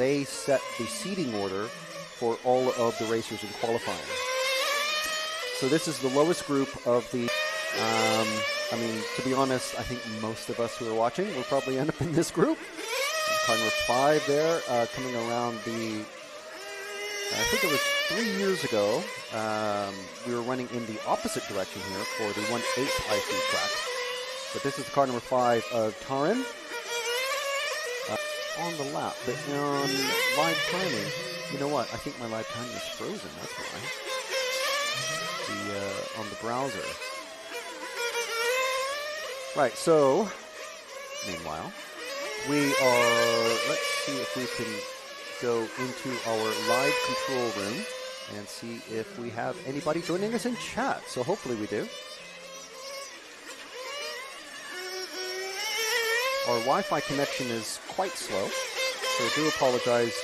they set the seating order for all of the racers in qualifying. So this is the lowest group of the, I mean, to be honest, I think most of us who are watching will probably end up in this group. Car number 5 there, coming around the, I think it was 3 years ago, we were running in the opposite direction here for the 1/8 IC track. But this is car number 5 of Taran. On the lap, but on live timing, you know what? I think my live timing is frozen, that's why. On the browser. Right, so, meanwhile, we are, let's see if we can go into our live control room and see if we have anybody joining us in chat. So hopefully we do. Our Wi-Fi connection is quite slow, so I do apologize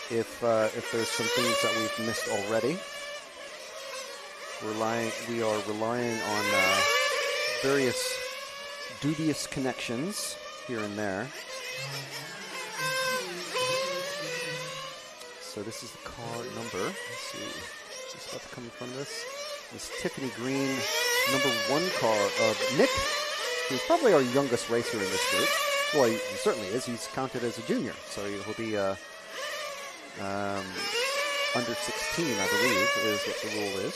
if there's some things that we've missed already. We are relying on various dubious connections here and there. So this is the car number. Let's see, just about to come in front of us. This Tiffany Green number 1 car of Nick, who's probably our youngest racer in this group. Well, he certainly is. He's counted as a junior, so he'll be under 16, I believe, is what the rule is.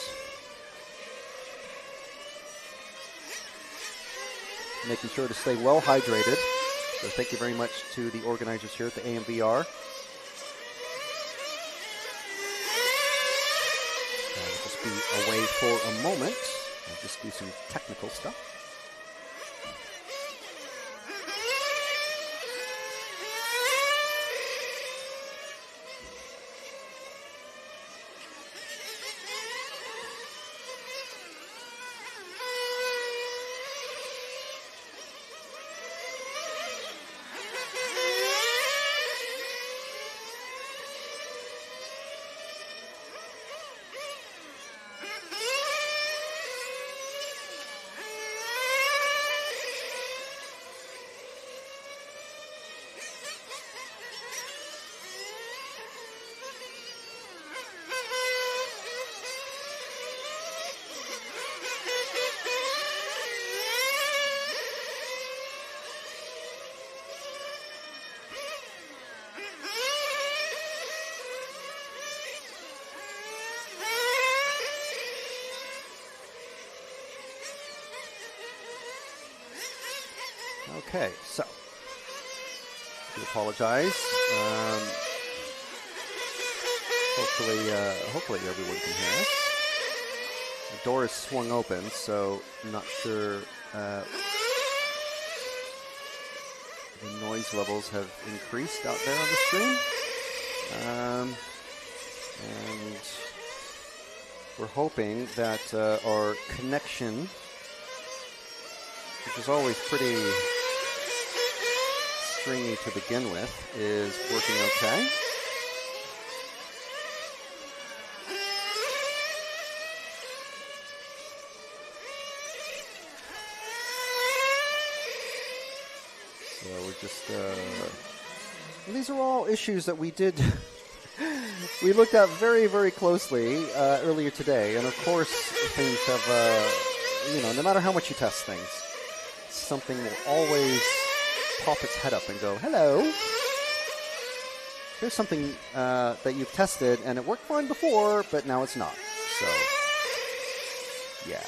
Making sure to stay well hydrated. So thank you very much to the organizers here at the AMVR. I'll just be away for a moment. I'll just do some technical stuff. Okay, so, I do apologize. Hopefully everyone can hear us. The door is swung open, so I'm not sure the noise levels have increased out there on the screen. And we're hoping that our connection, which is always pretty stringy to begin with, is working okay. So we're just, these are all issues that we did, we looked at very, very closely earlier today. And of course, things have, no matter how much you test things, something will always pop its head up and go, hello, here's something that you've tested and it worked fine before, but now it's not. So, yeah.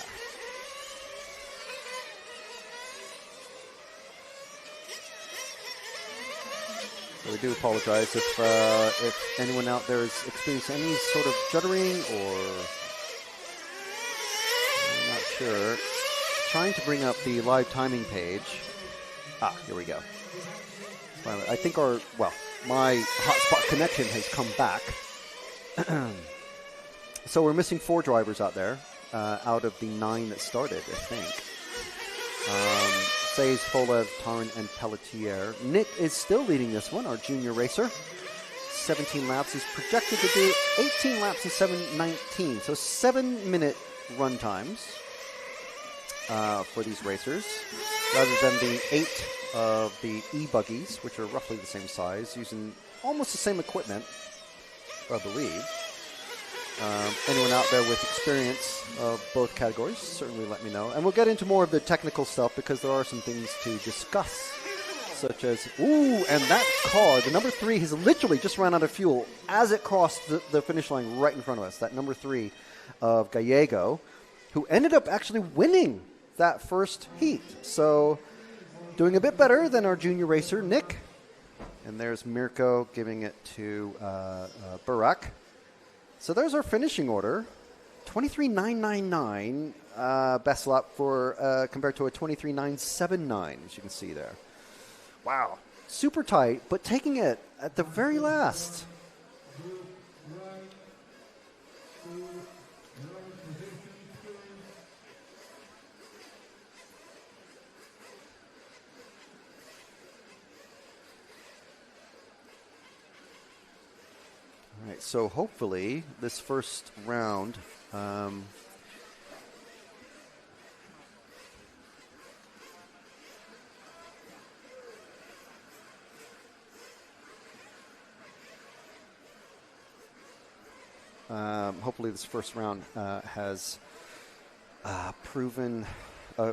So we do apologize if anyone out there is experiencing any sort of juddering or, I'm not sure. Trying to bring up the live timing page. Here we go. I think my hotspot connection has come back. So we're missing 4 drivers out there, out of the 9 that started, I think. Says Folev, Taran, and Pelletier. Nick is still leading this one, our junior racer. 17 laps. He's projected to do 18 laps in 7:19. So 7-minute run times for these racers, rather than the 8 of the e-buggies, which are roughly the same size, using almost the same equipment, I believe. Anyone out there with experience of both categories, certainly let me know. And we'll get into more of the technical stuff because there are some things to discuss, such as, and that car, the number 3, has literally just run out of fuel as it crossed the finish line right in front of us. That number 3 of Gallego, who ended up actually winning that first heat. So doing a bit better than our junior racer, Nick. And there's Mirko giving it to Burak. So there's our finishing order. 23.999 best lap for compared to a 23.979, as you can see there. Wow. Super tight, but taking it at the very last. All right, so hopefully this first round has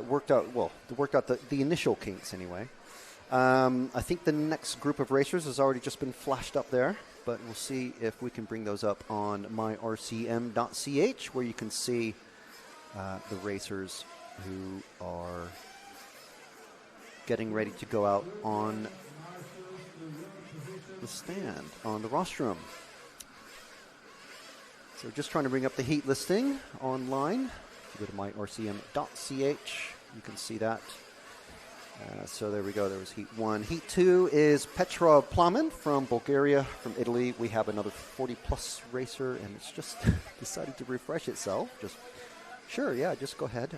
worked out the initial kinks anyway. I think the next group of racers has already just been flashed up there, but we'll see if we can bring those up on myrcm.ch, where you can see the racers who are getting ready to go out on the stand, on the rostrum. So just trying to bring up the heat listing online. If you go to myrcm.ch, you can see that. So there we go. There was Heat 1. Heat 2 is Petrov Plamen from Bulgaria. From Italy, we have another 40-plus racer, and it's just decided to refresh itself. Just sure, yeah, just go ahead.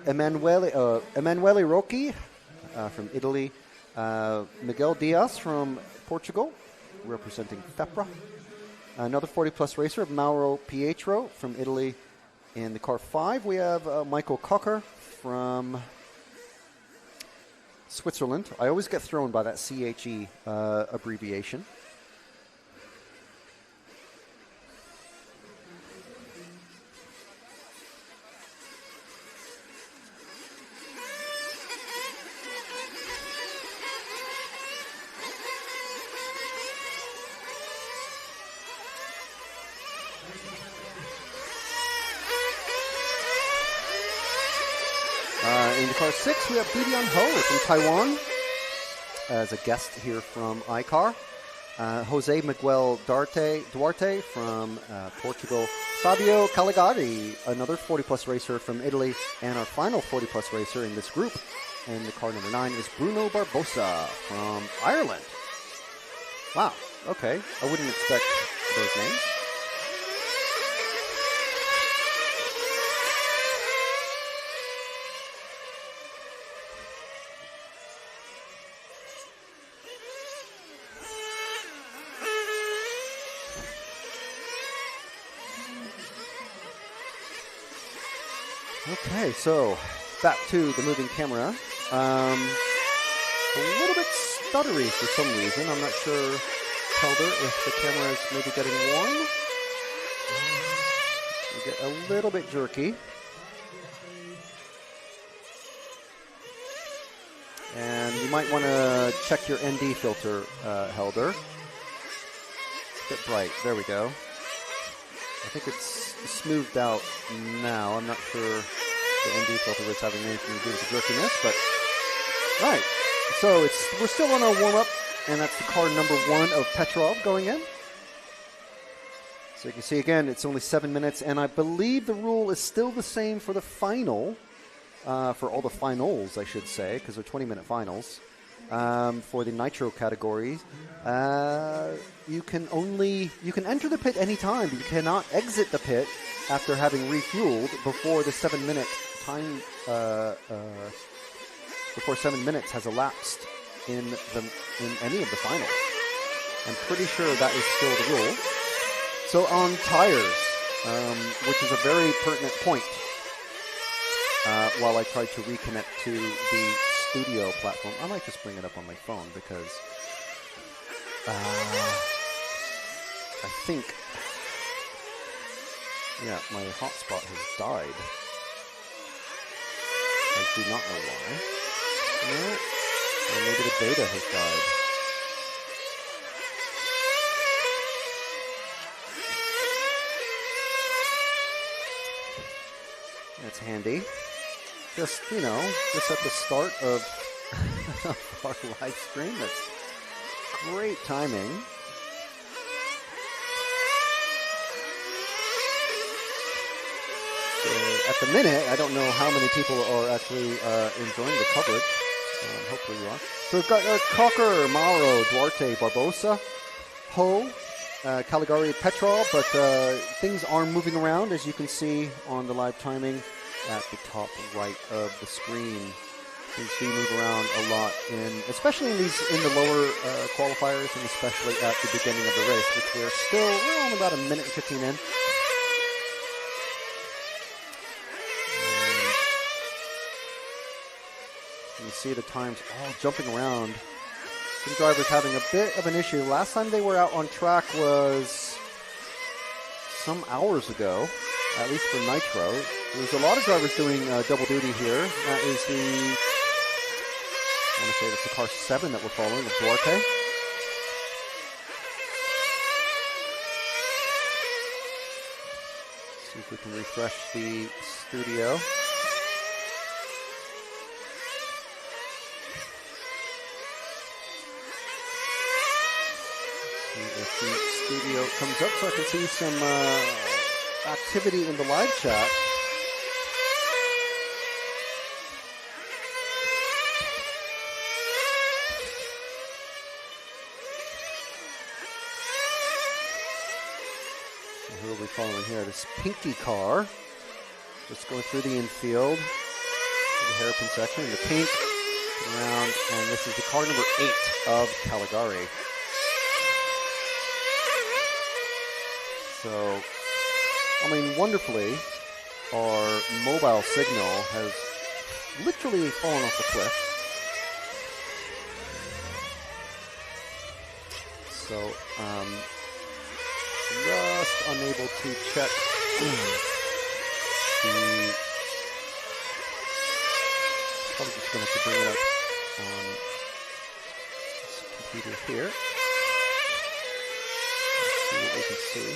Emanuele Rocchi from Italy. Miguel Diaz from Portugal, representing FEPRA. Another 40-plus racer, Mauro Pietro from Italy. In the car 5, we have Michael Cocker from Switzerland. I always get thrown by that CHE abbreviation. In the car 6, we have Bidian Ho from Taiwan as a guest here from iCar. Jose Miguel Duarte from Portugal. Fabio Caligari, another 40-plus racer from Italy. And our final 40-plus racer in this group, in the car number 9, is Bruno Barbosa from Ireland. Wow, okay. I wouldn't expect those names. Okay, so back to the moving camera. A little bit stuttery for some reason. I'm not sure, Helder, if the camera is maybe getting warm. We get a little bit jerky. And you might want to check your ND filter, Helder. It's a bit bright. There we go. I think it's smoothed out now. I'm not sure the ND filter is having anything to do with the jerkiness, but right. So we're still on our warm-up, and that's the car number 1 of Petrov going in. So you can see again, it's only 7 minutes, and I believe the rule is still the same for the final, for all the finals, I should say, because they're 20-minute finals. For the nitro category, you can enter the pit anytime, but you cannot exit the pit after having refueled before the 7-minute time, before 7 minutes has elapsed in any of the finals. I'm pretty sure that is still the rule. So on tires, which is a very pertinent point, while I try to reconnect to the studio platform. I might just bring it up on my phone because I think, yeah, my hotspot has died. I do not know why. No, or maybe the data has died. That's handy. Just, you know, just at the start of our live stream. That's great timing. So at the minute, I don't know how many people are actually enjoying the coverage. Hopefully you are. So we've got Cocker, Mauro, Duarte, Barbosa, Ho, Caligari, Petrol, but things are moving around, as you can see on the live timing at the top right of the screen. Things do move around a lot, especially in the lower qualifiers, and especially at the beginning of the race, which we're only about a minute and 15 in. You see the times all jumping around. Some drivers having a bit of an issue. Last time they were out on track was some hours ago, at least for Nitro. There's a lot of drivers doing double duty here. That is I want to say that's the car 7 that we're following, of Duarte. See if we can refresh the studio. If the studio comes up so I can see some activity in the live chat. So who will be following here? This pinky car. Just going through the infield. The hairpin section. The pink around. And this is the car number 8 of Caligari. So, I mean, wonderfully, our mobile signal has literally fallen off the cliff. So, just unable to check probably just going to have to bring it up on this computer here. Let's see what we can see.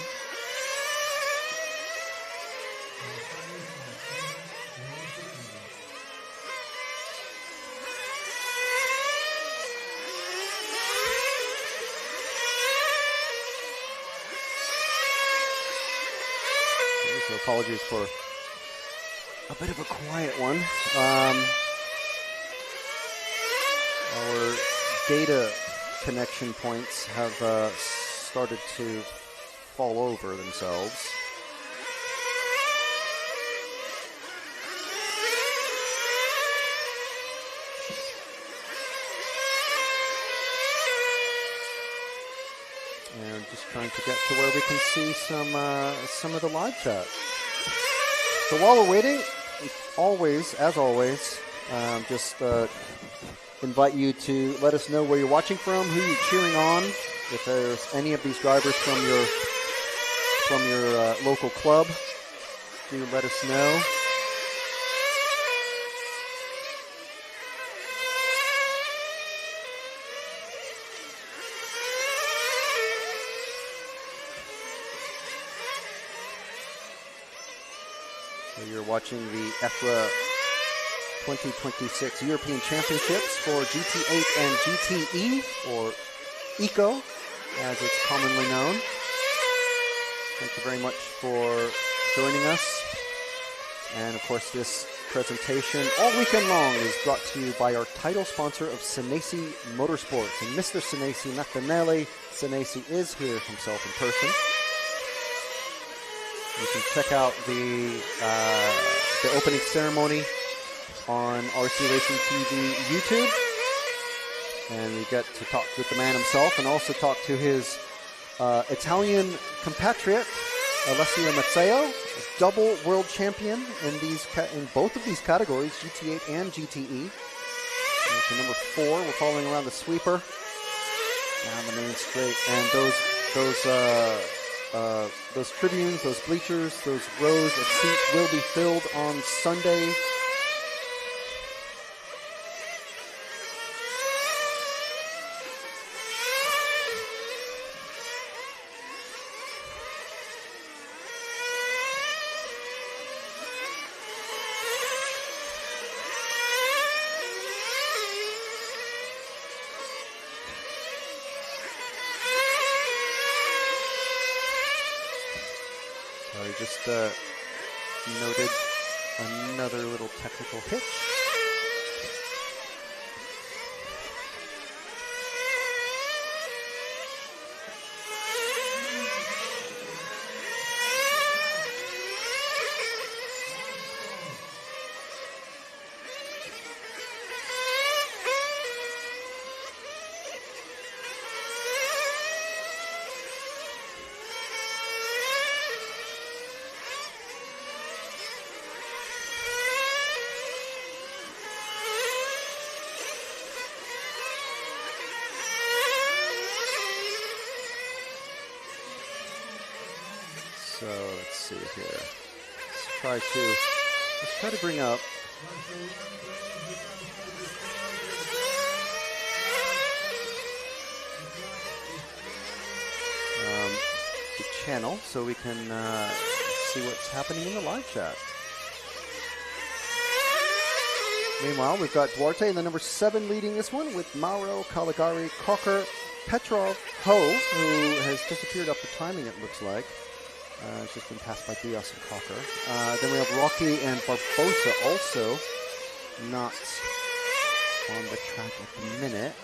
So apologies for a bit of a quiet one. Our data connection points have started to fall over themselves. And just trying to get to where we can see some of the live chat. So while we're waiting, as always, just invite you to let us know where you're watching from, who you're cheering on. If there's any of these drivers from your local club, do let us know. You're watching the EFRA 2026 European Championships for GT8 and GTE, or ECO, as it's commonly known. Thank you very much for joining us. And of course, this presentation all weekend long is brought to you by our title sponsor of Senesi Motorsports. And Mr. Senesi Nathaniele Senesi is here himself in person. You can check out the opening ceremony on RC Racing TV YouTube, and we get to talk with the man himself, and also talk to his Italian compatriot Alessio Mazzeo, double world champion in both of these categories, GT8 and GTE. To number 4, we're following around the sweeper down the main straight, and those tribunes, those bleachers, those rows of seats will be filled on Sunday. Sorry, just noted another little technical hitch. So let's see here. Let's try to bring up the channel so we can see what's happening in the live chat. Meanwhile, we've got Duarte in the number 7 leading this one with Mauro, Caligari, Cocker, Petrov, Ho, who has disappeared after timing, it looks like. It's just been passed by Diaz and Cocker. Then we have Rocky and Barbosa also not on the track at the minute.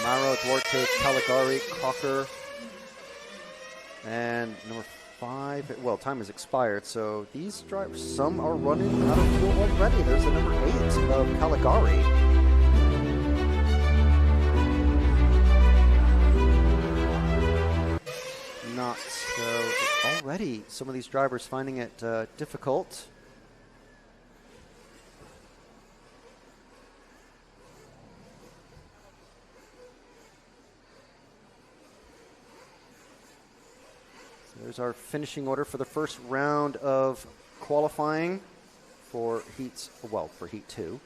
Mauro, Duarte, Caligari, Cocker, and number 5. Well, time has expired, so these drivers, some are running out of fuel already. There's the number 8 of Caligari. Not so already. Some of these drivers finding it difficult. There's our finishing order for the first round of qualifying for Heat 2.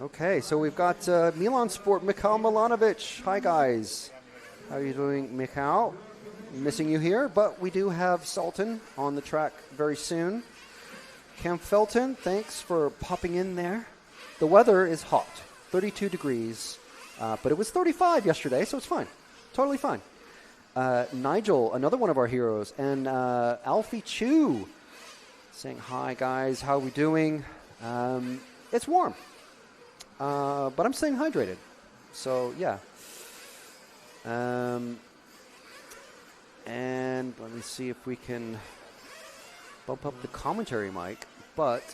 Okay, so we've got Milan Sport, Mikhail Milanovic. Hi, guys. How are you doing, Mikhail? Missing you here, but we do have Sultan on the track very soon. Cam Felton, thanks for popping in there. The weather is hot, 32 degrees. But it was 35 yesterday, so it's fine. Totally fine. Nigel, another one of our heroes, and Alfie Chu saying, hi, guys. How are we doing? It's warm, but I'm staying hydrated. So, yeah. And let me see if we can bump up the commentary mic. But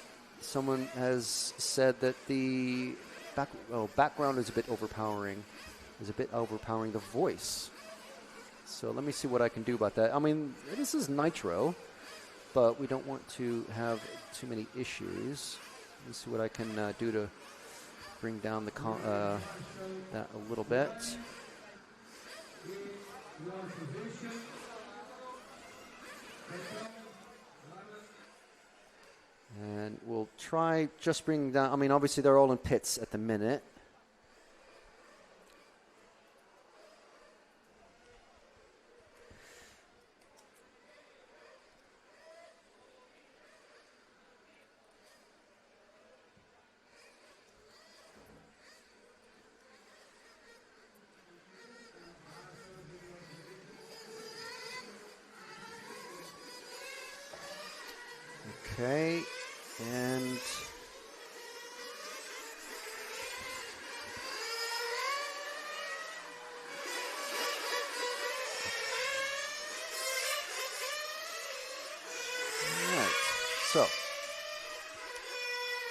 someone has said that the background is a bit overpowering. The voice. So let me see what I can do about that. I mean, this is Nitro, but we don't want to have too many issues. Let me see what I can do to bring down the that a little bit. And we'll try just bringing down, I mean, obviously they're all in pits at the minute. Okay, and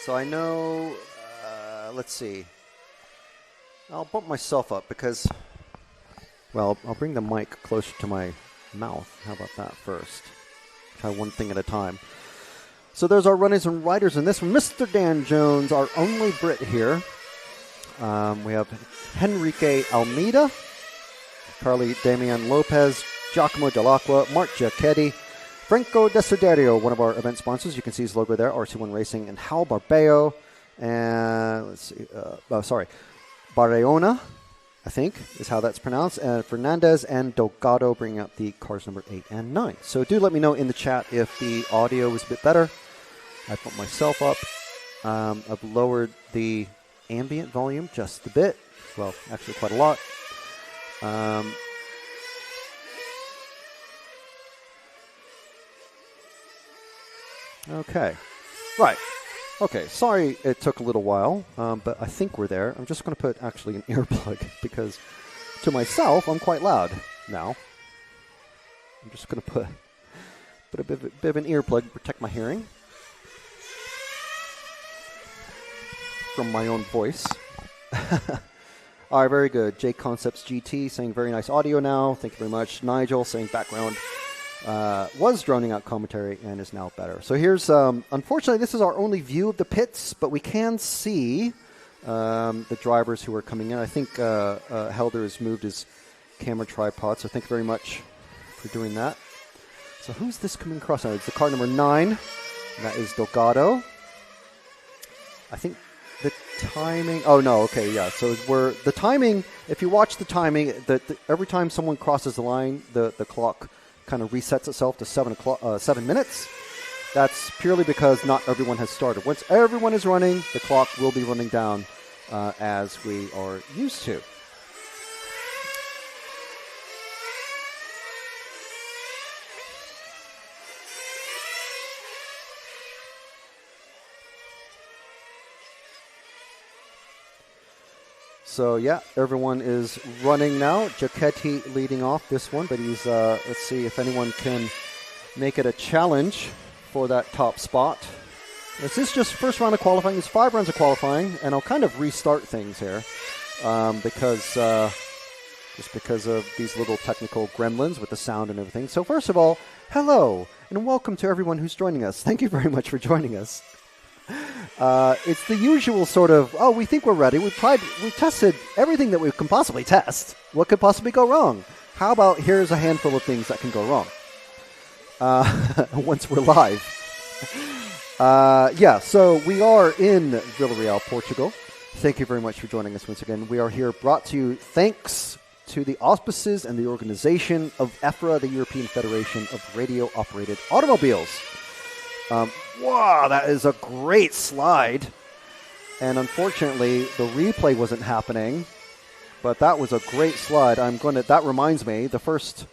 So I know, let's see. I'll bump myself up because, well, I'll bring the mic closer to my mouth. How about that first? Try one thing at a time. So there's our runners and riders in this one. Mr. Dan Jones, our only Brit here. We have Henrique Almeida, Carly Damian Lopez, Giacomo Dell'Acqua, Mark Giacchetti, Franco Desiderio, one of our event sponsors. You can see his logo there, RC1 Racing, and Hal Barbeo, and let's see, Barreona, I think is how that's pronounced, and Fernandez and Delgado bringing up the cars number 8 and 9. So do let me know in the chat if the audio was a bit better. I put myself up. I've lowered the ambient volume just a bit. Well, actually quite a lot. Okay. Right. Okay, sorry it took a little while, but I think we're there. I'm just going to put actually an earplug because to myself, I'm quite loud now. I'm just going to put a bit of an earplug to protect my hearing from my own voice. All right, very good. J Concepts GT saying very nice audio now. Thank you very much. Nigel saying background was droning out commentary and is now better. So here's, unfortunately, this is our only view of the pits, but we can see the drivers who are coming in. I think Helder has moved his camera tripod, so thank you very much for doing that. So who's this coming across now? It's the car number 9. That is Delgado. I think the timing... Oh, no, okay, yeah. So the timing, if you watch the timing, every time someone crosses the line, the clock kind of resets itself to 7 minutes. That's purely because not everyone has started. Once everyone is running, the clock will be running down as we are used to. So, yeah, everyone is running now. Giacchetti leading off this one, but he's, let's see if anyone can make it a challenge for that top spot. This is just first round of qualifying. There's 5 rounds of qualifying, and I'll kind of restart things here because of these little technical gremlins with the sound and everything. So, first of all, hello, and welcome to everyone who's joining us. Thank you very much for joining us. It's the usual sort of, oh, we think we're ready. We've tested everything that we can possibly test. What could possibly go wrong? How about here's a handful of things that can go wrong once we're live. Yeah, so we are in Villarreal, Portugal. Thank you very much for joining us once again. We are here brought to you thanks to the auspices and the organization of EFRA, the European Federation of Radio-Operated Automobiles. Wow, that is a great slide. And unfortunately, the replay wasn't happening, but that was a great slide. That reminds me, the first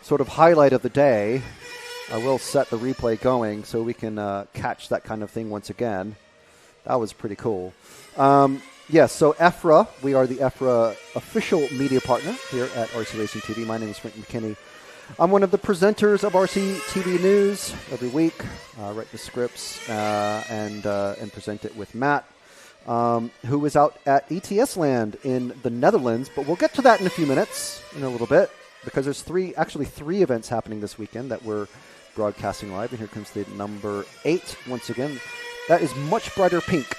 sort of highlight of the day, I will set the replay going so we can catch that kind of thing once again. That was pretty cool. Yes, so EFRA, we are the EFRA official media partner here at RC Racing TV. My name is Frank McKinney. I'm one of the presenters of RC TV News every week. Write the scripts and present it with Matt, who is out at ETS Land in the Netherlands. But we'll get to that in a few minutes, in a little bit, because there's three events happening this weekend that we're broadcasting live. And here comes the number 8 once again. That is much brighter pink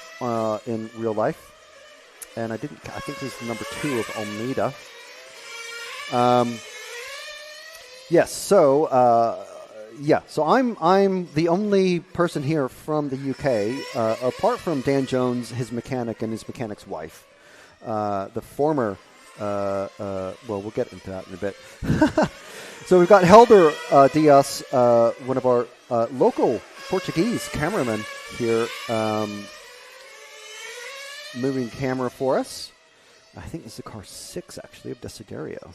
in real life. And I think this is the number 2 of Almeida. Yes, so I'm the only person here from the UK, apart from Dan Jones, his mechanic, and his mechanic's wife. The former, well, we'll get into that in a bit. So we've got Helder Diaz, one of our local Portuguese cameramen here, moving camera for us. I think this is car 6, actually, of Desiderio.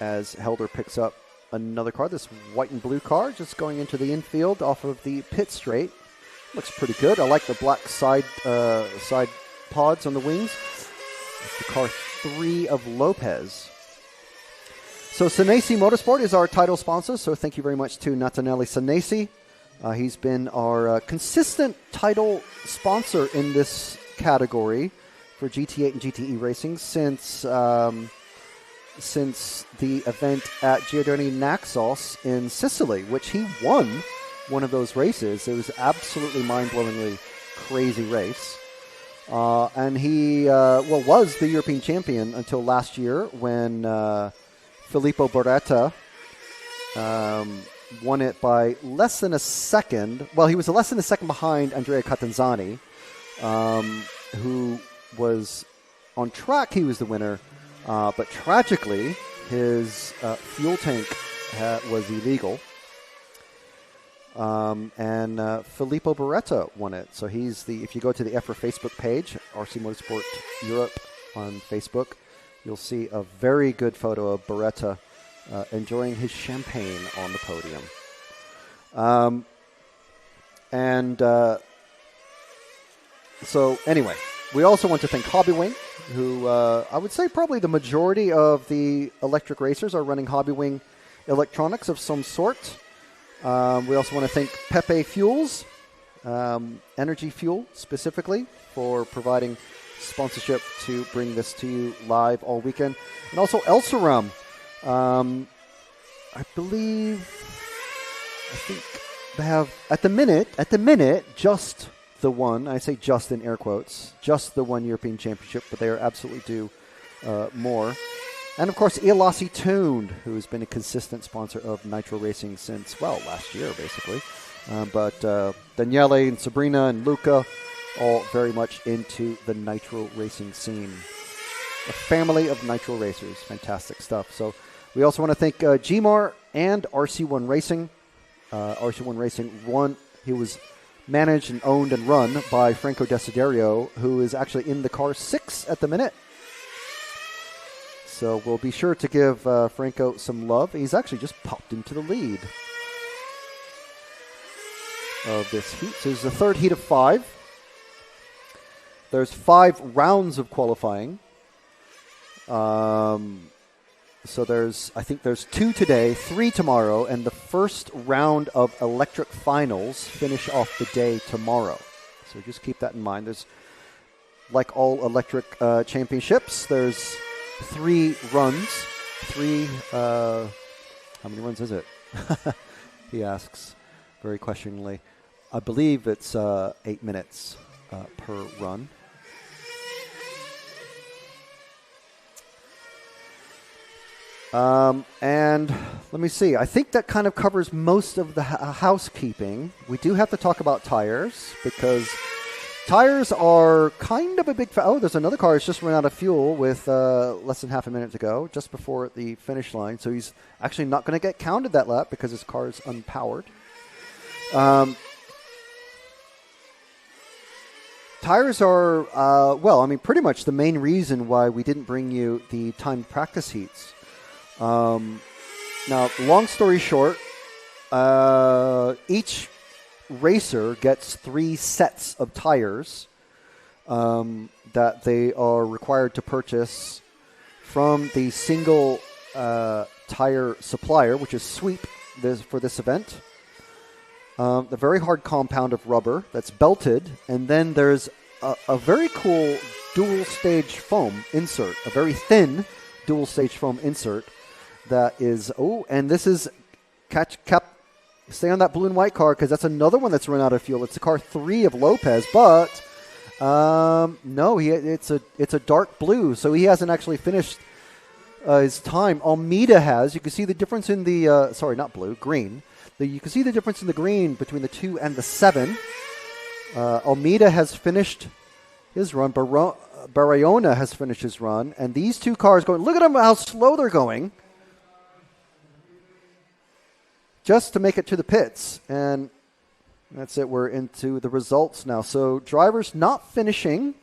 As Helder picks up another car, this white and blue car, just going into the infield off of the pit straight. Looks pretty good. I like the black side pods on the wings. It's the car 3 of Lopez. So Senesi Motorsport is our title sponsor, so thank you very much to Natanelli Senesi. He's been our consistent title sponsor in this category for GT8 and GTE racing since the event at Giordani Naxos in Sicily, which he won one of those races. It was absolutely mind-blowingly crazy race. And he was the European champion until last year when Filippo Beretta won it by less than a second. Well, he was less than a second behind Andrea Catanzani, who was on track. He was the winner, but tragically, his fuel tank was illegal. And Filippo Beretta won it. So if you go to the EFRA Facebook page, RC Motorsport Europe on Facebook, you'll see a very good photo of Beretta enjoying his champagne on the podium. So anyway, we also want to thank Hobbywing, who I would say probably the majority of the electric racers are running Hobbywing electronics of some sort. We also want to thank Pepe Fuels, Energy Fuel specifically, for providing sponsorship to bring this to you live all weekend. And also Elsarum. I think they have, at the minute, just the one, I say just in air quotes, just the one European Championship, but they are absolutely due more. And, of course, Iolasi Tuned, who has been a consistent sponsor of Nitro Racing since, last year, basically. But Daniele and Sabrina and Luca, all very much into the Nitro Racing scene. A family of Nitro racers. Fantastic stuff. So we also want to thank Gmar and RC1 Racing. RC1 Racing won. He was managed and owned and run by Franco Desiderio, who is actually in the car 6 at the minute. So we'll be sure to give Franco some love. He's actually just popped into the lead of this heat. So this is the third heat of 5. There's 5 rounds of qualifying. So I think there's 2 today, 3 tomorrow, and the first round of electric finals finish off the day tomorrow. So just keep that in mind. There's, like all electric championships, there's 3 runs. How many runs is it? He asks very questioningly. I believe it's 8 minutes per run. And let me see. I think that kind of covers most of the housekeeping. We do have to talk about tires because tires are kind of a big... there's another car that's just run out of fuel with less than half a minute to go, just before the finish line. So he's actually not going to get counted that lap because his car is unpowered. Tires are, pretty much the main reason why we didn't bring you the timed practice heats. Now, long story short, each racer gets 3 sets of tires that they are required to purchase from the single tire supplier, which is Sweep for this event. The very hard compound of rubber that's belted, and then there's a very cool dual-stage foam insert, a very thin dual-stage foam insert that is, and this is, stay on that blue and white car because that's another one that's run out of fuel. It's the car 3 of Lopez, but no, it's a dark blue, so he hasn't actually finished his time. Almeida has. You can see the difference in the, not blue, green. You can see the difference in the green between the 2 and the 7. Almeida has finished his run. Barayona has finished his run. And these 2 cars going, look at them, how slow they're going. Just to make it to the pits. And that's it. We're into the results now. So drivers not finishing.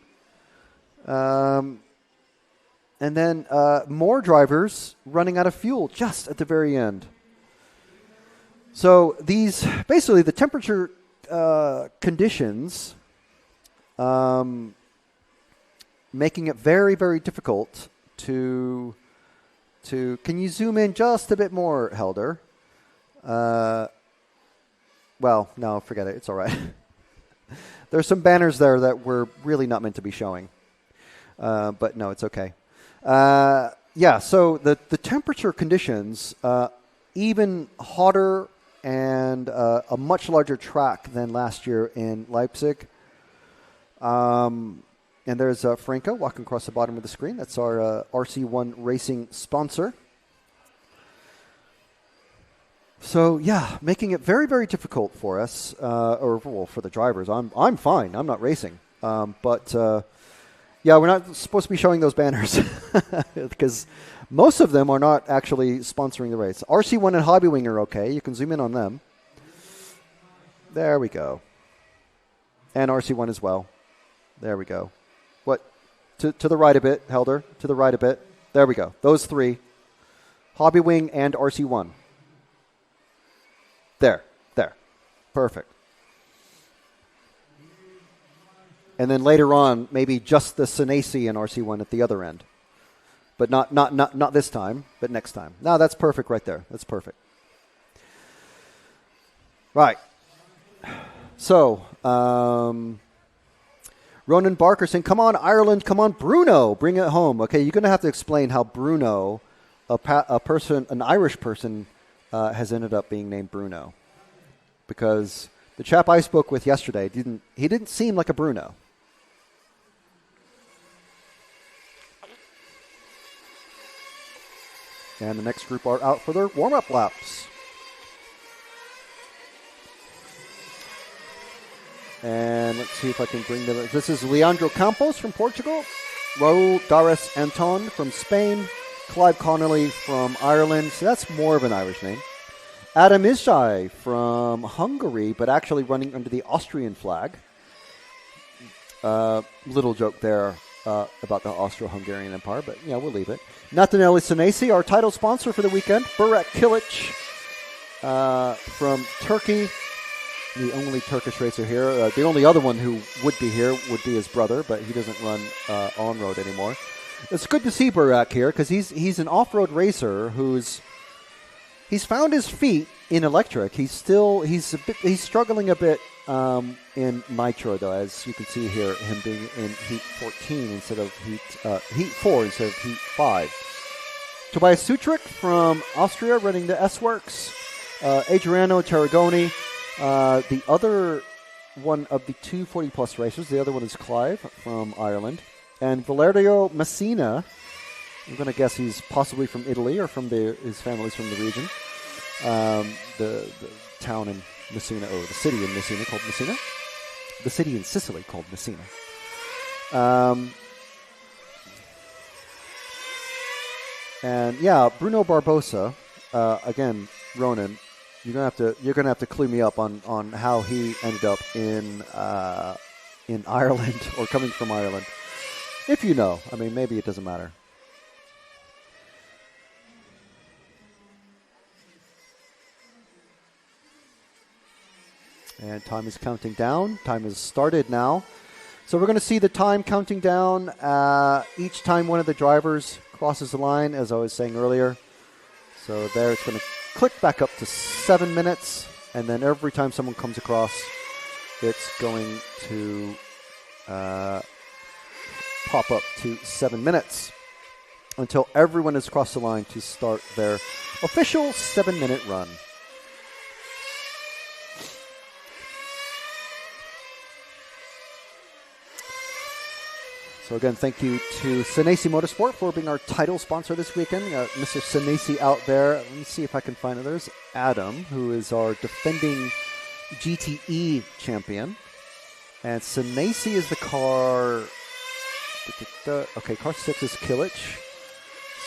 And then more drivers running out of fuel just at the very end. So these, basically the temperature conditions making it very, very difficult to to, can you zoom in just a bit more, Helder? Well, no, forget it. It's all right. There's some banners there that we're really not meant to be showing. But no, it's okay. Yeah, so the temperature conditions, even hotter and a much larger track than last year in Leipzig. And there's Franco walking across the bottom of the screen. That's our RC1 Racing sponsor. So, yeah, making it very, very difficult for us, or well, for the drivers. I'm fine. I'm not racing. But, yeah, we're not supposed to be showing those banners because most of them are not actually sponsoring the race. RC1 and Hobbywing are okay. You can zoom in on them. There we go. And RC1 as well. There we go. What? To the right a bit, Helder. To the right a bit. There we go. Those three. Hobbywing and RC1. There. Perfect. And then later on, maybe just the Senesi and RC1 at the other end. But not this time, but next time. No, that's perfect right there. That's perfect. Right. So, Ronan Barker saying, come on, Ireland, come on, Bruno, bring it home. Okay, you're going to have to explain how Bruno, an Irish person, has ended up being named Bruno. Because the chap I spoke with yesterday, didn't seem like a Bruno. And the next group are out for their warm-up laps. And let's see if I can bring them. This is Leandro Campos from Portugal, Raul Dares Anton from Spain, Clive Connolly from Ireland. So that's more of an Irish name. Adam Ishai from Hungary, but actually running under the Austrian flag. Little joke there about the Austro-Hungarian Empire, but yeah, we'll leave it. Nathaniel Senesi, our title sponsor for the weekend. Burak Kilic from Turkey, the only Turkish racer here. The only other one who would be here would be his brother, but he doesn't run on-road anymore. It's good to see Burak here because he's an off-road racer he's found his feet in electric. He's struggling a bit in nitro though, as you can see here, him being in heat 14 instead of heat 4 instead of heat 5. Tobias Sutrick from Austria running the S-Works. Adriano Tarragoni, the other one of the 240 plus racers. The other one is Clive from Ireland. And Valerio Messina, I'm going to guess he's possibly from Italy or his family's from the region. The town in Messina, or the city in Messina called Messina. The city in Sicily called Messina. And yeah, Bruno Barbosa, again, Ronan, you're gonna have to clue me up on how he ended up in Ireland or coming from Ireland. If you know, I mean, maybe it doesn't matter. And time is counting down. Time has started now. So we're going to see the time counting down each time one of the drivers crosses the line, as I was saying earlier. So there it's going to click back up to 7 minutes. And then every time someone comes across, it's going to pop up to 7 minutes until everyone has crossed the line to start their official 7-minute run. So again, thank you to Senesi Motorsport for being our title sponsor this weekend. Mr. Senesi out there. Let me see if I can find it. There's Adam, who is our defending GT8 champion. And Senesi is the car. Okay, car 6 is Kilic.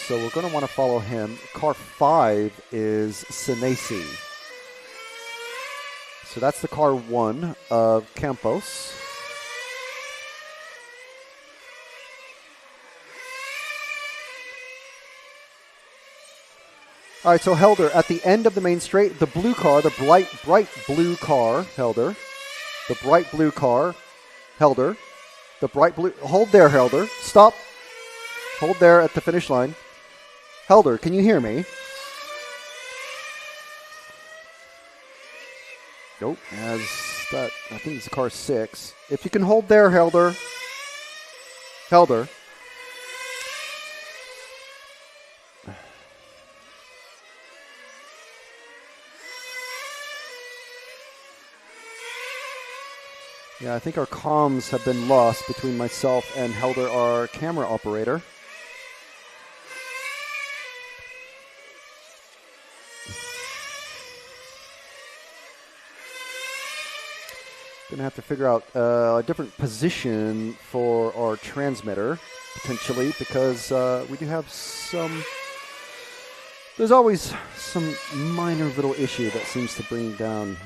So we're going to want to follow him. Car 5 is Senesi. So that's the car 1 of Campos. All right, so Helder, at the end of the main straight, the blue car, the bright blue car, Helder. The bright blue car, Helder. The bright blue, hold there, Helder. Stop. Hold there at the finish line. Helder, can you hear me? Nope. As that, I think it's car 6. If you can hold there, Helder. Helder. Yeah, I think our comms have been lost between myself and Helder, our camera operator. Gonna have to figure out a different position for our transmitter, potentially, because we do have some... There's always some minor little issue that seems to bring down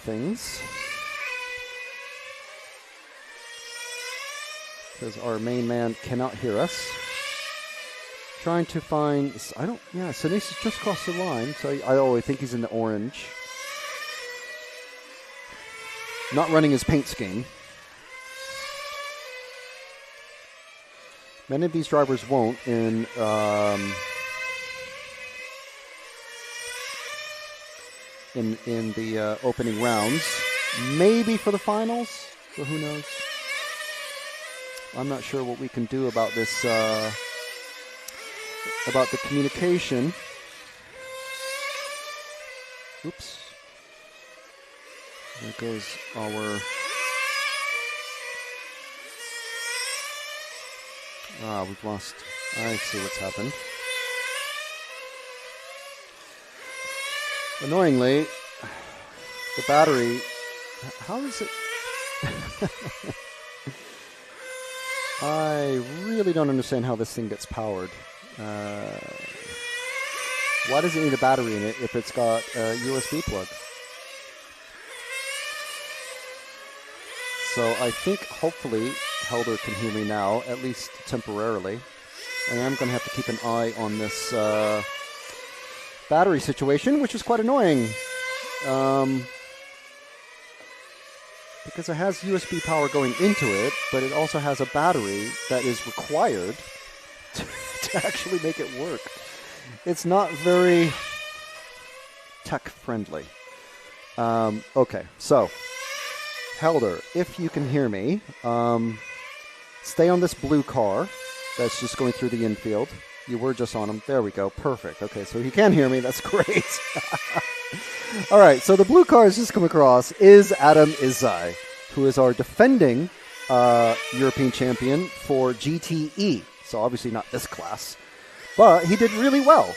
things. Because our main man cannot hear us. Trying to find... Senesi just crossed the line, so I always think he's in the orange. Not running his paint scheme. Many of these drivers won't in the opening rounds. Maybe for the finals, but who knows? I'm not sure what we can do about this, about the communication. Oops. There goes our... we've lost... I see what's happened. Annoyingly, the battery... How is it... I really don't understand how this thing gets powered. Why does it need a battery in it if it's got a USB plug? So I think hopefully Helder can hear me now, at least temporarily. And I'm going to have to keep an eye on this battery situation, which is quite annoying. Because it has USB power going into it, but it also has a battery that is required to actually make it work. It's not very tech-friendly. Okay, so... Helder, if you can hear me, stay on this blue car that's just going through the infield. You were just on him. There we go. Perfect. Okay, so he can hear me. That's great. All right, so the blue car has just come across is Adam Izai, who is our defending European champion for GT8. So obviously not this class, but he did really well.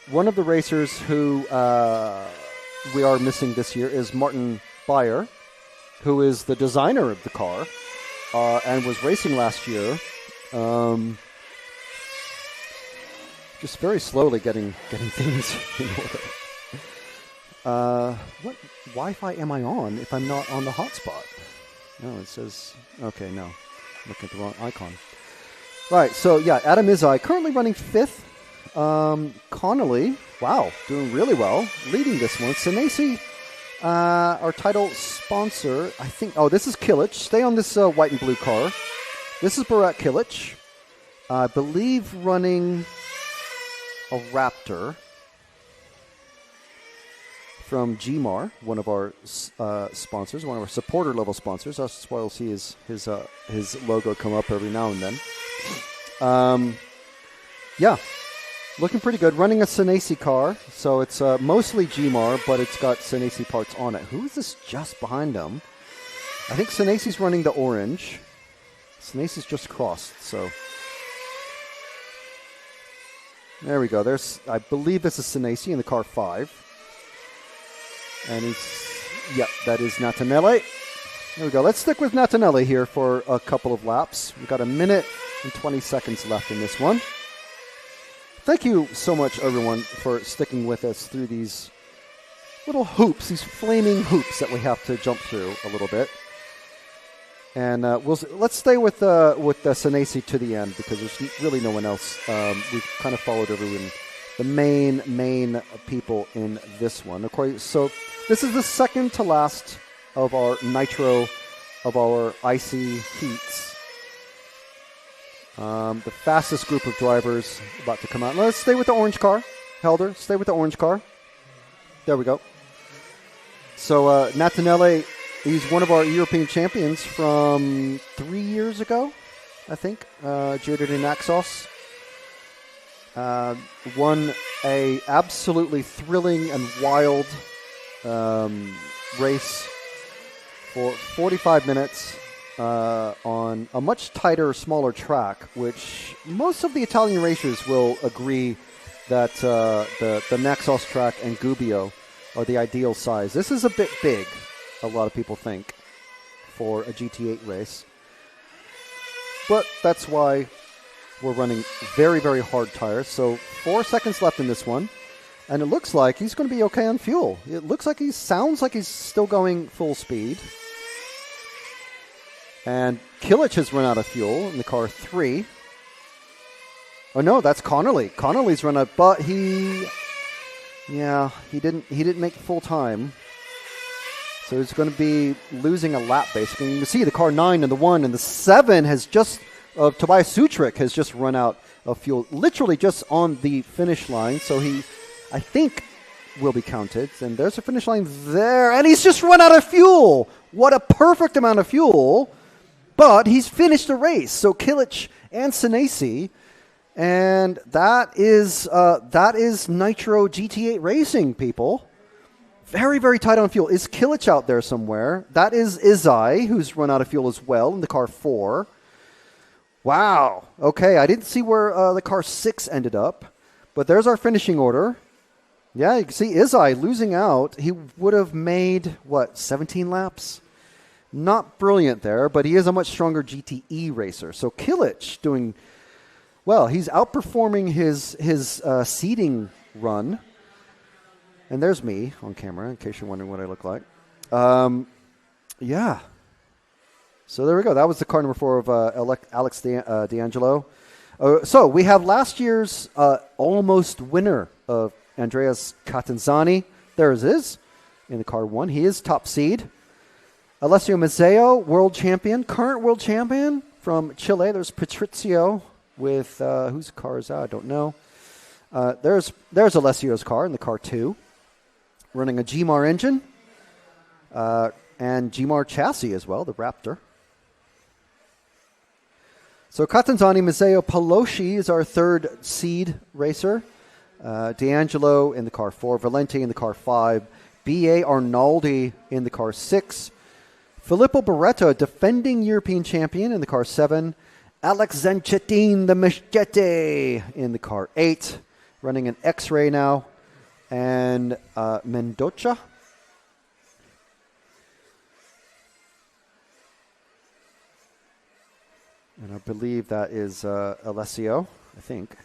One of the racers who we are missing this year is Martin Beyer, who is the designer of the car and was racing last year. Just very slowly getting things in order. What Wi-Fi am I on if I'm not on the hotspot? No, it says... Okay, no. Looking at the wrong icon. Right, so yeah, Adam Izai currently running 5th. Connolly, wow, doing really well, leading this one. Senesi, our title sponsor, I think... Oh, this is Kilich. Stay on this white and blue car. This is Barat Kilich. I believe running a Raptor from GMAR, one of our sponsors, one of our supporter level sponsors. That's why you'll see his logo come up every now and then. Yeah, looking pretty good. Running a Senesi car, so it's mostly GMAR, but it's got Senesi parts on it. Who is this just behind him? I think Senesi's running the orange. Senesi's just crossed, so... There we go. There's, I believe this is Senesi in the car 5. And yep, that is Natanelli. There we go. Let's stick with Natanelli here for a couple of laps. We've got 1 minute and 20 seconds left in this one. Thank you so much, everyone, for sticking with us through these little hoops, these flaming hoops that we have to jump through a little bit. And let's stay with the Senesi to the end because there's really no one else. We've kind of followed everyone, the main people in this one. Of course, so this is the second to last of our nitro, of our icy heats. The fastest group of drivers about to come out. Let's stay with the orange car. Helder, stay with the orange car. There we go. So Natanelli, he's one of our European champions from 3 years ago, I think. Giro de Naxos. Won a absolutely thrilling and wild race for 45 minutes on a much tighter, smaller track, which most of the Italian racers will agree that the Naxos track and Gubbio are the ideal size. This is a bit big, a lot of people think, for a GT8 race. But that's why we're running very, very hard tires. So 4 seconds left in this one. And it looks like he's going to be okay on fuel. It looks like sounds like he's still going full speed. And Kilic has run out of fuel in the car 3. Oh no, that's Connolly. Connolly's run out, but he didn't make full time. So he's going to be losing a lap basically. You can see the car 9 and the 1 and the 7 has just Tobias Sutrick has just run out of fuel, literally just on the finish line. So he, I think, will be counted. And there's a finish line there, and he's just run out of fuel. What a perfect amount of fuel. But he's finished the race. So Kilic and Senesi, and that is Nitro GT8 racing, people. Very, very tight on fuel. Is Kilic out there somewhere? That is Izai, who's run out of fuel as well in the car 4. Wow. Okay, I didn't see where the car 6 ended up, but there's our finishing order. Yeah, you can see Izai losing out. He would have made, 17 laps? Not brilliant there, but he is a much stronger GTE racer. So Kilic doing well. He's outperforming his seeding run. And there's me on camera, in case you're wondering what I look like. Yeah. So there we go. That was the car number 4 of Alex D'Angelo. So we have last year's almost winner of Andreas Catanzani. There it is in the car 1. He is top seed. Alessio Mazzeo, world champion, current world champion from Chile. There's Patrizio with, whose car is that? I don't know. There's Alessio's car in the car 2, running a GMAR engine and GMAR chassis as well, the Raptor. So Catanzani, Mazzeo, Pelosi is our 3rd seed racer. D'Angelo in the car 4, Valenti in the car 5, B.A. Arnaldi in the car 6, Filippo Beretta, defending European champion in the car 7, Alex Zanchetin, the Machete, in the car 8, running an X-Ray now, and Mendoza. And I believe that is Alessio, I think.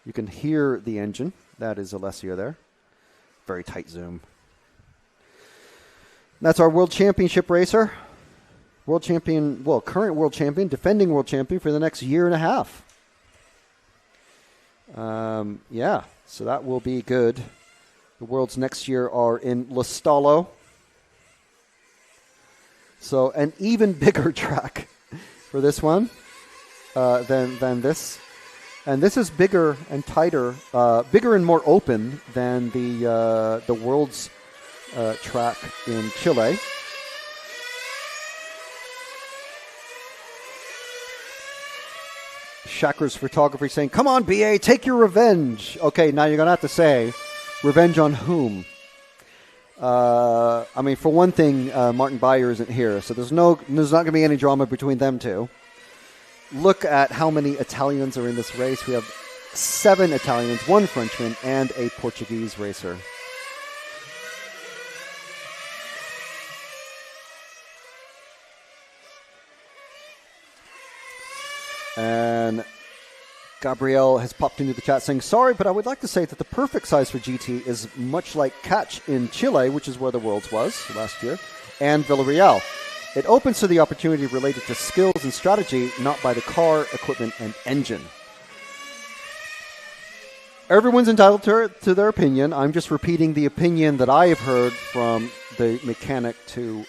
You can hear the engine. That is Alessio there. Very tight zoom. That's our World Championship racer. World champion, current world champion, defending world champion for the next year and a half. Yeah, so that will be good. The Worlds next year are in Lostallo. So an even bigger track for this one than this. And this is bigger and tighter, bigger and more open than the Worlds track in Chile. Shaker's Photography saying, come on, BA, take your revenge. Okay, now you're going to have to say, revenge on whom? I mean, for one thing, Martin Beyer isn't here, so there's not going to be any drama between them two. Look at how many Italians are in this race. We have 7 Italians, 1 Frenchman, and a Portuguese racer. And Gabrielle has popped into the chat saying, sorry, but I would like to say that the perfect size for GT is much like Catch in Chile, which is where the Worlds was last year, and Villarreal. It opens to the opportunity related to skills and strategy, not by the car, equipment, and engine. Everyone's entitled to their opinion. I'm just repeating the opinion that I have heard from the mechanic to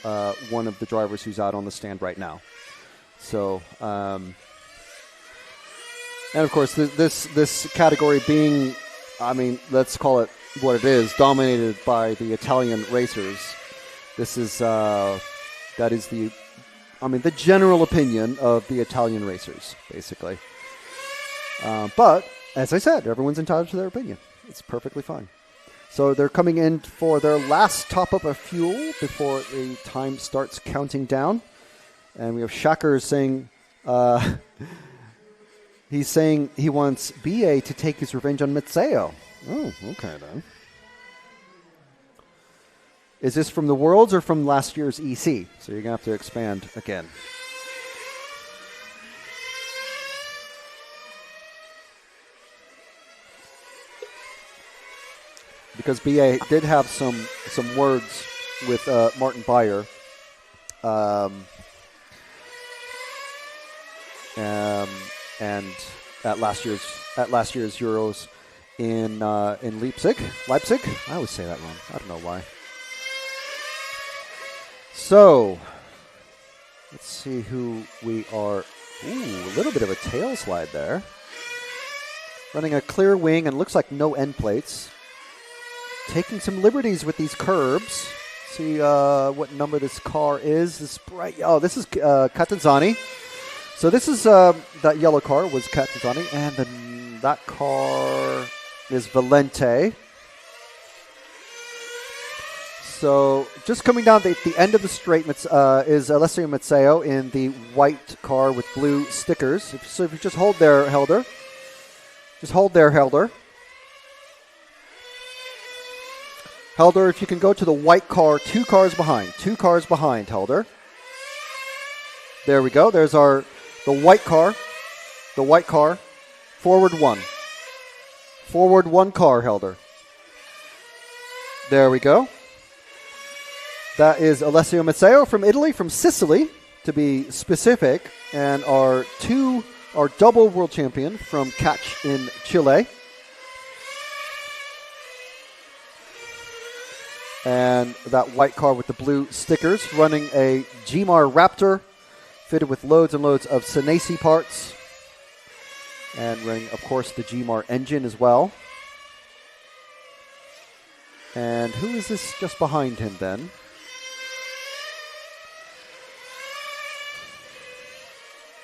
one of the drivers who's out on the stand right now. So, and of course, this category being, I mean, let's call it what it is, dominated by the Italian racers. This is that is the general opinion of the Italian racers, basically. But as I said, everyone's entitled to their opinion. It's perfectly fine. So they're coming in for their last top-up of fuel before the time starts counting down. And we have Shaker saying, he's saying he wants BA to take his revenge on Mazzeo. Oh, okay then. Is this from the Worlds or from last year's EC? So you're going to have to expand again. Because BA did have some words with Martin Beyer, and at last year's Euros in Leipzig. I always say that wrong. I don't know why. So let's see who we are. Ooh, a little bit of a tail slide there. Running a clear wing and looks like no end plates. Taking some liberties with these curbs. See what number this car is. This bright. Oh, this is Catanzani. So this is that yellow car was Catanzani, and then that car is Valente. So just coming down the end of the straight is Alessio Mazzeo in the white car with blue stickers. So if you just hold there, Helder. Just hold there, Helder. Helder, if you can go to the white car, two cars behind, Helder. There we go. There's the white car, forward one car, Helder. There we go. That is Alessio Mazzeo from Italy, from Sicily, to be specific, and our double world champion from Catch in Chile. And that white car with the blue stickers, running a Gmar Raptor, fitted with loads and loads of Senesi parts. And running, of course, the Gmar engine as well. And who is this just behind him then?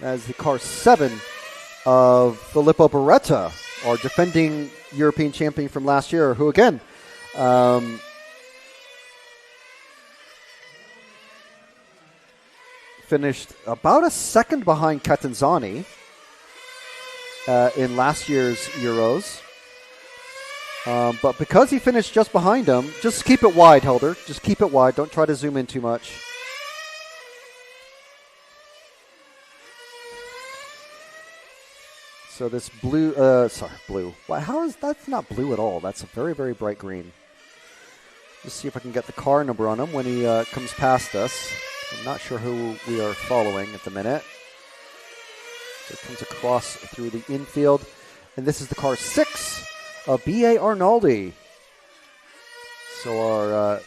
As the car 7 of Filippo Beretta, our defending European champion from last year, who again, finished about a second behind Catanzani in last year's Euros. But because he finished just behind him, just keep it wide, Helder. Just keep it wide. Don't try to zoom in too much. So this blue, blue. Well, that's not blue at all. That's a very, very bright green. Just see if I can get the car number on him when he comes past us. I'm not sure who we are following at the minute. So it comes across through the infield. And this is the car 6 of B.A. Arnaldi. So our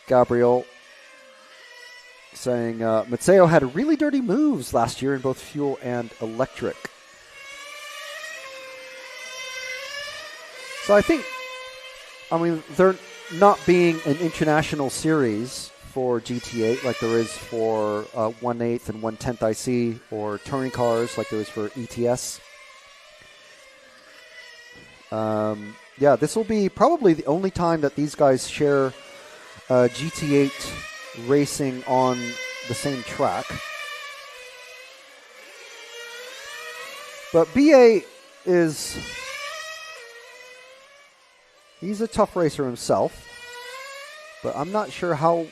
Gabriel saying Mazzeo had really dirty moves last year in both fuel and electric. So I think, they're not being an international series for GT8 like there is for 1/8 and 1/10 IC, or touring cars like there is for ETS. This will be probably the only time that these guys share GT8 racing on the same track. But BA he's a tough racer himself, but I'm not sure how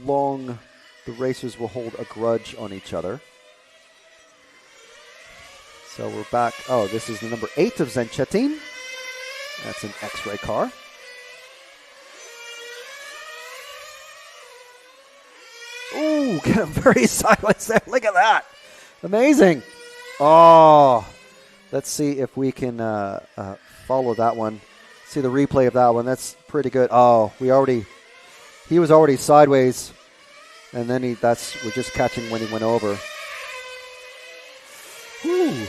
long the racers will hold a grudge on each other. So we're back. Oh, this is the number 8 of Zenchetin. That's an X-ray car. Ooh, get him very sideways there. Look at that. Amazing. Oh, let's see if we can follow that one. See the replay of that one. That's pretty good. Oh, he was already sideways, and then we're just catching when he went over. Ooh.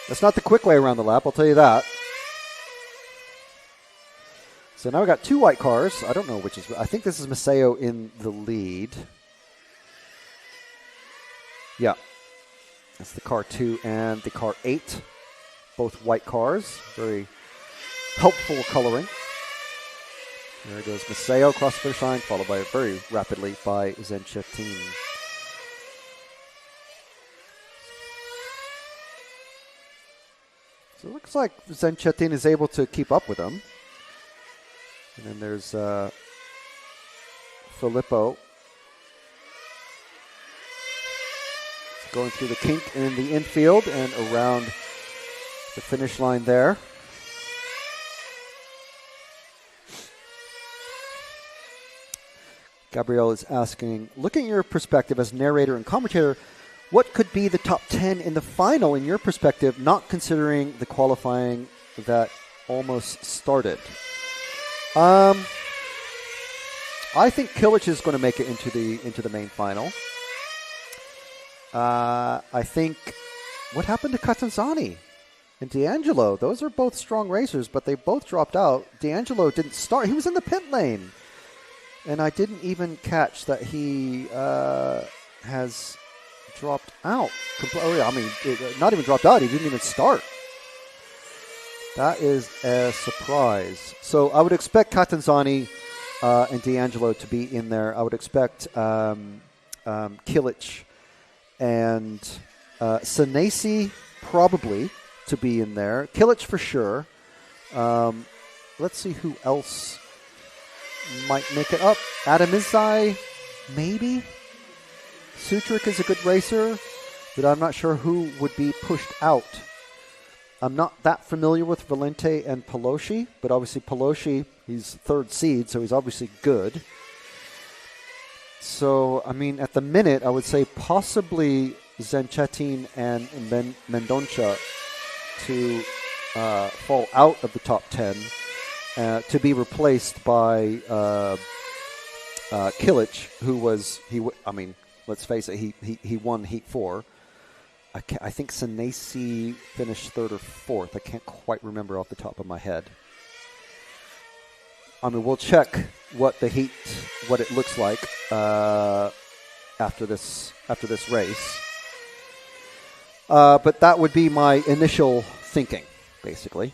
That's not the quick way around the lap, I'll tell you that. So now we got 2 white cars. I don't know which is. I think this is Maseo in the lead. Yeah. That's the car 2 and the car 8. Both white cars. Very helpful coloring. There goes Maseo across the finish line, followed by very rapidly by Zenchetin. So it looks like Zenchetin is able to keep up with him. And then there's Filippo going through the kink in the infield and around the finish line there. Gabrielle is asking, looking at your perspective as narrator and commentator, what could be the top 10 in the final in your perspective, not considering the qualifying that almost started? I think Kilic is going to make it into the main final. I think what happened to Catanzani and D'Angelo? Those are both strong racers, but they both dropped out. D'Angelo didn't start. He was in the pit lane. And I didn't even catch that he has dropped out. I mean, not even dropped out. He didn't even start. That is a surprise. So I would expect Catanzani and D'Angelo to be in there. I would expect Kilic and Senesi probably to be in there. Kilic for sure. Let's see who else might make it up. Adam Izai, maybe. Sutric is a good racer, but I'm not sure who would be pushed out. I'm not that familiar with Valente and Pelosi, but obviously Pelosi, he's 3rd seed, so he's obviously good. So, I mean, at the minute, I would say possibly Zenchetin and Mendonça to fall out of the top 10 to be replaced by Kilic, who was, let's face it, he won Heat 4. I think Senesi finished 3rd or 4th. I can't quite remember off the top of my head. I mean, we'll check what it looks like after this race. But that would be my initial thinking, basically.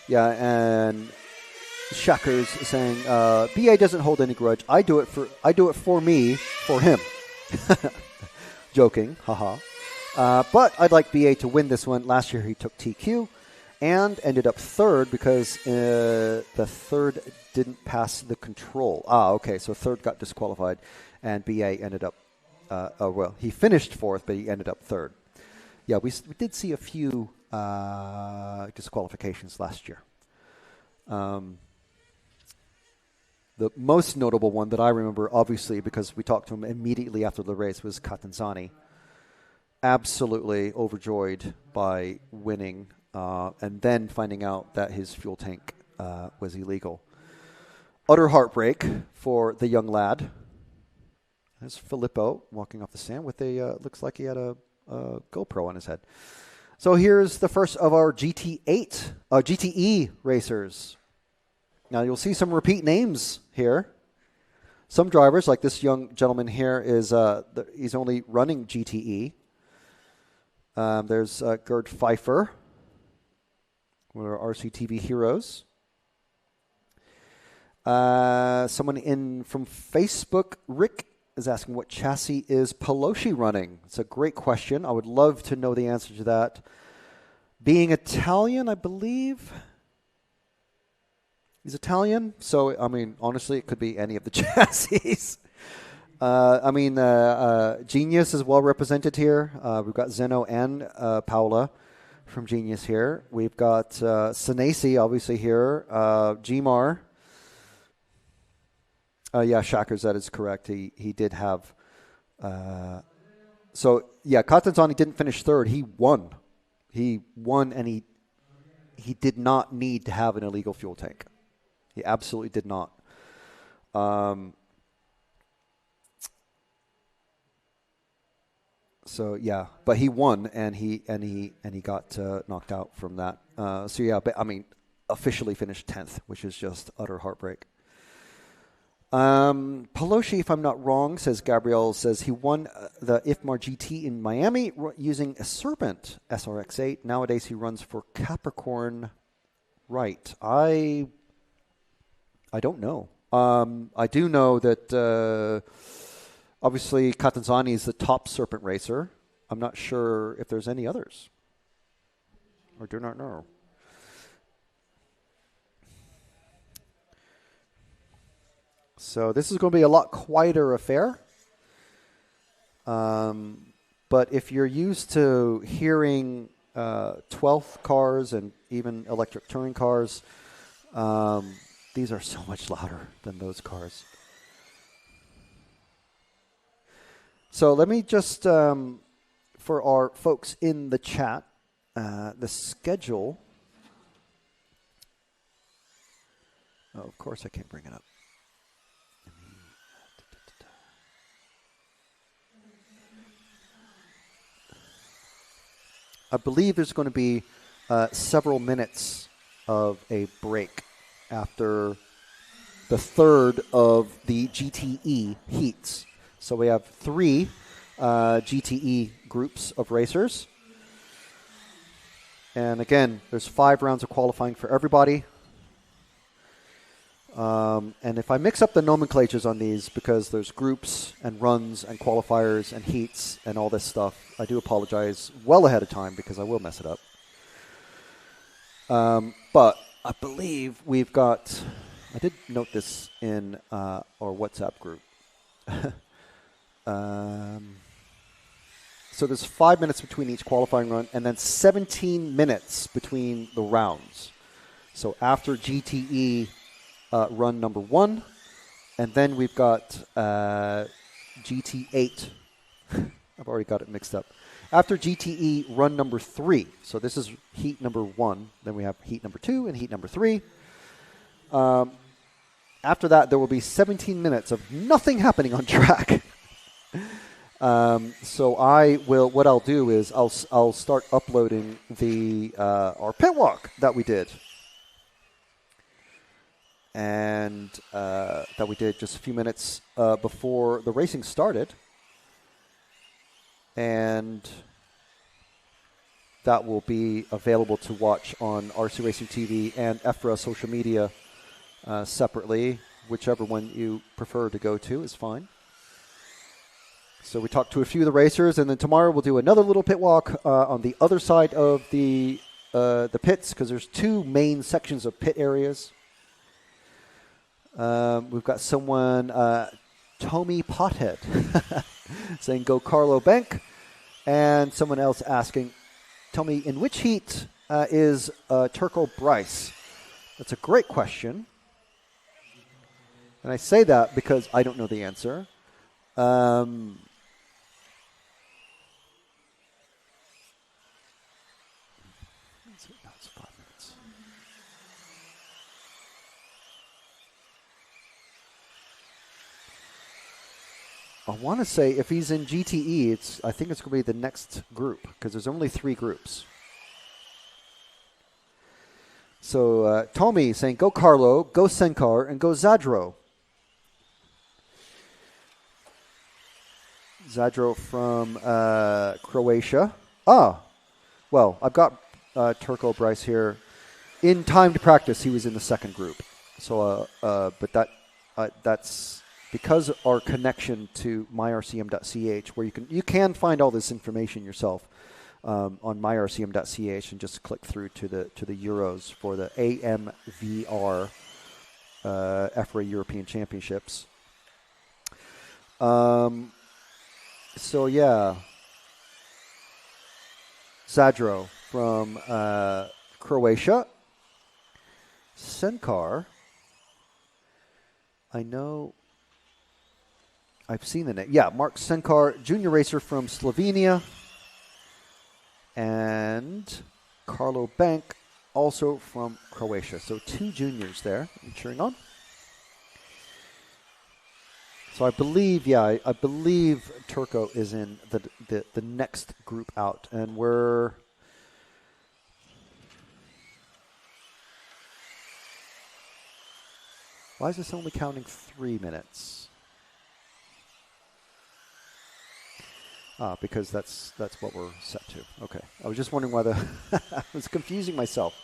Yeah, and Shakers saying BA doesn't hold any grudge. I do it for me, for him. Joking, haha. But I'd like BA to win this one. Last year he took TQ and ended up 3rd because the 3rd didn't pass the control. Okay, so 3rd got disqualified, and BA ended up. He finished 4th, but he ended up 3rd. Yeah, we did see a few disqualifications last year. The most notable one that I remember, obviously, because we talked to him immediately after the race, was Catanzani. Absolutely overjoyed by winning and then finding out that his fuel tank was illegal. Utter heartbreak for the young lad. There's Filippo walking off the stand with looks like he had a GoPro on his head. So here's the first of our GTE racers. Now you'll see some repeat names here. Some drivers, like this young gentleman here, he's only running GTE. There's Gerd Pfeiffer, one of our RCTV heroes. Someone in from Facebook, Rick, is asking what chassis is Pelosi running. It's a great question. I would love to know the answer to that. Being Italian, I believe. He's Italian, so, I mean, honestly, it could be any of the chassis. Genius is well represented here. We've got Zeno and Paola from Genius here. We've got Senesi, obviously, here. Gmar. Shakers, that is correct. He did have... Catanzani didn't finish 3rd. He won. He won, and he did not need to have an illegal fuel tank. He absolutely did not. So yeah, but he won, and he got knocked out from that. So yeah, but I mean, officially finished 10th, which is just utter heartbreak. Pelosi, if I'm not wrong, says Gabriel, says he won the EFRA GT in Miami using a Serpent SRX8. Nowadays he runs for Capricorn. Right. I don't know. I do know that obviously Catanzani is the top Serpent racer. I'm not sure if there's any others. Or do not know. So this is going to be a lot quieter affair. But if you're used to hearing 12th cars and even electric touring cars, these are so much louder than those cars. So let me just, for our folks in the chat, the schedule. Oh, of course I can't bring it up. I believe there's going to be several minutes of a break after the third of the GTE heats. So we have 3 GTE groups of racers. And again, there's 5 rounds of qualifying for everybody. And if I mix up the nomenclatures on these, because there's groups and runs and qualifiers and heats and all this stuff, I do apologize well ahead of time because I will mess it up. But I believe we've got, I did note this in our WhatsApp group. So there's 5 minutes between each qualifying run and then 17 minutes between the rounds. So after GTE run number 1, and then we've got GT8. I've already got it mixed up. After GTE run number 3, so this is heat number 1, then we have heat number 2 and heat number 3. After that, there will be 17 minutes of nothing happening on track. So what I'll do is I'll start uploading our pit walk that we did. And that we did just a few minutes before the racing started. And that will be available to watch on RC Racing TV and EFRA social media separately. Whichever one you prefer to go to is fine. So we talked to a few of the racers, and then tomorrow we'll do another little pit walk on the other side of the pits, because there's 2 main sections of pit areas. We've got someone, Tommy Pothead, saying go Carlo Bank, and someone else asking, Tommy, in which heat is Turco Bryce? That's a great question. And I say that because I don't know the answer. I want to say if he's in GTE, I think it's going to be the next group, because there's only 3 groups. So Tommy saying, go Carlo, go Senkar, and go Zadro. Zadro from Croatia. Well, I've got Turco Bryce here. In time to practice, he was in the second group. So, but that's because our connection to myrcm.ch, where you can find all this information yourself on myrcm.ch, and just click through to the Euros for the AMVR EFRA European Championships. So yeah, Zadro from Croatia. Senkar, I know. I've seen the name. Yeah, Mark Senkar, junior racer from Slovenia. And Carlo Bank also from Croatia. So 2 juniors there cheering on. So I believe, yeah, I believe Turco is in the next group out, and we're. Why is this only counting 3 minutes? Because that's what we're set to. Okay, I was just wondering why I was confusing myself.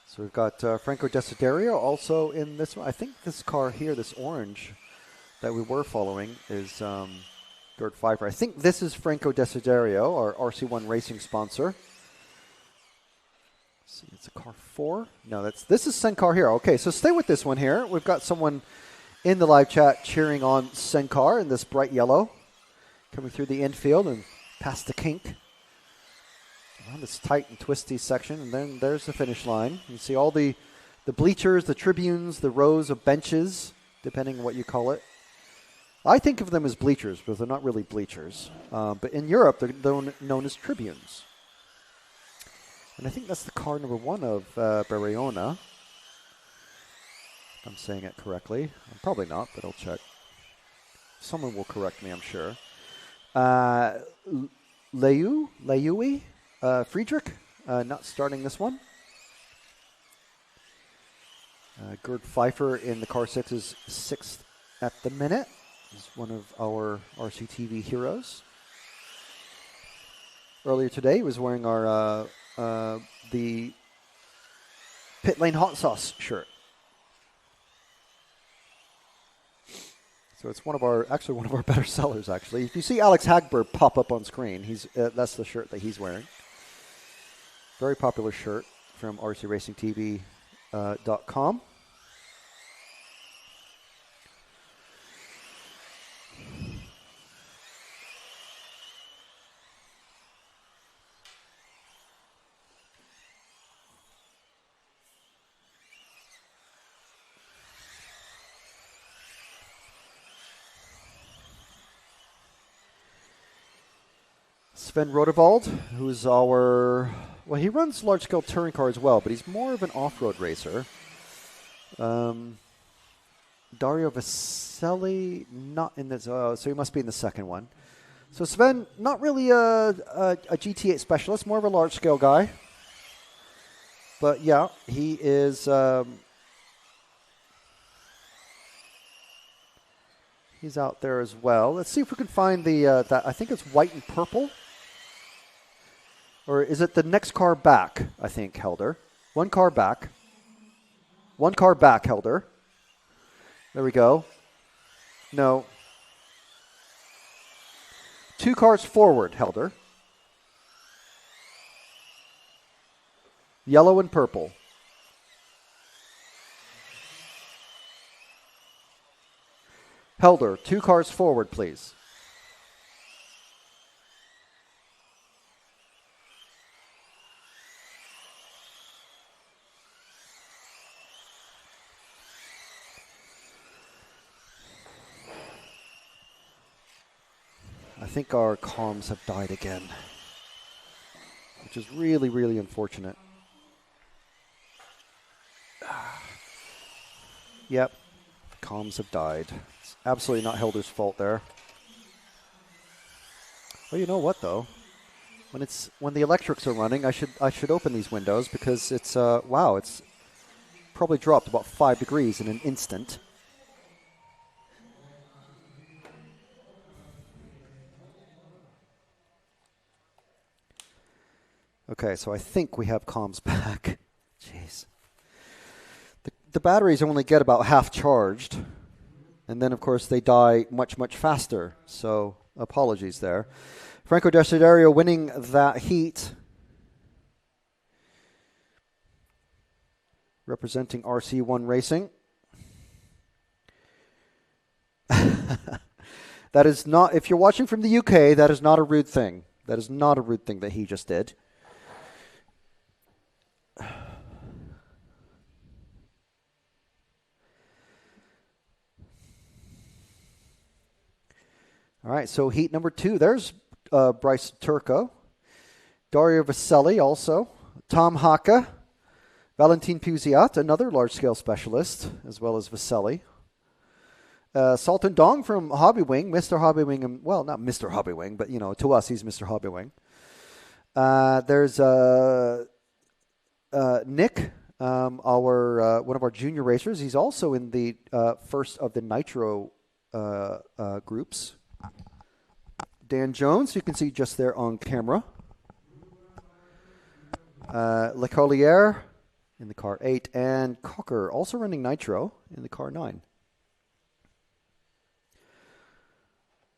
So we've got Franco Desiderio also in this one. I think this car here, this orange that we were following, is Gerd Pfeiffer. I think this is Franco Desiderio, our RC1 racing sponsor. Let's see, it's a car 4. No, this is Senkar here. Okay, so stay with this one here. We've got someone in the live chat cheering on Senkar in this bright yellow, coming through the infield and past the kink. Around this tight and twisty section, and then there's the finish line. You see all the bleachers, the tribunes, the rows of benches, depending on what you call it. I think of them as bleachers, but they're not really bleachers. But in Europe, they're known as tribunes. And I think that's the car number 1 of Barriona. If I'm saying it correctly. I'm probably not, but I'll check. Someone will correct me, I'm sure. Leui? Friedrich, not starting this one. Gerd Pfeiffer in the car 6 is 6th at the minute. He's one of our RCTV heroes. Earlier today, he was wearing our the Pit Lane Hot Sauce shirt. So it's one of our better sellers, actually. If you see Alex Hagberg pop up on screen, that's the shirt that he's wearing. Very popular shirt from rcracingtv.com. Sven Rodewald, who's he runs large-scale touring car as well, but he's more of an off-road racer. Dario Vaselli, not in this, so he must be in the second one. So Sven, not really a GT8 specialist, more of a large-scale guy. But yeah, he is. He's out there as well. Let's see if we can find that. I think it's white and purple. Or is it the next car back, I think, Helder? One car back. One car back, Helder. There we go. No. 2 cars forward, Helder. Yellow and purple. Helder, 2 cars forward, please. I think our comms have died again, which is really, really unfortunate. Yep, comms have died. It's absolutely not Helder's fault there. Well, you know what though? When the electrics are running, I should open these windows because it's wow, it's probably dropped about 5 degrees in an instant. Okay, so I think we have comms back. Jeez. The batteries only get about half charged, and then, of course, they die much, much faster. So apologies there. Franco Desiderio winning that heat, representing RC1 Racing. That is not, if you're watching from the UK, that is not a rude thing. That is not a rude thing that he just did. All right, so heat number 2. There's Bryce Turco. Dario Vaselli also. Tom Haka. Valentin Puziat, another large-scale specialist, as well as Vaselli. Sultan Dong from Hobby Wing, Mr. Hobby Wing. Well, not Mr. Hobby Wing, but, to us, he's Mr. Hobby Wing. There's Nick, one of our junior racers. He's also in the first of the Nitro groups. Dan Jones, you can see just there on camera. Lecollier in the car 8, and Cocker also running Nitro in the car 9.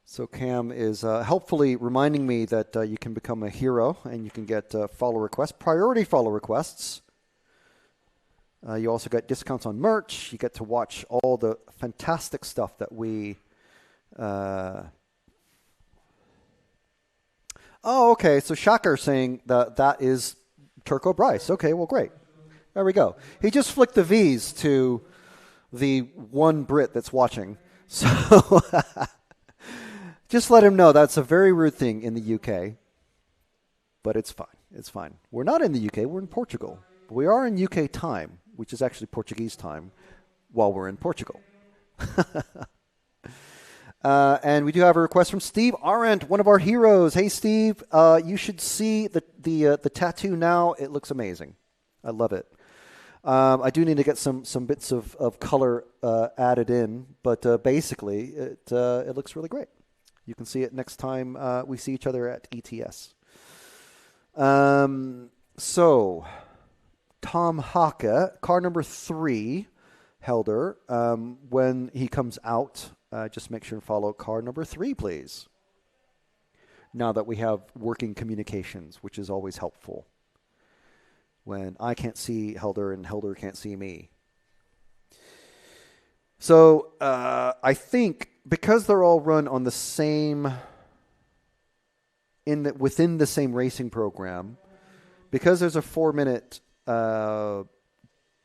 So Cam is helpfully reminding me that you can become a hero and you can get follow requests, priority follow requests. You also get discounts on merch. You get to watch all the fantastic stuff that we... Oh, okay. So Shaka saying that is Turco Bryce. Okay, well, great. There we go. He just flicked the V's to the one Brit that's watching. So just let him know that's a very rude thing in the UK. But it's fine. It's fine. We're not in the UK. We're in Portugal. We are in UK time, which is actually Portuguese time, while we're in Portugal. And we do have a request from Steve Arendt, one of our heroes. Hey, Steve, you should see the tattoo now. It looks amazing. I love it. I do need to get some bits of color added in, but basically it looks really great. You can see it next time we see each other at ETS. So, Tom Haka, car number 3, Helder, when he comes out, just make sure and follow car number 3, please. Now that we have working communications, which is always helpful. When I can't see Helder and Helder can't see me. So I think because they're all run on the same, within the same racing program, because there's a 4-minute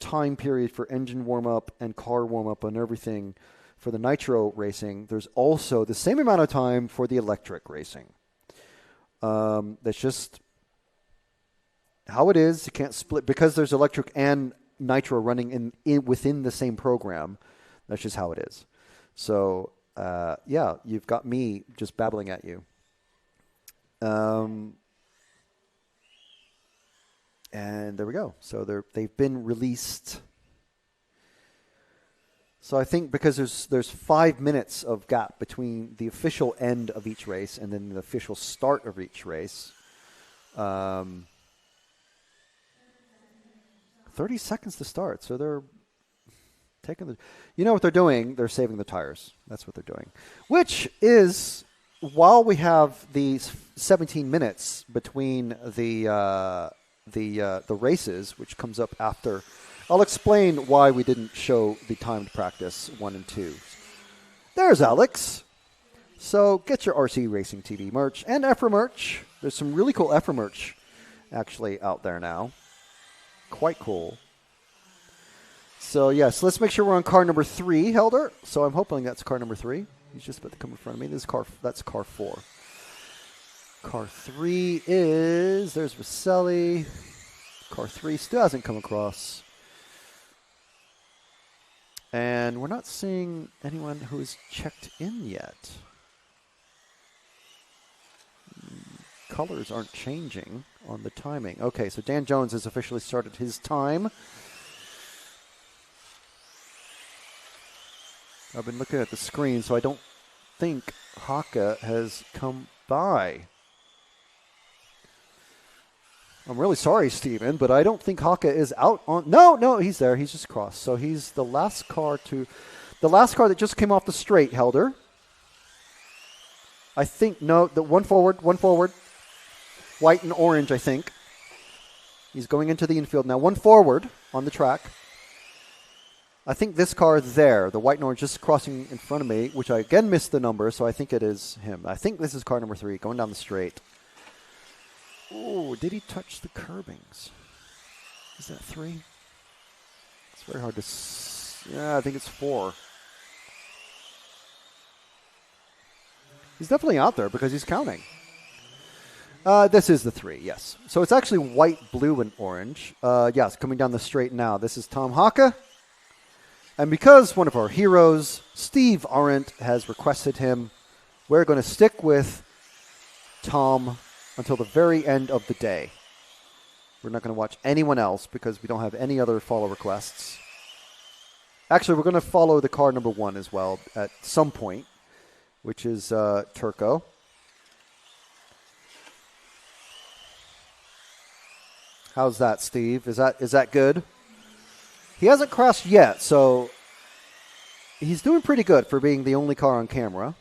time period for engine warm-up and car warm-up and everything for the nitro racing, there's also the same amount of time for the electric racing. That's just how it is. You can't split because there's electric and nitro running in within the same program. That's just how it is. So yeah, you've got me just babbling at you. And there we go. So they've been released. So I think because there's 5 minutes of gap between the official end of each race and then the official start of each race. 30 seconds to start. So they're taking the... You know what they're doing? They're saving the tires. That's what they're doing. Which is, while we have these 17 minutes between the races, which comes up after... I'll explain why we didn't show the timed practice 1 and 2. There's Alex. So get your RC Racing TV merch and EFRA merch. There's some really cool EFRA merch actually out there now. Quite cool. So yes, let's make sure we're on car number 3, Helder. So I'm hoping that's car number 3. He's just about to come in front of me. That's car 4. Car 3 is, there's Vaselli. Car 3 still hasn't come across. And we're not seeing anyone who has checked in yet. Colors aren't changing on the timing. Okay, so Dan Jones has officially started his time. I've been looking at the screen, so I don't think Haka has come by. I'm really sorry, Steven, but I don't think Haka is out on... No, he's there. He's just crossed. So he's the last car that just came off the straight, Helder. I think, no, the one forward. White and orange, I think. He's going into the infield now. One forward on the track. I think this car is there. The white and orange just crossing in front of me, which I again missed the number, so I think it is him. I think this is car number 3 going down the straight. Oh, did he touch the curbings? Is that 3? It's very hard to... Yeah, I think it's 4. He's definitely out there because he's counting. This is the 3, yes. So it's actually white, blue, and orange. Yes, coming down the straight now. This is Tom Haka. And because one of our heroes, Steve Arendt, has requested him, we're going to stick with Tom until the very end of the day. We're not going to watch anyone else because we don't have any other follow requests. Actually, we're going to follow the car number 1 as well at some point, which is Turco. How's that, Steve? Is that good? He hasn't crashed yet, so he's doing pretty good for being the only car on camera.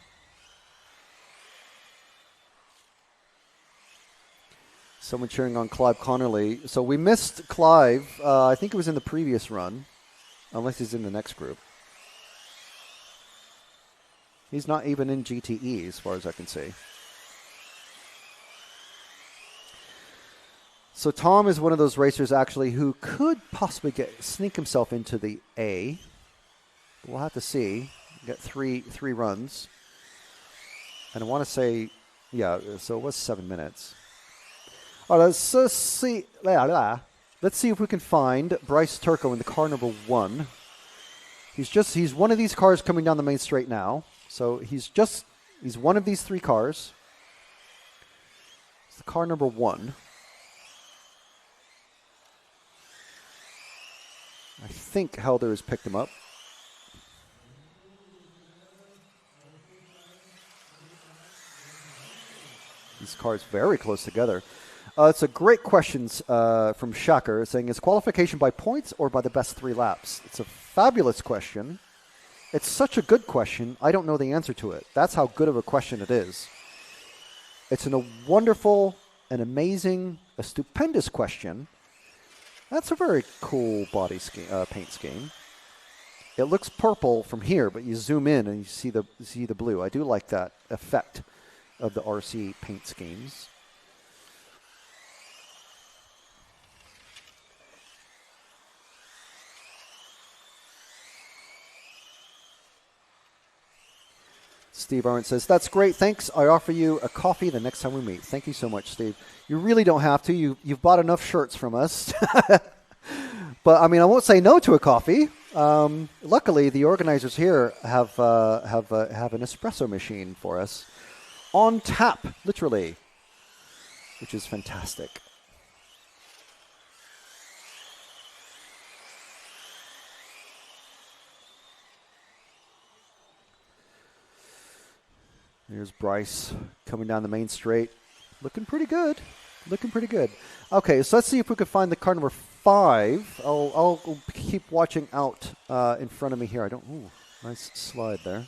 Someone cheering on Clive Connerly. So we missed Clive. I think it was in the previous run, unless he's in the next group. He's not even in GTE as far as I can see. So Tom is one of those racers actually who could possibly sneak himself into the A. We'll have to see. Get three runs. And I want to say, yeah, so it was 7 minutes. All right, let's see. Let's see if we can find Bryce Turco in the car number 1. He's one of these cars coming down the main straight now. So he's one of these 3 cars. It's the car number 1. I think Helder has picked him up. These cars very close together. It's a great question from Shaker saying, is qualification by points or by the best 3 laps? It's a fabulous question. It's such a good question, I don't know the answer to it. That's how good of a question it is. It's a wonderful, an amazing, a stupendous question. That's a very cool body scheme, paint scheme. It looks purple from here, but you zoom in and you see the blue. I do like that effect of the RC paint schemes. Steve Arendt says, that's great. Thanks. I offer you a coffee the next time we meet. Thank you so much, Steve. You really don't have to. You've bought enough shirts from us. But, I mean, I won't say no to a coffee. Luckily, the organizers here have an espresso machine for us on tap, literally, which is fantastic. Here's Bryce coming down the main straight. Looking pretty good. Okay, so let's see if we can find the car number 5. I'll keep watching out in front of me here. Ooh, nice slide there.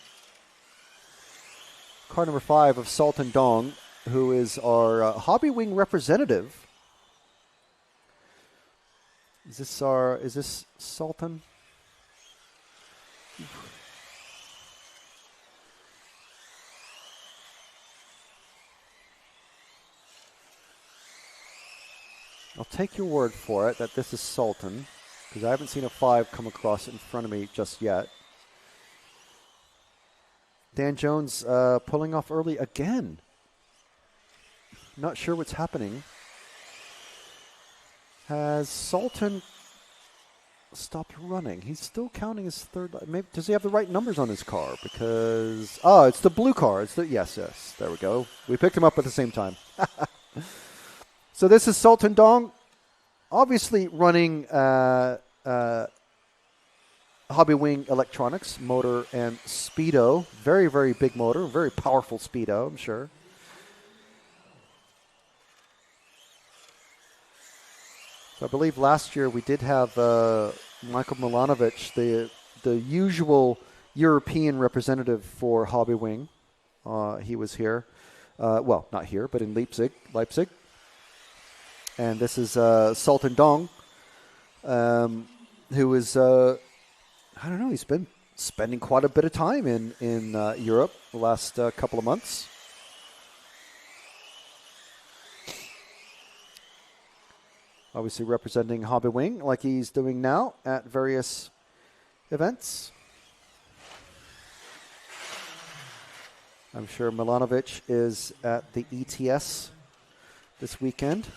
Car number 5 of Sultan Dong, who is our Hobby Wing representative. Is this Sultan? I'll take your word for it that this is Sultan, because I haven't seen a 5 come across in front of me just yet. Dan Jones pulling off early again. Not sure what's happening. Has Sultan stopped running? He's still counting his third. Maybe, does he have the right numbers on his car? Because, it's the blue car. Yes, there we go. We picked him up at the same time. So this is Sultan Dong, obviously running Hobby Wing electronics, motor and speedo. Very, very big motor, very powerful speedo, I'm sure. So I believe last year we did have Michael Milanovic, the usual European representative for Hobby Wing. He was here. Well, not here, but in Leipzig. And this is Sultan Dong, who is, I don't know, he's been spending quite a bit of time in Europe the last couple of months. Obviously representing Hobby Wing like he's doing now at various events. I'm sure Milanovic is at the ETS this weekend.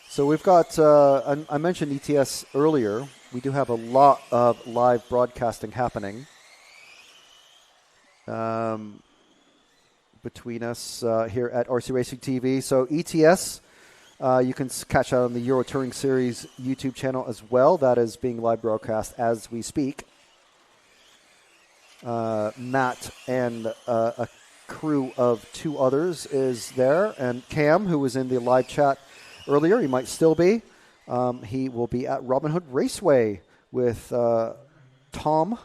So we've got, I mentioned ETS earlier. We do have a lot of live broadcasting happening between us here at RC Racing TV. So ETS, you can catch that on the Euro Touring Series YouTube channel as well. That is being live broadcast as we speak. Matt and a crew of 2 others is there. And Cam, who was in the live chat earlier, he might still be. He will be at Robin Hood Raceway with Tom,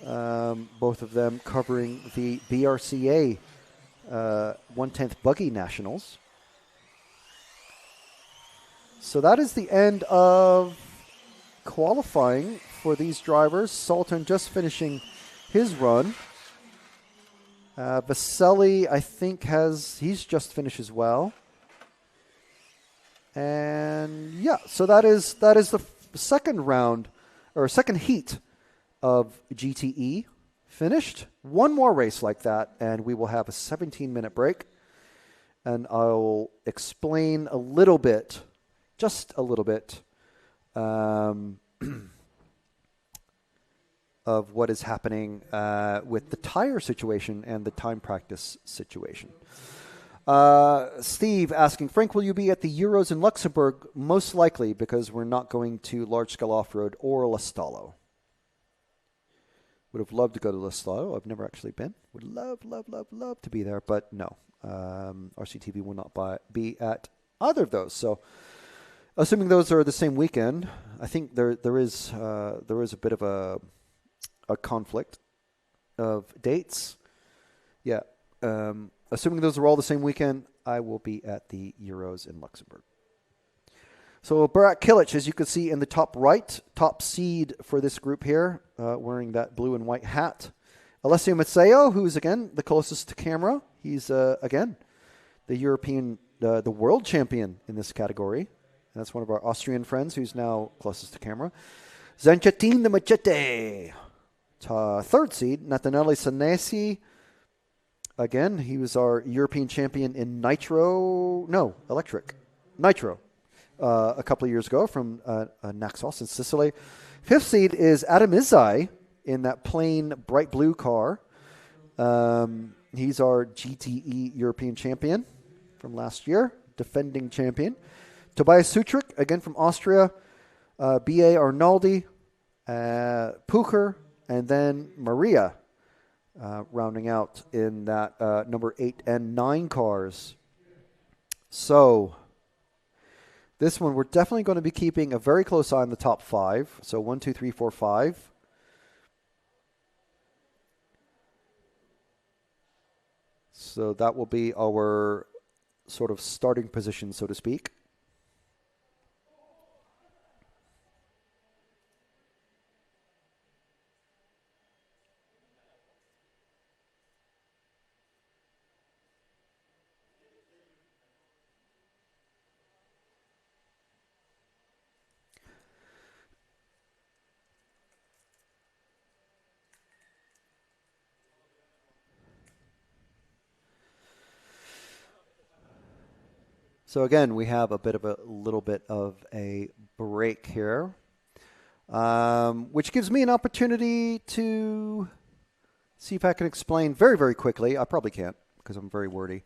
both of them covering the BRCA 1/10 Buggy Nationals. So that is the end of qualifying for these drivers. Sultan just finishing his run. Vaselli, I think, he's just finished as well. And yeah, so that is the second round or second heat of GTE finished. One more race like that, and we will have a 17-minute break. And I'll explain a little bit, just a little bit, of what is happening with the tire situation and the time practice situation. Steve asking, Frank, will you be at the Euros in Luxembourg? Most likely, because we're not going to large-scale off-road or La Stallo. Would have loved to go to La Stallo. I've never actually been. Would love to be there, but no. RCTV will not be at either of those. So, assuming those are the same weekend, I think there is a bit of a conflict of dates. Yeah. Assuming those are all the same weekend, I will be at the Euros in Luxembourg. So Barak Kilic, as you can see in the top right, top seed for this group here, wearing that blue and white hat. Alessio Mazzeo, who's, again, the closest to camera. He's, again, the European, the world champion in this category. And that's one of our Austrian friends who's now closest to camera. Zanchetin the Machete. Third seed, Nathaniele Senesi. Again, he was our European champion in electric. Nitro. A couple of years ago from Naxos in Sicily. Fifth seed is Adam Izai in that plain bright blue car. He's our GTE European champion from last year, defending champion. Tobias Sutrik, again from Austria. B.A. Arnaldi, Pucher, and then Maria rounding out in that number 8 and 9 cars. So this one, we're definitely going to be keeping a very close eye on the top 5. So 1, 2, 3, 4, 5. So that will be our sort of starting position, so to speak. So again, we have a little bit of a break here, which gives me an opportunity to see if I can explain very, very quickly. I probably can't because I'm very wordy.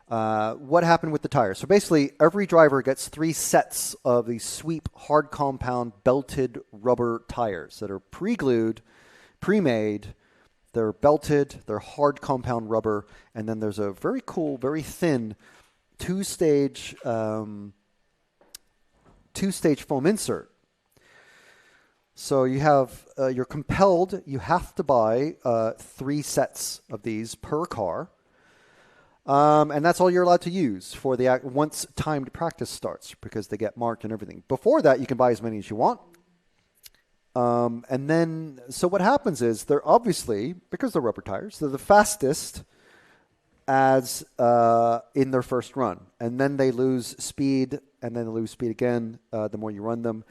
What happened with the tires? So basically, every driver gets 3 sets of these sweep hard compound belted rubber tires that are pre-glued, pre-made. They're belted, they're hard compound rubber, and then there's a very cool, very thin two-stage foam insert. So you have you're compelled. You have to buy 3 sets of these per car, and that's all you're allowed to use for the once timed practice starts because they get marked and everything. Before that, you can buy as many as you want. And then, so what happens is they're obviously, because they're rubber tires, they're the fastest as in their first run, and then they lose speed, and then they lose speed again the more you run them.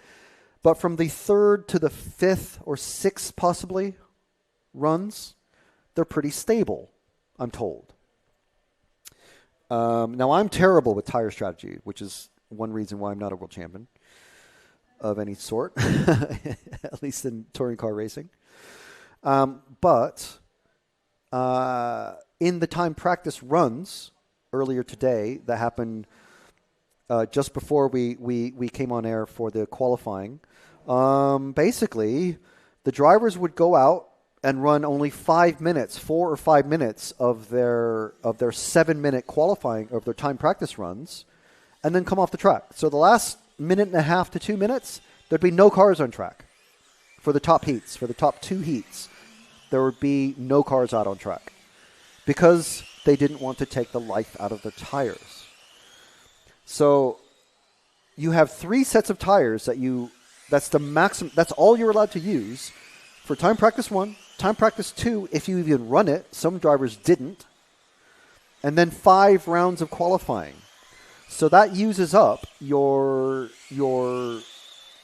But from the 3rd to the 5th or 6th possibly runs, they're pretty stable. I'm told. Now, I'm terrible with tire strategy, which is one reason why I'm not a world champion of any sort, at least in touring car racing. But in the time practice runs earlier today that happened just before we came on air for the qualifying, basically the drivers would go out and run only 4 or 5 minutes of their 7-minute qualifying of their time practice runs, and then come off the track. So the last minute and a half to 2 minutes, there'd be no cars on track for the top heats, for the top 2 heats. There would be no cars out on track because they didn't want to take the life out of their tires. So you have 3 sets of tires that's the maximum. That's all you're allowed to use for time practice 1, time practice 2, if you even run it. Some drivers didn't. And then 5 rounds of qualifying. So that uses up your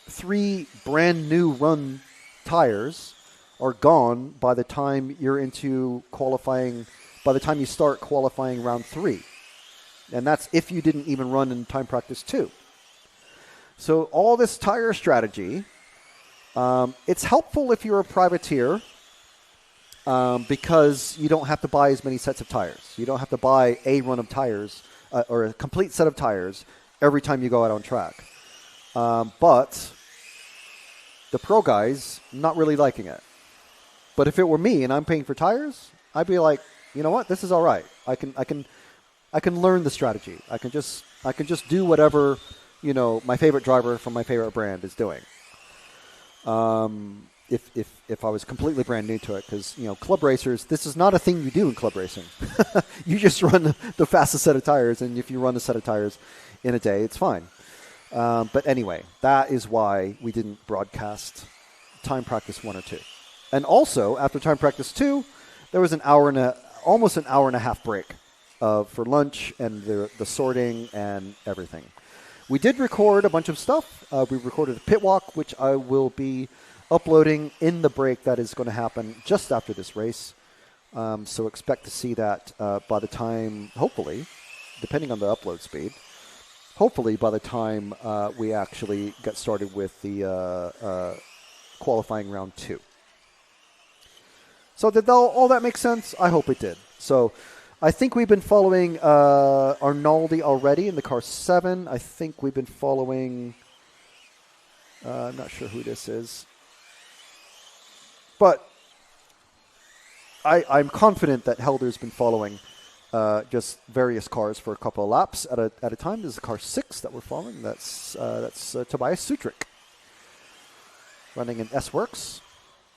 3 brand new run tires are gone by the time you're into qualifying, by the time you start qualifying round 3. And that's if you didn't even run in time practice 2. So all this tire strategy, it's helpful if you're a privateer because you don't have to buy as many sets of tires. You don't have to buy a run of tires or a complete set of tires every time you go out on track. But the pro guys, not really liking it. But if it were me and I'm paying for tires, I'd be like, you know what, this is all right. I can learn the strategy. I can just do whatever, my favorite driver from my favorite brand is doing. If I was completely brand new to it, because club racers, this is not a thing you do in club racing. You just run the fastest set of tires, and if you run a set of tires in a day, it's fine. But anyway, that is why we didn't broadcast time practice 1 or 2. And also, after time practice 2, there was almost an hour and a half break for lunch and the sorting and everything. We did record a bunch of stuff. We recorded a pit walk, which I will be uploading in the break that is going to happen just after this race. So expect to see that by the time, hopefully, depending on the upload speed, hopefully by the time we actually get started with the qualifying round 2. So did all that make sense? I hope it did. So I think we've been following Arnaldi already in the car 7. I think we've been following, I'm not sure who this is. But I'm confident that Helder's been following just various cars for a couple of laps at a time. This is car 6 that we're following. That's Tobias Sutrick running an S-Works,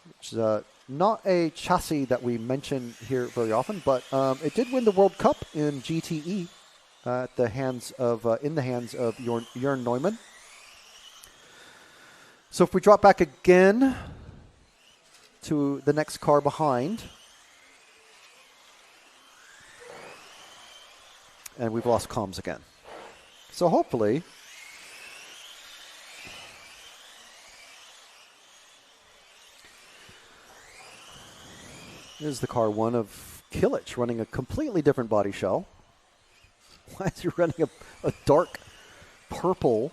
which is not a chassis that we mention here very often, but it did win the World Cup in GT8 in the hands of Jörn Neumann. So if we drop back again to the next car behind, and we've lost comms again. So hopefully this is the car 1 of Kilich running a completely different body shell. Why is he running a dark purple?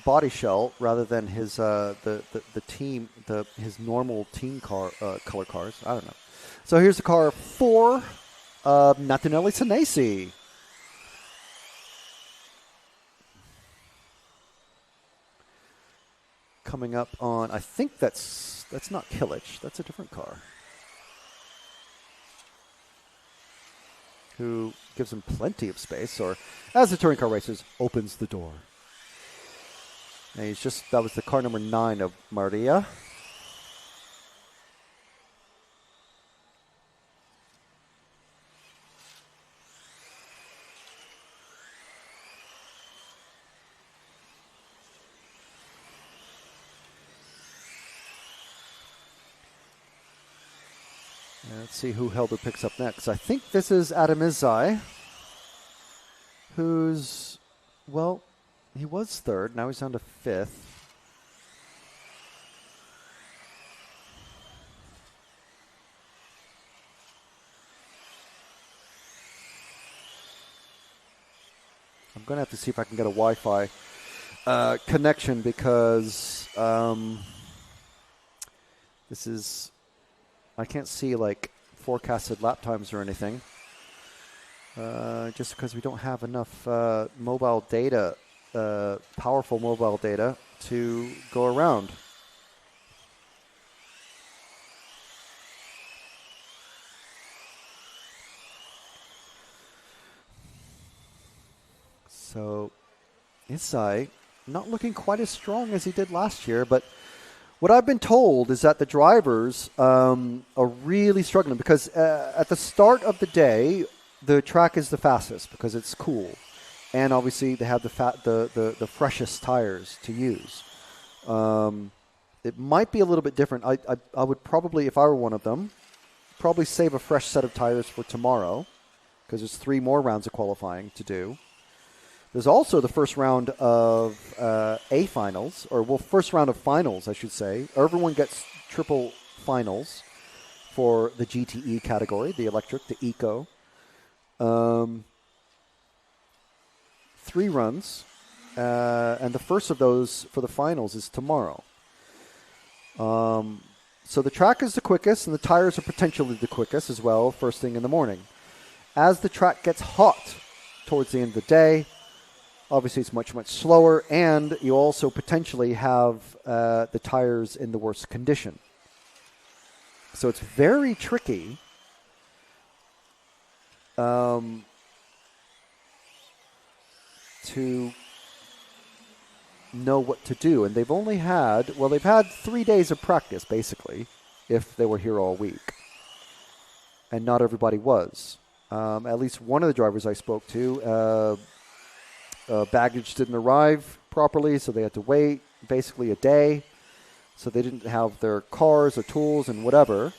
Body shell rather than his his normal team car color cars. I don't know. So here's the car 4 of Natanelli Senesi. Coming up on, I think that's not Kilich. That's a different car. Who gives him plenty of space, or as the touring car racers, opens the door. And that was the car number 9 of Maria. Let's see who Helder picks up next. I think this is Adam Izai, who's, well, he was third. Now he's down to fifth. I'm going to have to see if I can get a Wi-Fi connection because this is, I can't see like forecasted lap times or anything. Just because we don't have enough mobile data, powerful mobile data to go around. So, Isai, not looking quite as strong as he did last year, but what I've been told is that the drivers are really struggling because at the start of the day, the track is the fastest because it's cool. And obviously they have the freshest tires to use. It might be a little bit different. I would probably, if I were one of them, probably save a fresh set of tires for tomorrow because there's 3 more rounds of qualifying to do. There's also the first round of finals, or first round of finals, I should say. Everyone gets triple finals for the GTE category, the electric, the eco. 3 runs, and the first of those for the finals is tomorrow. So the track is the quickest, and the tires are potentially the quickest as well, first thing in the morning. As the track gets hot towards the end of the day, obviously it's much, much slower, and you also potentially have the tires in the worst condition. So it's very tricky to know what to do. And they've had 3 days of practice, basically, if they were here all week. And not everybody was. At least one of the drivers I spoke to, baggage didn't arrive properly, so they had to wait basically a day. So they didn't have their cars or tools and whatever.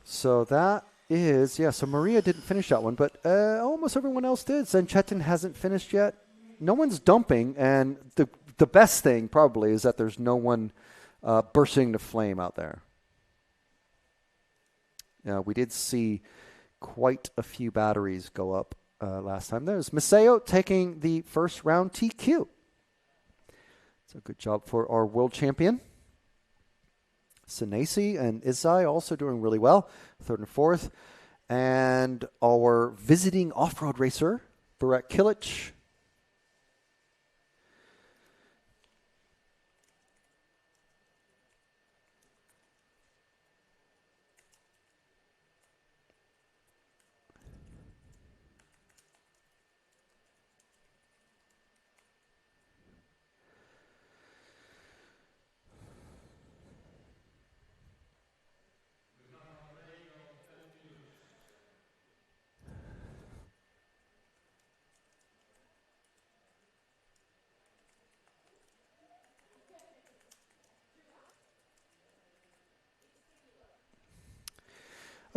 So that is, so Maria didn't finish that one, but almost everyone else did. Zenchetin hasn't finished yet. No one's dumping, and the best thing probably is that there's no one bursting to flame out there. We did see quite a few batteries go up last time. There's Maseo taking the first round TQ. So good job for our world champion. Senesi and Izai also doing really well, 3rd and 4th. And our visiting off-road racer, Barek Kilic.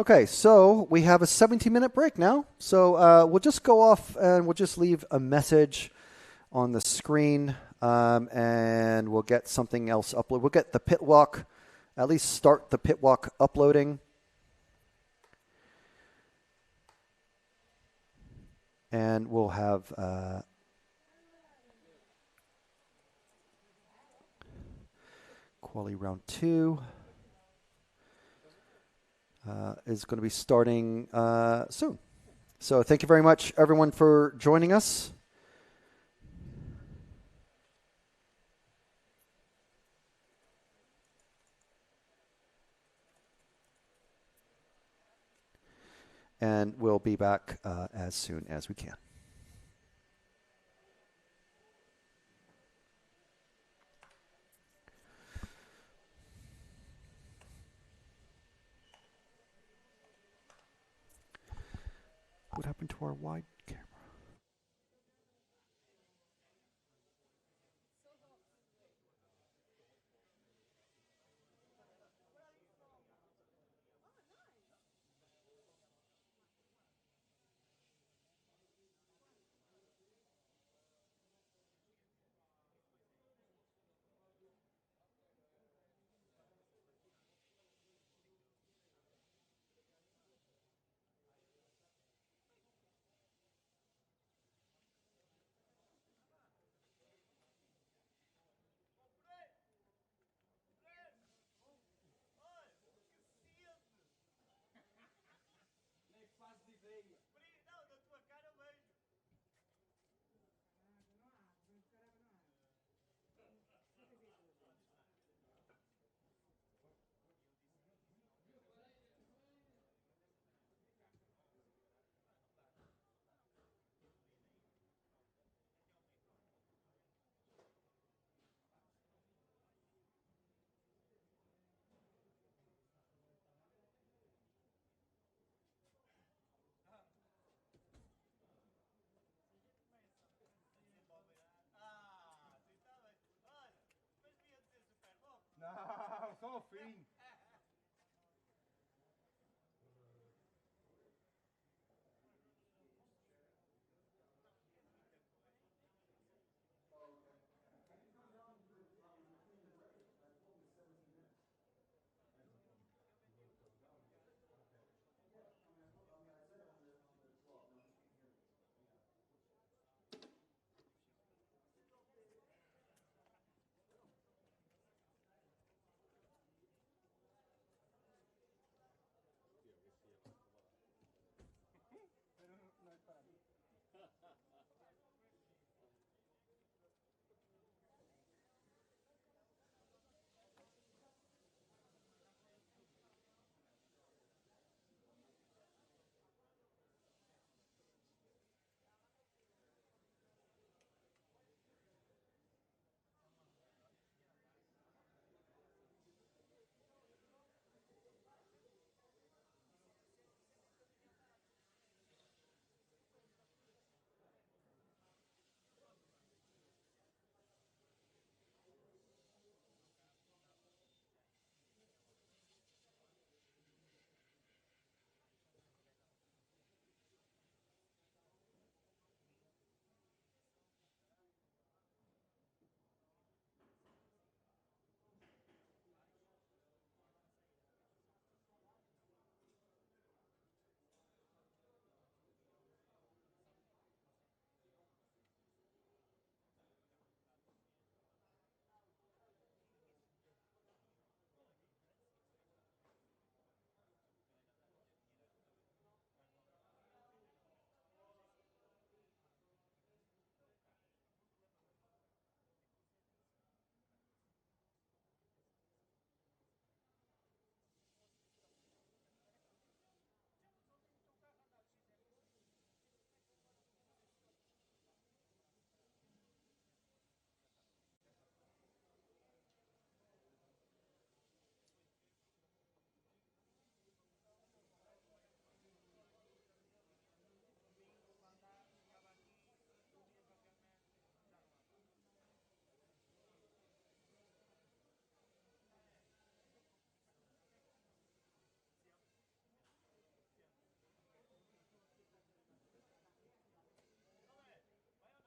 Okay, so we have a 17-minute break now. So we'll just go off and we'll just leave a message on the screen and we'll get something else uploaded. We'll get the pit walk, at least start the pit walk uploading. And we'll have quali round 2. Is going to be starting soon. So thank you very much, everyone, for joining us. and we'll be back as soon as we can. What happened to our wide camera? Não, só o fim.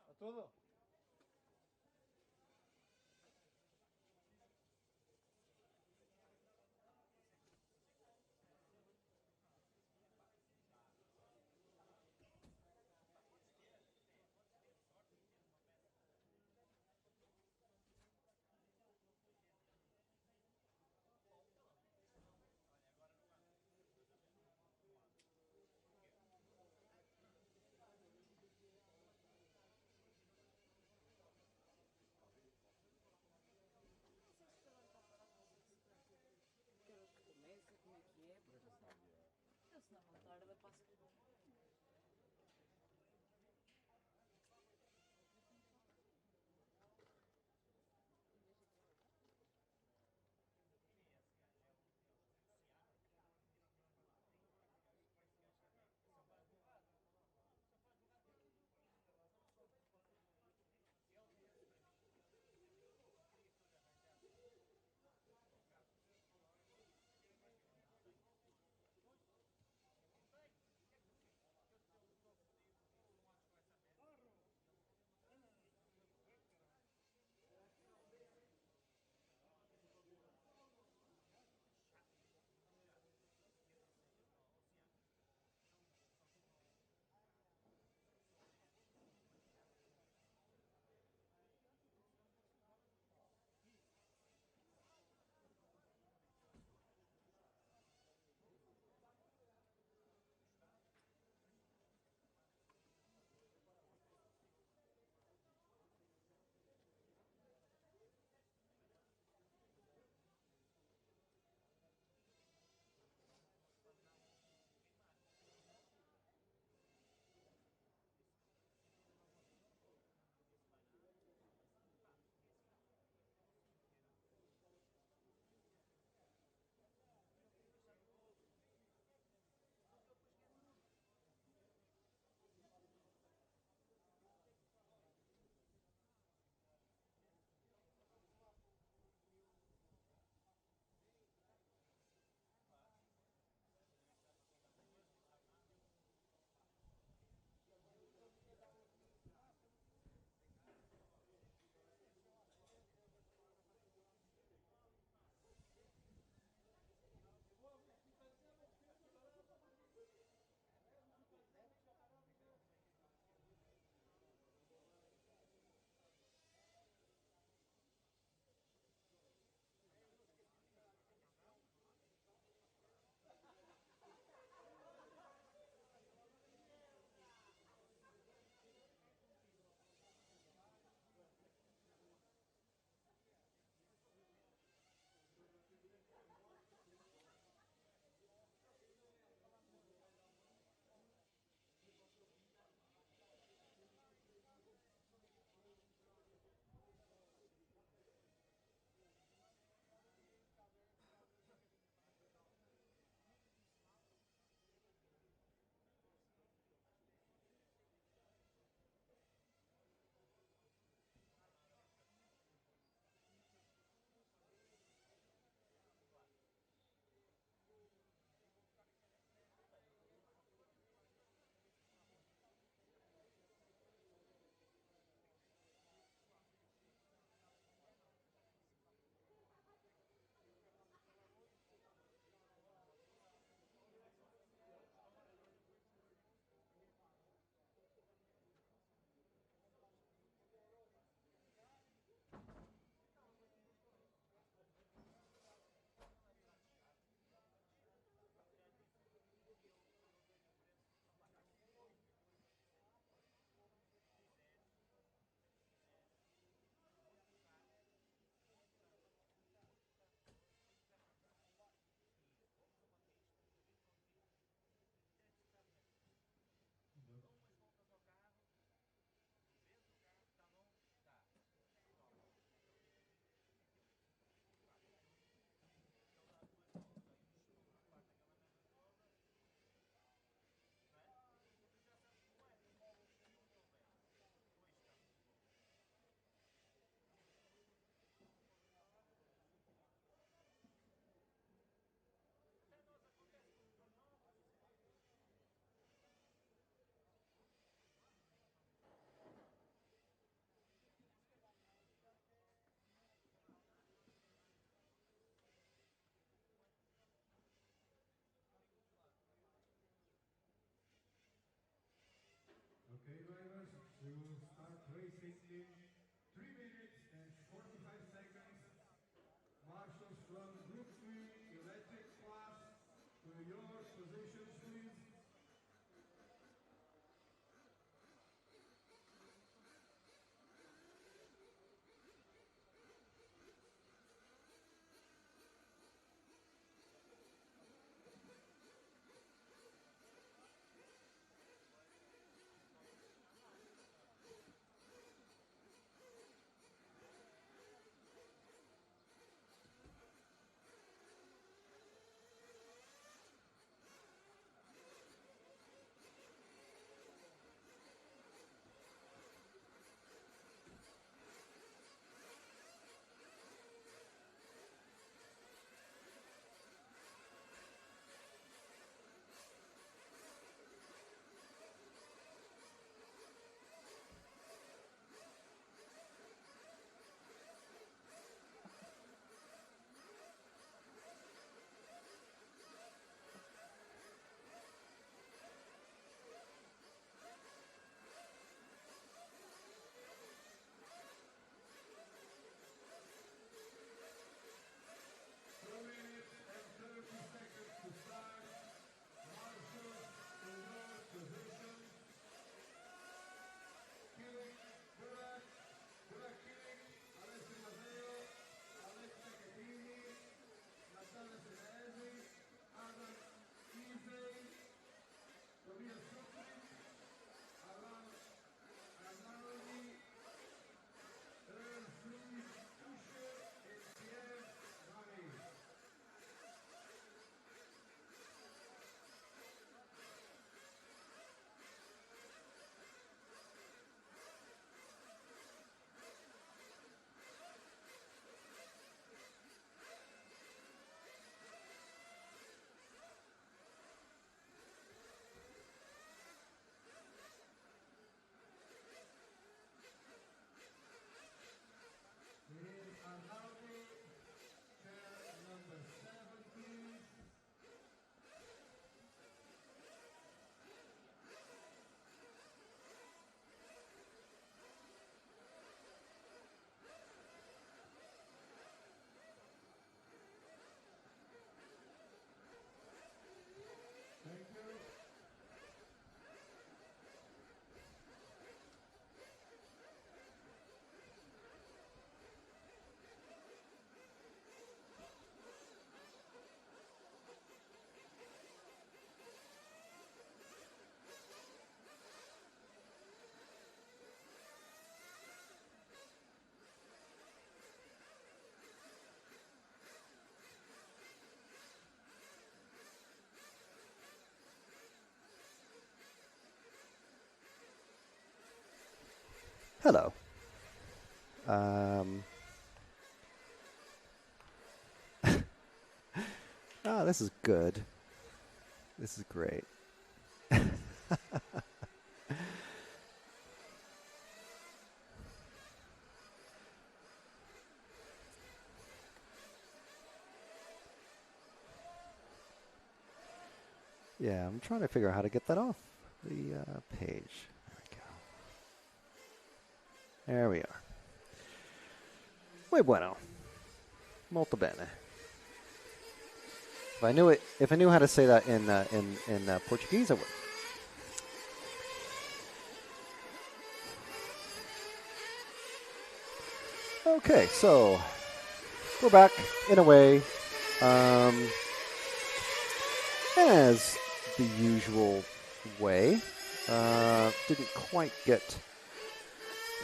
¿A todo? Okay, drivers, we will start racing in 3 minutes and 45 seconds. Marshals from Group 3 electric class, to your positions, please. Hello. Oh, this is good. This is great. Yeah, I'm trying to figure out how to get that off the page. There we are. Muy bueno. Molto bene. If I knew how to say that in Portuguese, I would. Okay, so we're back in a way. As the usual way, didn't quite get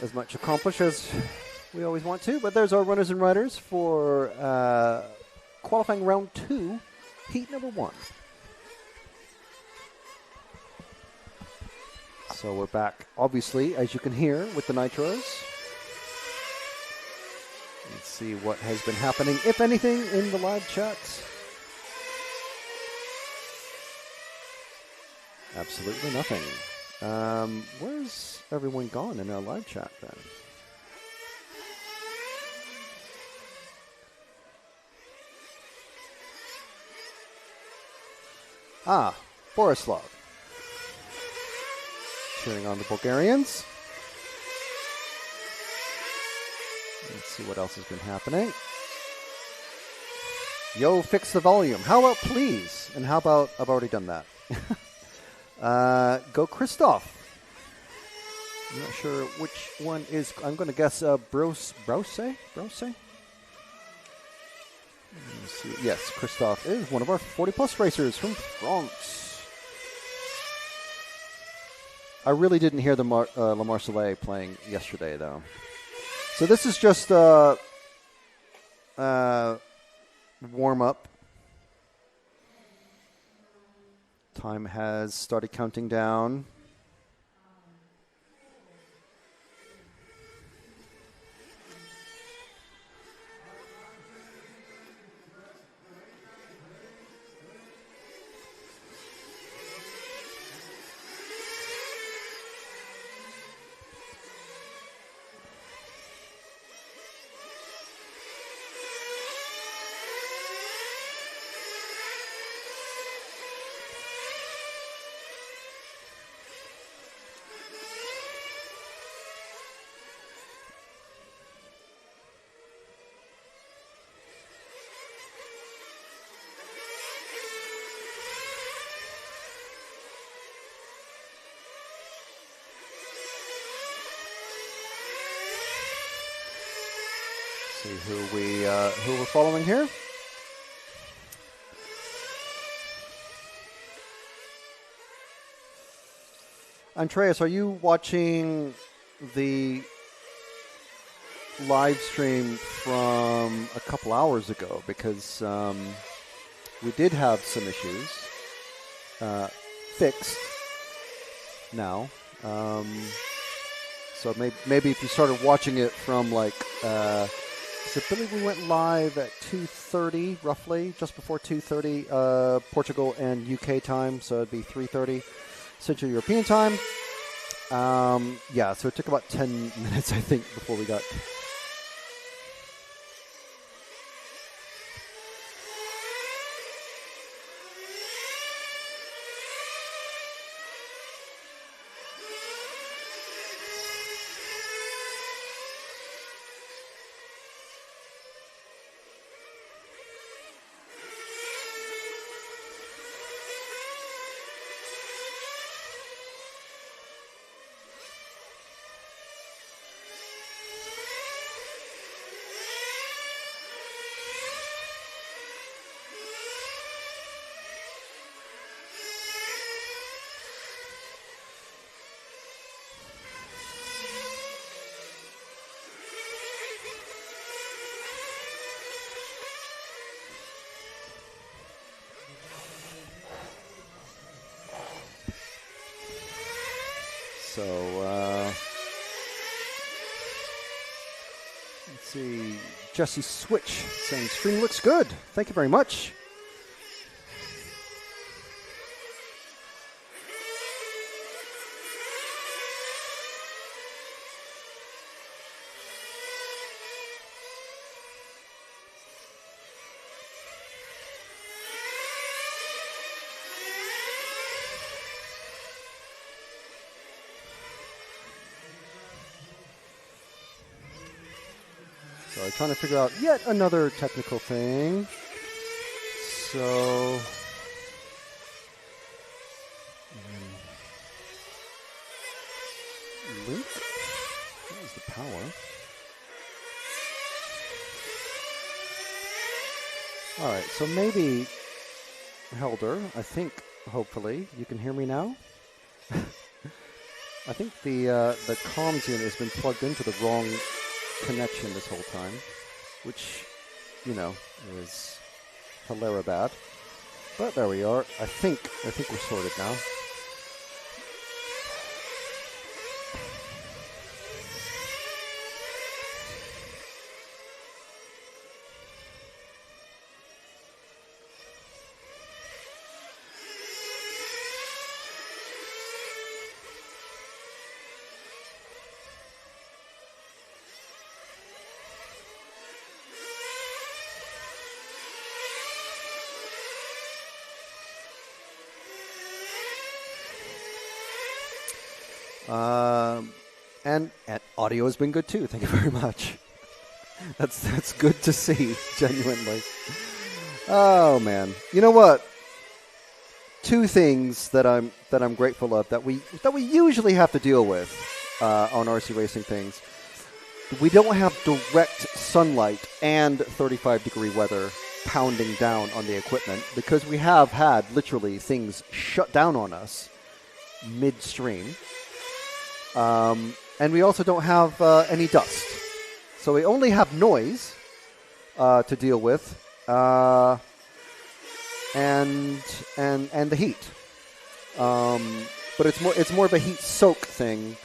as much accomplished as we always want to, but there's our runners and riders for qualifying round 2, heat number 1. So we're back, obviously, as you can hear, with the nitros. Let's see what has been happening, if anything, in the live chats. Absolutely nothing. Where's everyone gone in our live chat then? Ah, Borislav. Cheering on the Bulgarians. Let's see what else has been happening. Yo, fix the volume. How about please? And how about, I've already done that. Go Christoph. I'm not sure which one is. I'm going to guess Brose. Yes, Christoph is one of our 40-plus racers from France. I really didn't hear the La Marseillaise playing yesterday, though. So this is just warm-up. Time has started counting down. See who we're following here. Andreas, are you watching the live stream from a couple hours ago? Because we did have some issues fixed now. So maybe if you started watching it from like, so I believe we went live at 2:30, roughly, just before 2:30 Portugal and UK time, so it'd be 3:30 Central European time. Yeah, so it took about 10 minutes, I think, before we got... So, see, Jesse Switch saying stream looks good. Thank you very much. So I'm trying to figure out yet another technical thing. So link. That was the power. All right. So maybe Helder. I think hopefully you can hear me now. I think the comms unit has been plugged into the wrong connection this whole time, which, you know, is hilarious bad. But there we are. I think we're sorted now. And audio has been good too. Thank you very much. That's good to see, genuinely. Oh man, you know what? Two things that I'm grateful of that we usually have to deal with on RC racing things. We don't have direct sunlight and 35-degree weather pounding down on the equipment because we have had literally things shut down on us midstream. And we also don't have any dust. So we only have noise to deal with and the heat. But it's more of a heat soak thing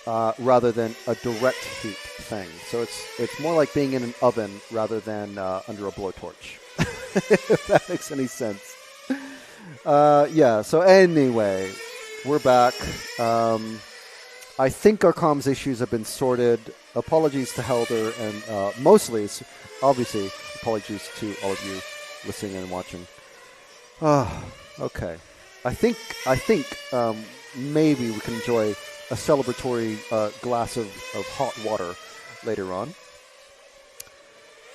rather than a direct heat thing. So it's more like being in an oven rather than under a blowtorch. If that makes any sense. Yeah, so anyway, we're back. I think our comms issues have been sorted. Apologies to Helder and mostly, obviously, apologies to all of you listening and watching. Okay. I think maybe we can enjoy a celebratory glass of hot water later on.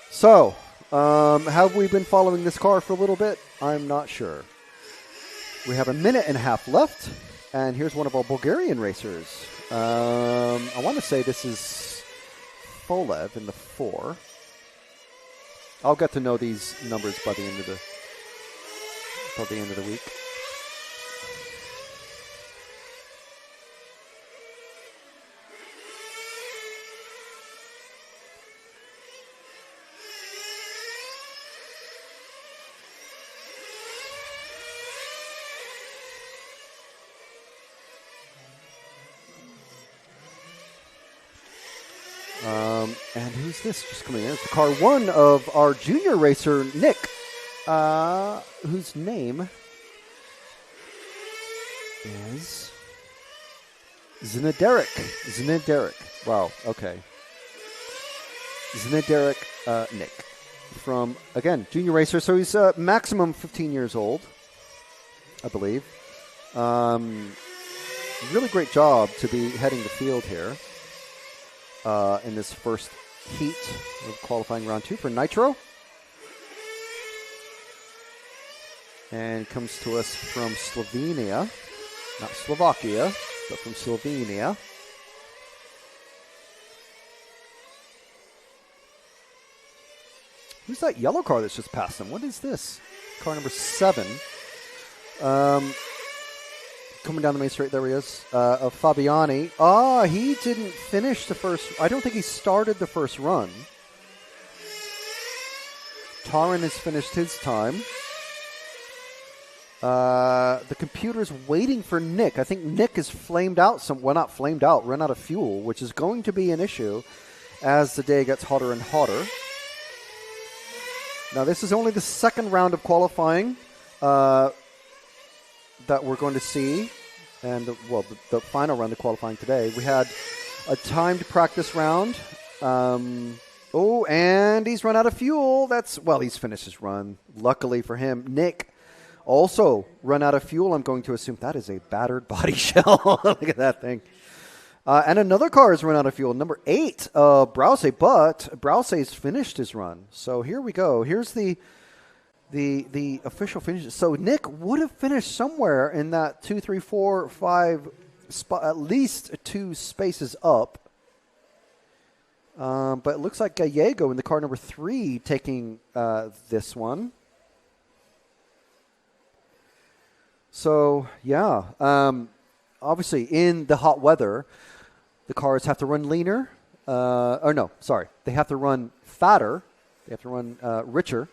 So, have we been following this car for a little bit? I'm not sure. We have a minute and a half left, and here's one of our Bulgarian racers. I want to say this is Folev in the 4. I'll get to know these numbers by the end of the week. And who's this just coming in? It's the car 1 of our junior racer, Nick, whose name is Zinederik. Wow, okay. Zinederik Nick from, again, junior racer. So he's maximum 15 years old, I believe. Really great job to be heading the field here. In this first heat of qualifying round 2 for Nitro. And comes to us from Slovenia. Not Slovakia, but from Slovenia. Who's that yellow car that's just passed him? What is this? Car number 7. Coming down the main straight, there he is, of Fabiani. He didn't finish the first. I don't think he started the first run. Taran has finished his time. The computer's waiting for Nick. I think Nick is flamed out. Well, not flamed out, run out of fuel, which is going to be an issue. as the day gets hotter and hotter. Now, this is only the second round of qualifying that we're going to see. And, the final round of qualifying today. We had a timed practice round. And he's run out of fuel. He's finished his run. Luckily for him. Nick also run out of fuel. I'm going to assume that is a battered body shell. Look at that thing. And another car has run out of fuel. Number 8, Brause. But Brause's finished his run. So here we go. Here's the official finish. So Nick would have finished somewhere in that 2, 3, 4, 5 spot, at least 2 spaces up. But it looks like Gallego in the car number 3 taking this one. So, yeah. Obviously, in the hot weather, the cars have to run leaner. They have to run fatter. They have to run richer.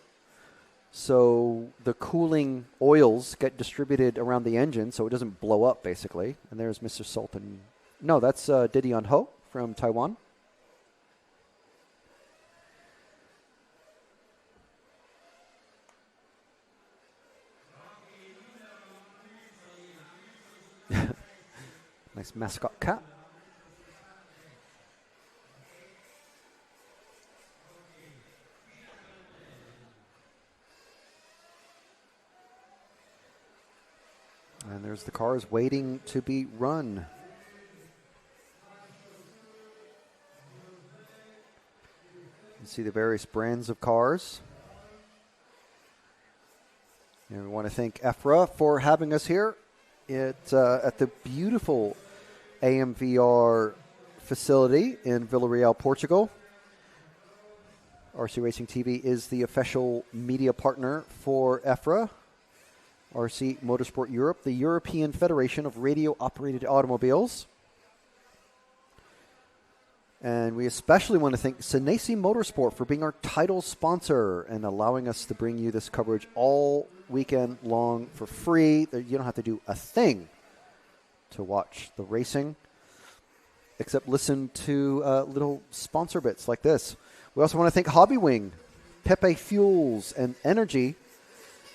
So the cooling oils get distributed around the engine so it doesn't blow up, basically. And there's Mr. Sultan. No, that's Didion Ho from Taiwan. Nice mascot cat. And there's the cars waiting to be run. You see the various brands of cars. And we want to thank EFRA for having us here at the beautiful AMVR facility in Villarreal, Portugal. RC Racing TV is the official media partner for EFRA, RC Motorsport Europe, the European Federation of Radio-Operated Automobiles. And we especially want to thank Senesi Motorsport for being our title sponsor and allowing us to bring you this coverage all weekend long for free. You don't have to do a thing to watch the racing, except listen to little sponsor bits like this. We also want to thank Hobby Wing, Pepe Fuels and Energy,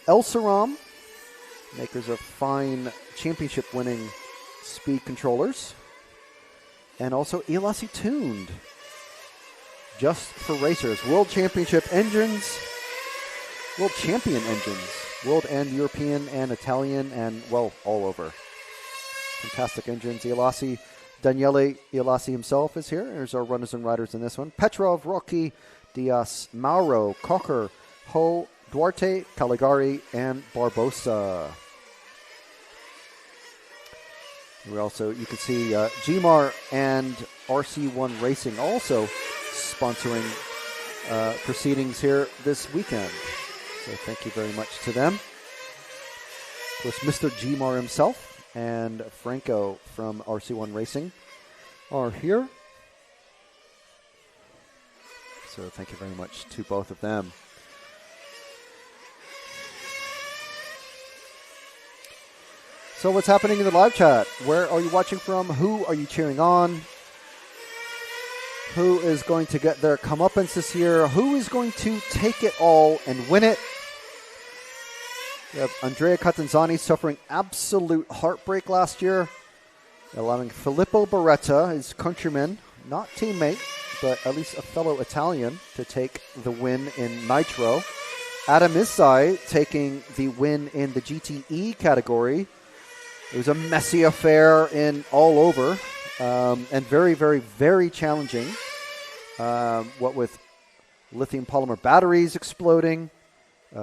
El Saram, makers of fine championship-winning speed controllers, and also Elasi Tuned, just for racers. World Championship engines, World Champion engines, World and European and Italian and, all over. Fantastic engines. Elasi, Daniele Elasi himself is here. There's our runners and riders in this one. Petrov, Rocky, Diaz, Mauro, Cocker, Ho, Duarte, Caligari, and Barbosa. We also, you can see GMAR and RC1 Racing also sponsoring proceedings here this weekend. So thank you very much to them. Of course, Mr. GMAR himself and Franco from RC1 Racing are here. So thank you very much to both of them. So what's happening in the live chat? Where are you watching from? Who are you cheering on? Who is going to get their comeuppance this year? Who is going to take it all and win it? We have Andrea Catanzani suffering absolute heartbreak last year, allowing Filippo Beretta, his countryman, not teammate, but at least a fellow Italian, to take the win in Nitro. Adam Isai taking the win in the GTE category. It was a messy affair in all over, and very, very, very challenging. What with lithium polymer batteries exploding,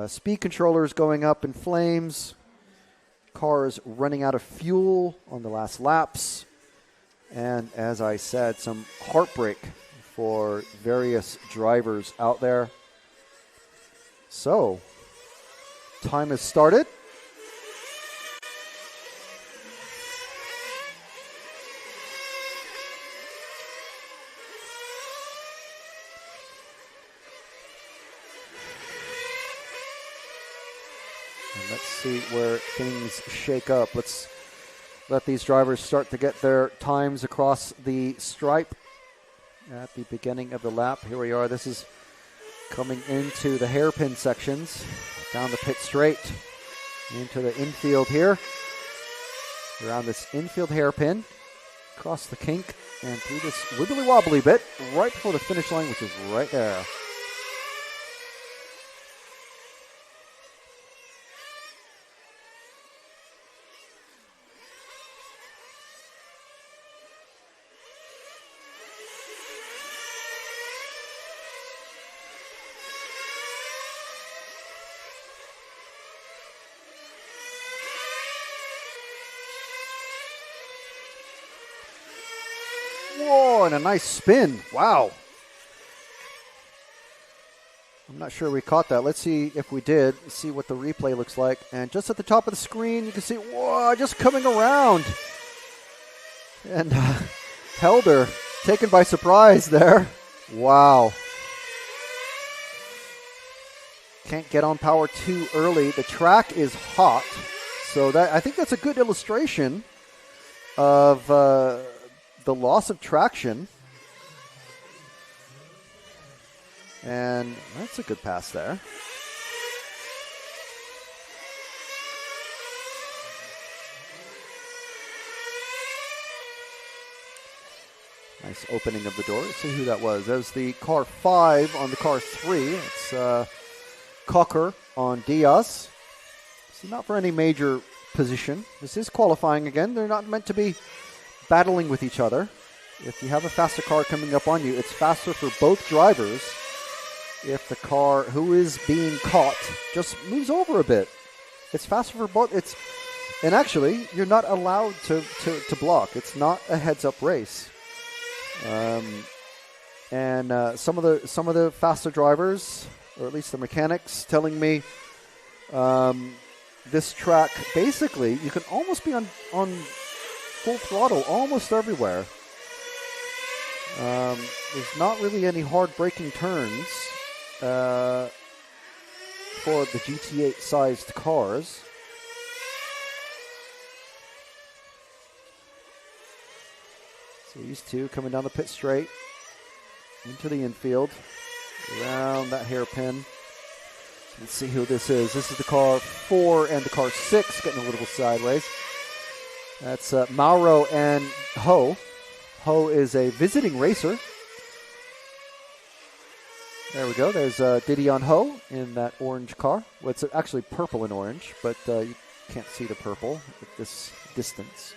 speed controllers going up in flames, cars running out of fuel on the last laps, and as I said, some heartbreak for various drivers out there. So, time has started. Let's see where things shake up. Let's let these drivers start to get their times across the stripe. at the beginning of the lap. Here we are. This is coming into the hairpin sections, down the pit straight, into the infield here. Around this infield hairpin, across the kink, and through this wibbly wobbly bit right before the finish line, which is right there. Whoa, and a nice spin. Wow. I'm not sure we caught that. Let's see if we did. Let's see what the replay looks like. And just at the top of the screen, you can see, whoa, just coming around. And Helder taken by surprise there. Wow. Can't get on power too early. The track is hot. So I think that's a good illustration of the loss of traction. And that's a good pass there. Nice opening of the door. Let's see who that was. That was the car 5 on the car 3. It's Cocker on Diaz. So not for any major position. This is qualifying again. They're not meant to be battling with each other. If you have a faster car coming up on you, it's faster for both drivers if the car who is being caught just moves over a bit. It's faster for both. And actually, you're not allowed to block. It's not a heads-up race. Some of the faster drivers, or at least the mechanics, telling me this track, basically, you can almost be on full throttle almost everywhere. There's not really any hard braking turns for the GT8 sized cars. So these two coming down the pit straight into the infield, around that hairpin. Let's see who this is. This is the car 4 and the car 6 getting a little sideways. That's Mauro and Ho. Ho is a visiting racer. There we go. There's Didion Ho in that orange car. Well, it's actually purple and orange, but you can't see the purple at this distance.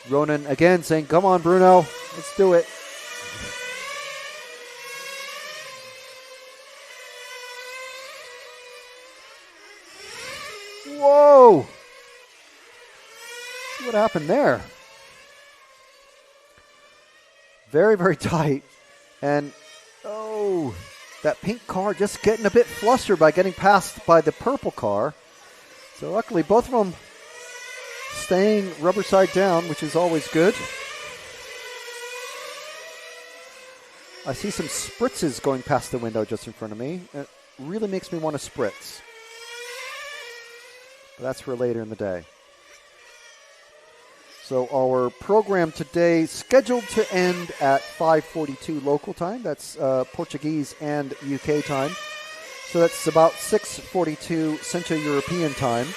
Ronan again saying, come on, Bruno. Let's do it. Whoa! See what happened there. Very, very tight. And, oh, that pink car just getting a bit flustered by getting passed by the purple car. So luckily, both of them staying rubber side down, which is always good. I see some spritzes going past the window just in front of me. It really makes me want to spritz. But that's for later in the day. So our program today scheduled to end at 5:42 local time. That's Portuguese and UK time. So that's about 6:42 Central European time.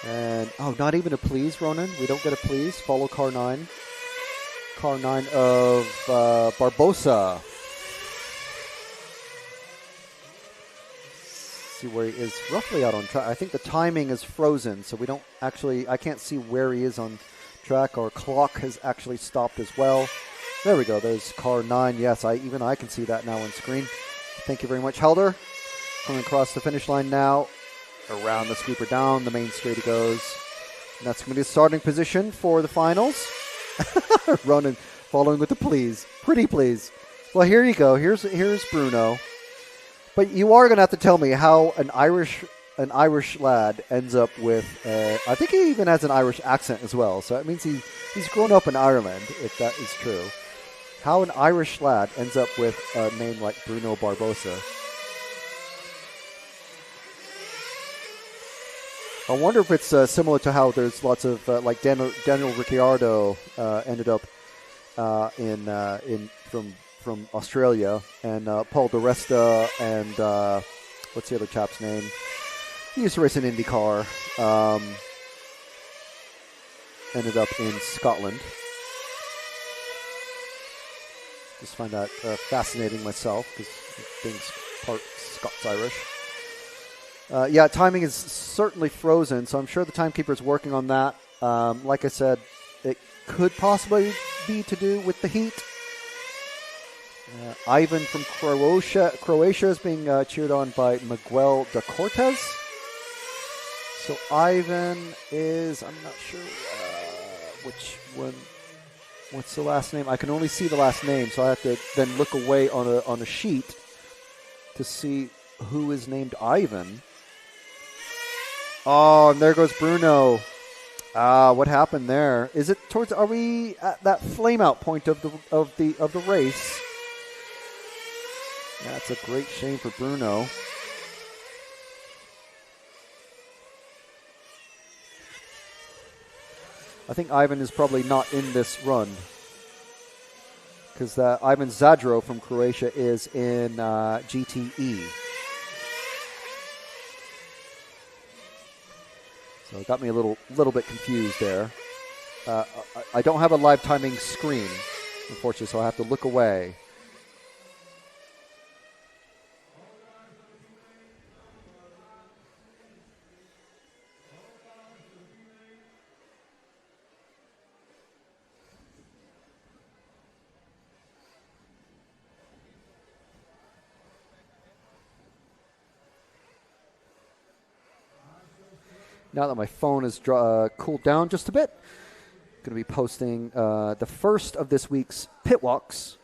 And, oh, not even a please, Ronan. We don't get a please. Follow car 9. Car 9 of Barbosa. See where he is roughly out on track. I think the timing is frozen, so we don't actually, I can't see where he is on track. Our clock has actually stopped as well. There we go. There's car 9. Yes, even I can see that now on screen. Thank you very much, Helder. Coming across the finish line now. Around the sweeper down the main straight it goes. And that's going to be the starting position for the finals. Ronan following with the please. Pretty please. Well, here you go. Here's Bruno. But you are going to have to tell me how an Irish lad ends up with, I think he even has an Irish accent as well. So it means he's grown up in Ireland, if that is true. How an Irish lad ends up with a name like Bruno Barbosa. I wonder if it's similar to how there's lots of, like Daniel Ricciardo ended up from Australia, and Paul Di Resta and what's the other chap's name? He used to race in IndyCar. Ended up in Scotland. Just find that fascinating myself because things part Scots-Irish. Yeah, timing is certainly frozen, so I'm sure the timekeeper is working on that. Like I said, it could possibly be to do with the heat. Ivan from Croatia is being cheered on by Miguel de Cortez. So Ivan is, I'm not sure which one. What's the last name? I can only see the last name, so I have to then look away on a sheet to see who is named Ivan. Oh, and there goes Bruno. What happened there? Is it towards? Are we at that flame out point of the race? That's a great shame for Bruno. I think Ivan is probably not in this run because Ivan Zadro from Croatia is in GTE. So it got me a little bit confused there. I don't have a live timing screen, unfortunately, so I have to look away. Now that my phone has cooled down just a bit, I'm going to be posting the first of this week's pit walks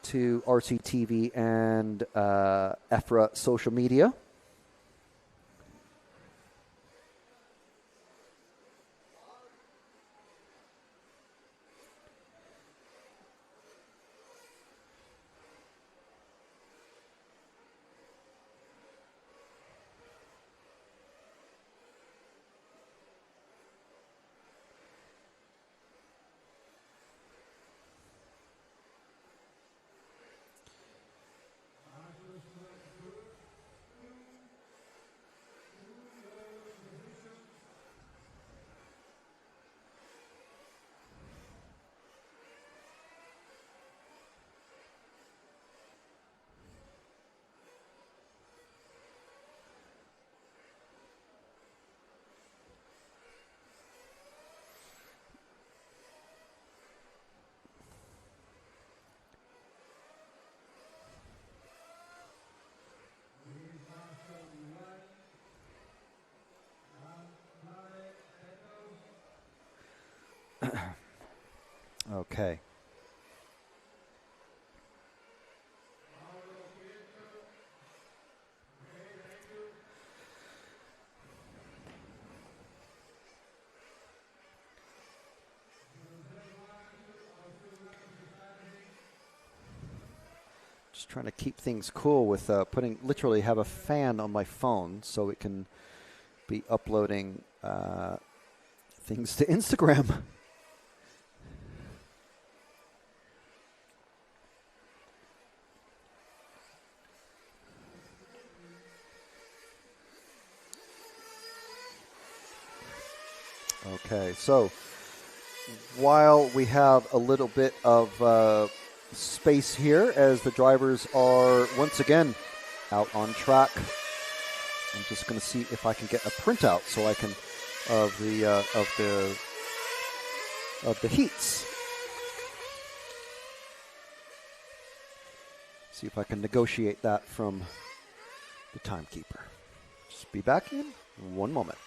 to RCTV and EFRA social media. Okay. Just trying to keep things cool with literally have a fan on my phone so it can be uploading things to Instagram. Okay, so while we have a little bit of space here as the drivers are once again out on track, I'm just going to see if I can get a printout so I can of the heats. See if I can negotiate that from the timekeeper. Just be back in 1 moment.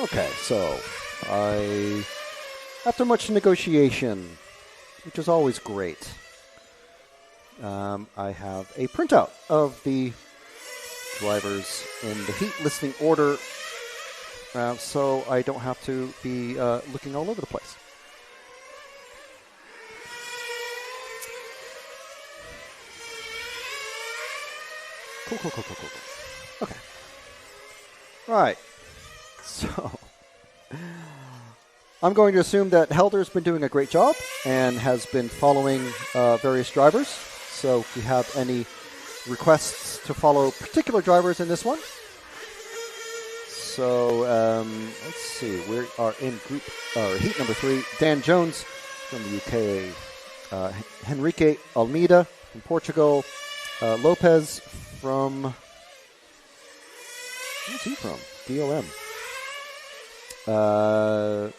Okay, so after much negotiation, which is always great, I have a printout of the drivers in the heat listing order, so I don't have to be looking all over the place. Cool. Okay. Right. So, I'm going to assume that Helder's been doing a great job and has been following various drivers. So, if you have any requests to follow particular drivers in this one. So, let's see. We are in heat number 3. Dan Jones from the UK. Henrique Almeida from Portugal. Lopez from... Where's he from? DOM. I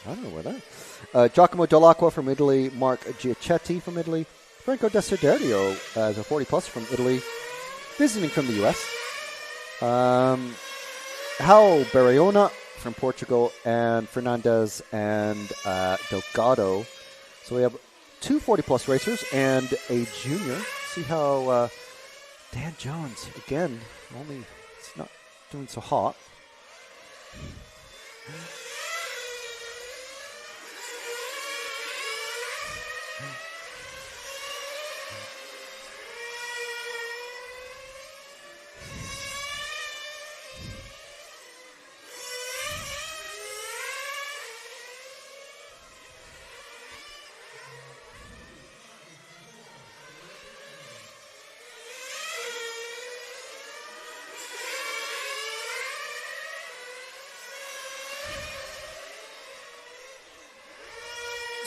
don't know where that. Giacomo Dell'Acqua from Italy. Mark Giacetti from Italy. Franco Desiderio as a 40-plus from Italy. Visiting from the US. Hal Barriona from Portugal. And Fernandez and Delgado. So we have 2 40-plus racers and a junior. See how Dan Jones, again, it's not doing so hot.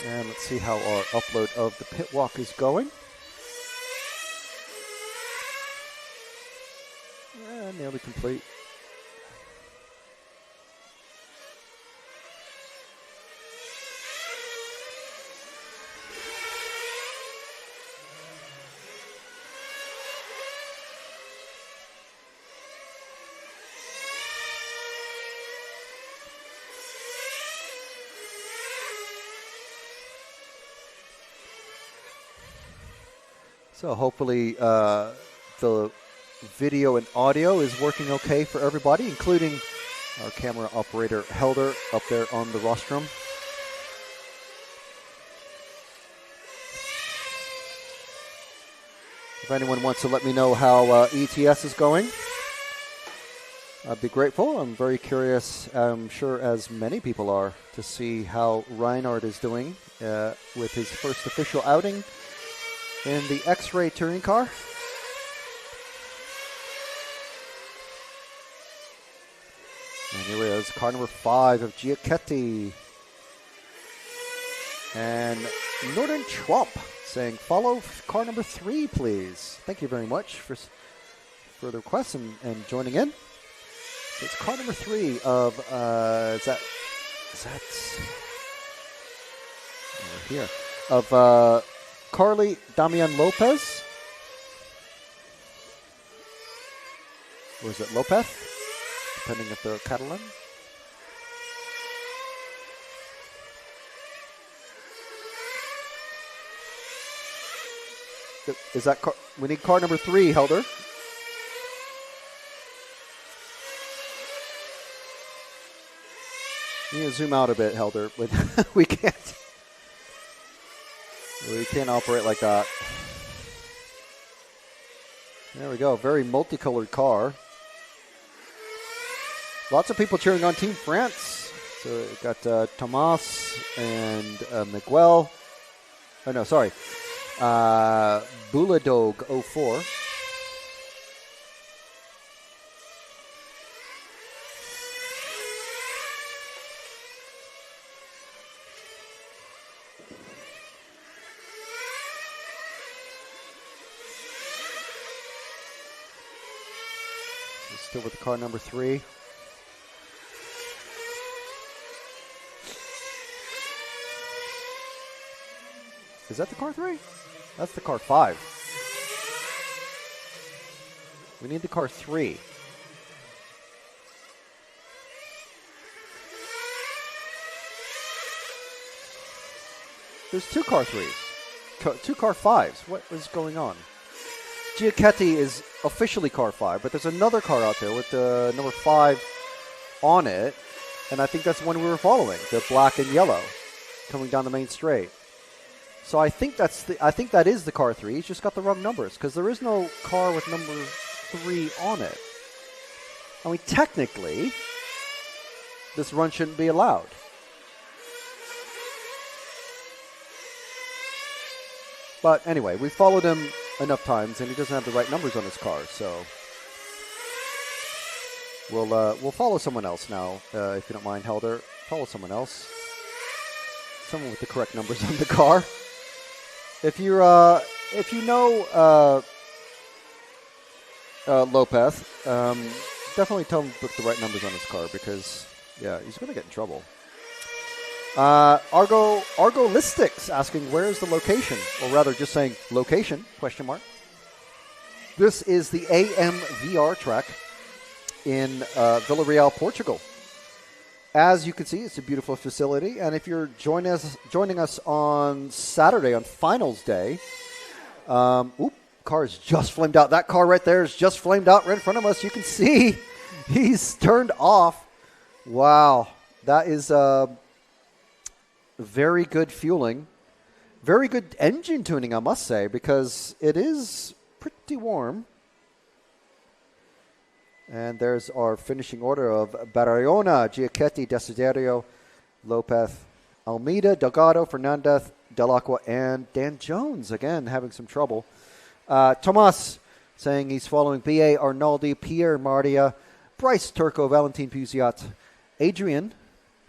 And let's see how our upload of the pit walk is going. nearly complete. So hopefully the video and audio is working okay for everybody, including our camera operator Helder up there on the rostrum. If anyone wants to let me know how ETS is going, I'd be grateful. I'm very curious, I'm sure as many people are, to see how Reinhard is doing with his first official outing in the X-Ray touring car. And here it is, car number 5 of Giachetti. And Northern Schwab saying, follow car number 3, please. Thank you very much for the request and joining in. So it's car number 3 of, is that over here, of Carly Damian Lopez. Or is it Lopez? Depending if they're Catalan. Is that car? We need car number 3, Helder. You need to zoom out a bit, Helder. We can't operate like that. There we go. Very multicolored car. Lots of people cheering on Team France. So we've got Tomas and Miguel. Oh, no, sorry. Buladog 04. Still with the car number 3. Is that the car 3? That's the car 5. We need the car 3. There's 2 car 3s. 2 car 5s. What is going on? Giachetti is officially car 5, but there's another car out there with the number 5 on it, and I think that's the one we were following, the black and yellow, coming down the main straight. So I think that is the car 3. He's just got the wrong numbers, because there is no car with number 3 on it. I mean, technically, this run shouldn't be allowed. But anyway, we followed him enough times, and he doesn't have the right numbers on his car, so we'll follow someone else now, if you don't mind, Helder. Follow someone else, someone with the correct numbers on the car. If you know Lopez, definitely tell him to put the right numbers on his car, because yeah, he's going to get in trouble. Argo Listics asking, where is the location? Or rather, just saying location, question mark. This is the AMVR track in Villarreal, Portugal. As you can see, it's a beautiful facility. And if you're joining us on Saturday, on finals day, car is just flamed out. That car right there is just flamed out right in front of us. You can see he's turned off. Wow. That is very good fueling. Very good engine tuning, I must say, because it is pretty warm. And there's our finishing order of Barayona, Giachetti, Desiderio, Lopez, Almeida, Delgado, Fernandez, Delacqua, and Dan Jones, again, having some trouble. Tomas saying he's following B.A. Arnaldi, Pierre Mardia, Bryce Turco, Valentin Puziat, Adrian,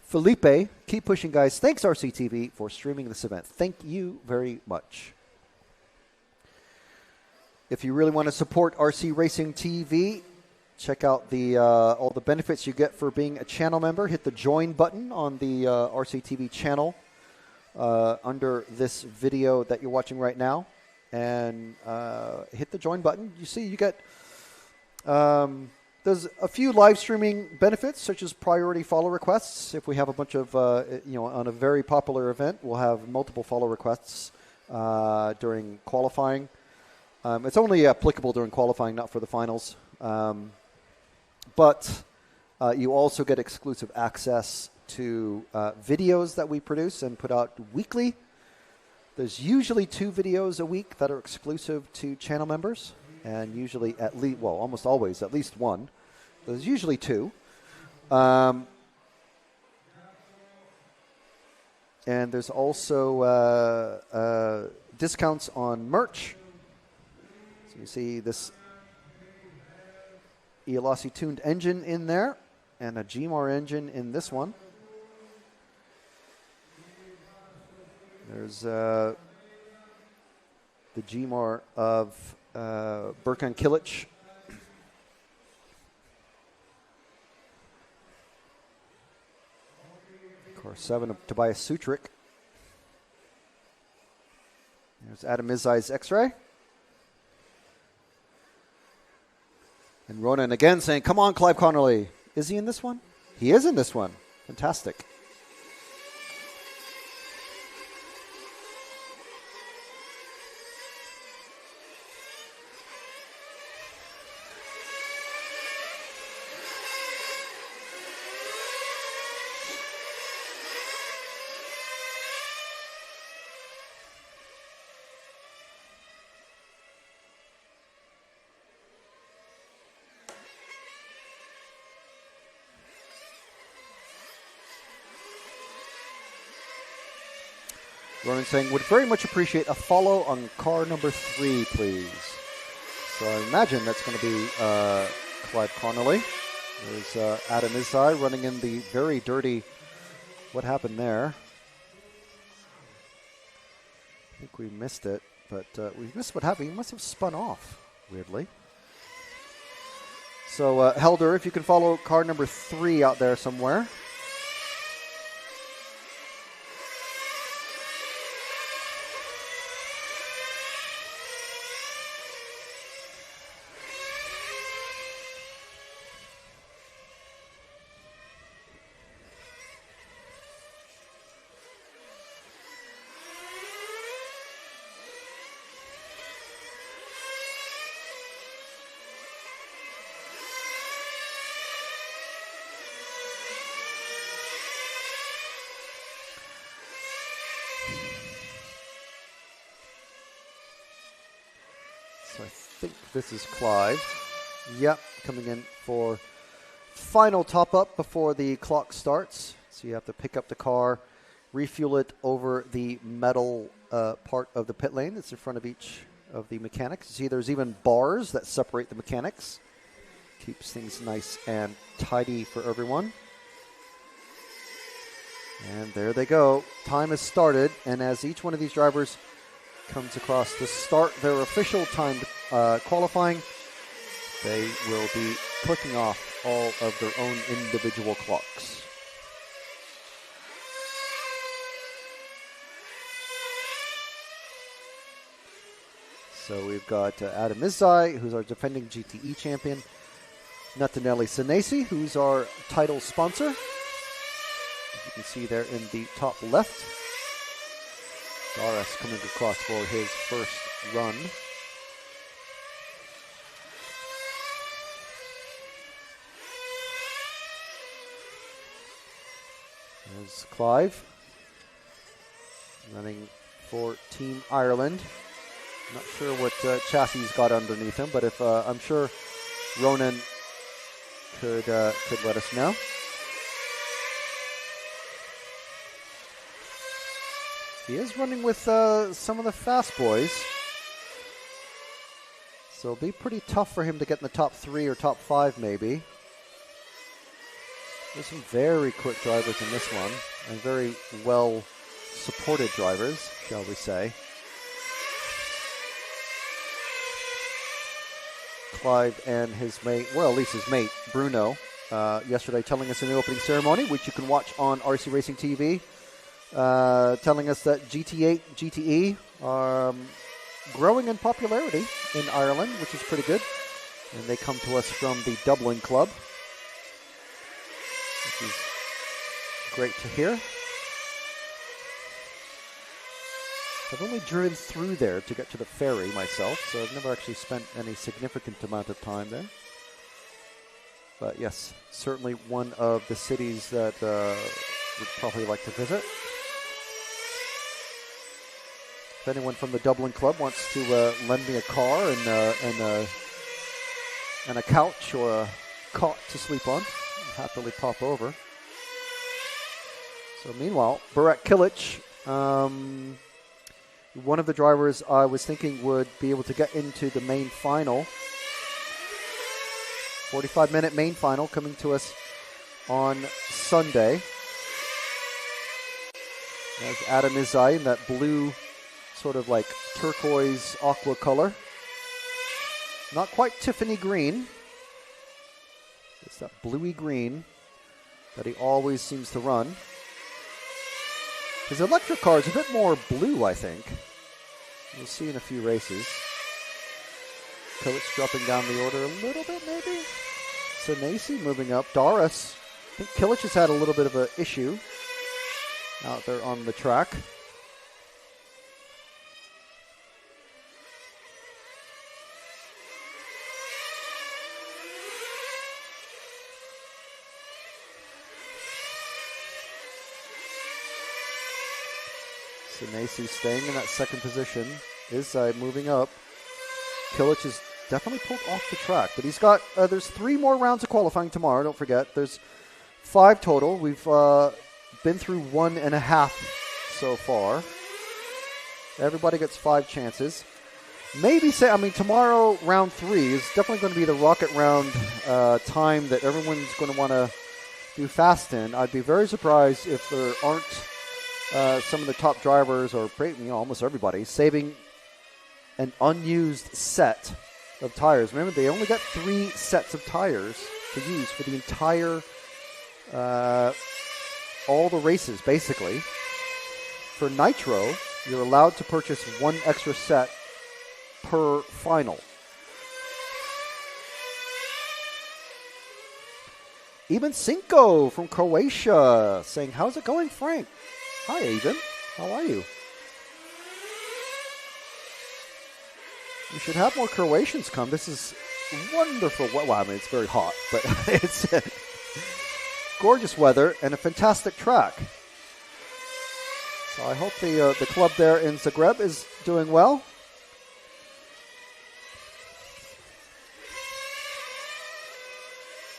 Felipe. Keep pushing, guys. Thanks, RCTV, for streaming this event. Thank you very much. If you really want to support RC Racing TV, check out the all the benefits you get for being a channel member. Hit the join button on the RCTV channel under this video that you're watching right now, and hit the join button. You see, you get there's a few live streaming benefits, such as priority follow requests. If we have a bunch of on a very popular event, we'll have multiple follow requests during qualifying. It's only applicable during qualifying, not for the finals. But you also get exclusive access to videos that we produce and put out weekly. There's usually 2 videos a week that are exclusive to channel members, and usually at least, well, almost always at least 1. There's usually 2. And there's also discounts on merch. So you see this Ielasi tuned engine in there, and a GMAR engine in this one. There's the GMAR of Berkan Kilic. Car 7 of Tobias Sutrick. There's Adam Izai's X-Ray. And Ronan again saying, come on, Clive Connerly. Is he in this one? He is in this one. Fantastic. Ronan saying, would very much appreciate a follow on car number 3, please. So I imagine that's going to be Clive Connerly. There's Adam Izai running in the very dirty, what happened there? I think we missed it, but we missed what happened. He must have spun off, weirdly. So Helder, if you can follow car number 3 out there somewhere. So I think this is Clive. Yep, coming in for final top-up before the clock starts. So you have to pick up the car, refuel it over the metal part of the pit lane that's in front of each of the mechanics. You see there's even bars that separate the mechanics. Keeps things nice and tidy for everyone. And there they go. Time has started, and as each one of these drivers comes across to start their official timed qualifying, they will be clicking off all of their own individual clocks. So we've got Adam Izai, who's our defending GTE champion, Natanelli Senesi, who's our title sponsor. As you can see there in the top left. Doris coming across for his first run. There's Clive running for Team Ireland. Not sure what chassis he's got underneath him, but if I'm sure Ronan could let us know. He is running with some of the fast boys. So it'll be pretty tough for him to get in the top 3 or top 5 maybe. There's some very quick drivers in this one, and very well supported drivers, shall we say. Clive and his mate, well, at least his mate, Bruno, yesterday telling us in the opening ceremony, which you can watch on RC Racing TV, telling us that GT8, GTE are growing in popularity in Ireland, which is pretty good. And they come to us from the Dublin Club, which is great to hear. I've only driven through there to get to the ferry myself, so I've never actually spent any significant amount of time there. But yes, certainly one of the cities that would probably like to visit. If anyone from the Dublin Club wants to lend me a car and a couch or a cot to sleep on, I'll happily pop over. So meanwhile, Burak Kilic, one of the drivers I was thinking would be able to get into the main final. 45-minute main final coming to us on Sunday. There's Adam Izai in that blue, sort of like turquoise aqua color. Not quite Tiffany green. It's that bluey green that he always seems to run. His electric car is a bit more blue, I think. We'll see in a few races. Kilic dropping down the order a little bit, maybe. Senesi moving up. Doris. I think Kilic has had a little bit of an issue out there on the track. Senesi staying in that second position. Izai moving up. Kilic is definitely pulled off the track, but he's got, there's 3 more rounds of qualifying tomorrow, don't forget. There's 5 total. We've been through 1.5 so far. Everybody gets 5 chances. Maybe tomorrow round 3 is definitely going to be the rocket round time that everyone's going to want to do fast in. I'd be very surprised if there aren't some of the top drivers, or almost everybody, saving an unused set of tires. Remember, they only got 3 sets of tires to use for the entire, all the races, basically. For Nitro, you're allowed to purchase 1 extra set per final. Even Cinco from Croatia saying, "How's it going, Frank?" Hi, Even. How are you? We should have more Croatians come. This is wonderful. Well, I mean, it's very hot, but it's gorgeous weather and a fantastic track. So I hope the club there in Zagreb is doing well.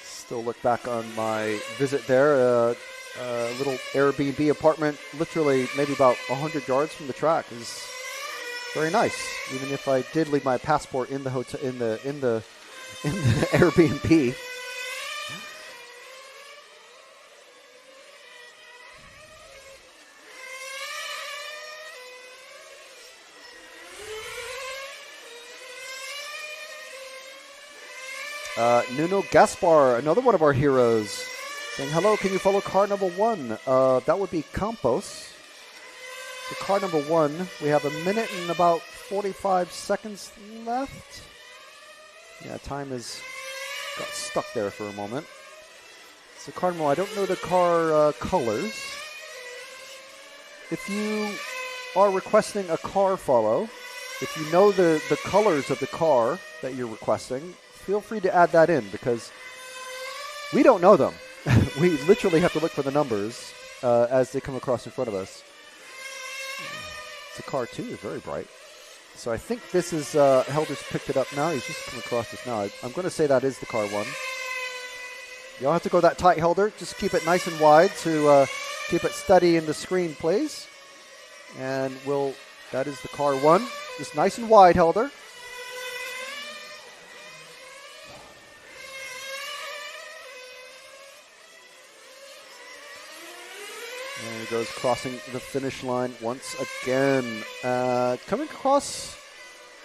Still look back on my visit there. A little Airbnb apartment, literally maybe about 100 yards from the track, is very nice. Even if I did leave my passport in the hotel, in the Airbnb. Nuno Gaspar, another one of our heroes, saying, "Hello, can you follow car number 1? That would be Campos. So car number 1, we have 1 minute and about 45 seconds left. Yeah, time has got stuck there for a moment. So car number 1, I don't know the car colors. If you are requesting a car follow, if you know the colors of the car that you're requesting, feel free to add that in, because we don't know them. We literally have to look for the numbers as they come across in front of us. The car 2 is very bright. So I think this is, Helder's picked it up now. He's just come across this now. I'm going to say that is the car 1. You don't have to go that tight, Helder. Just keep it nice and wide to keep it steady in the screen, please. And that is the car 1. Just nice and wide, Helder. And he goes crossing the finish line once again. Coming across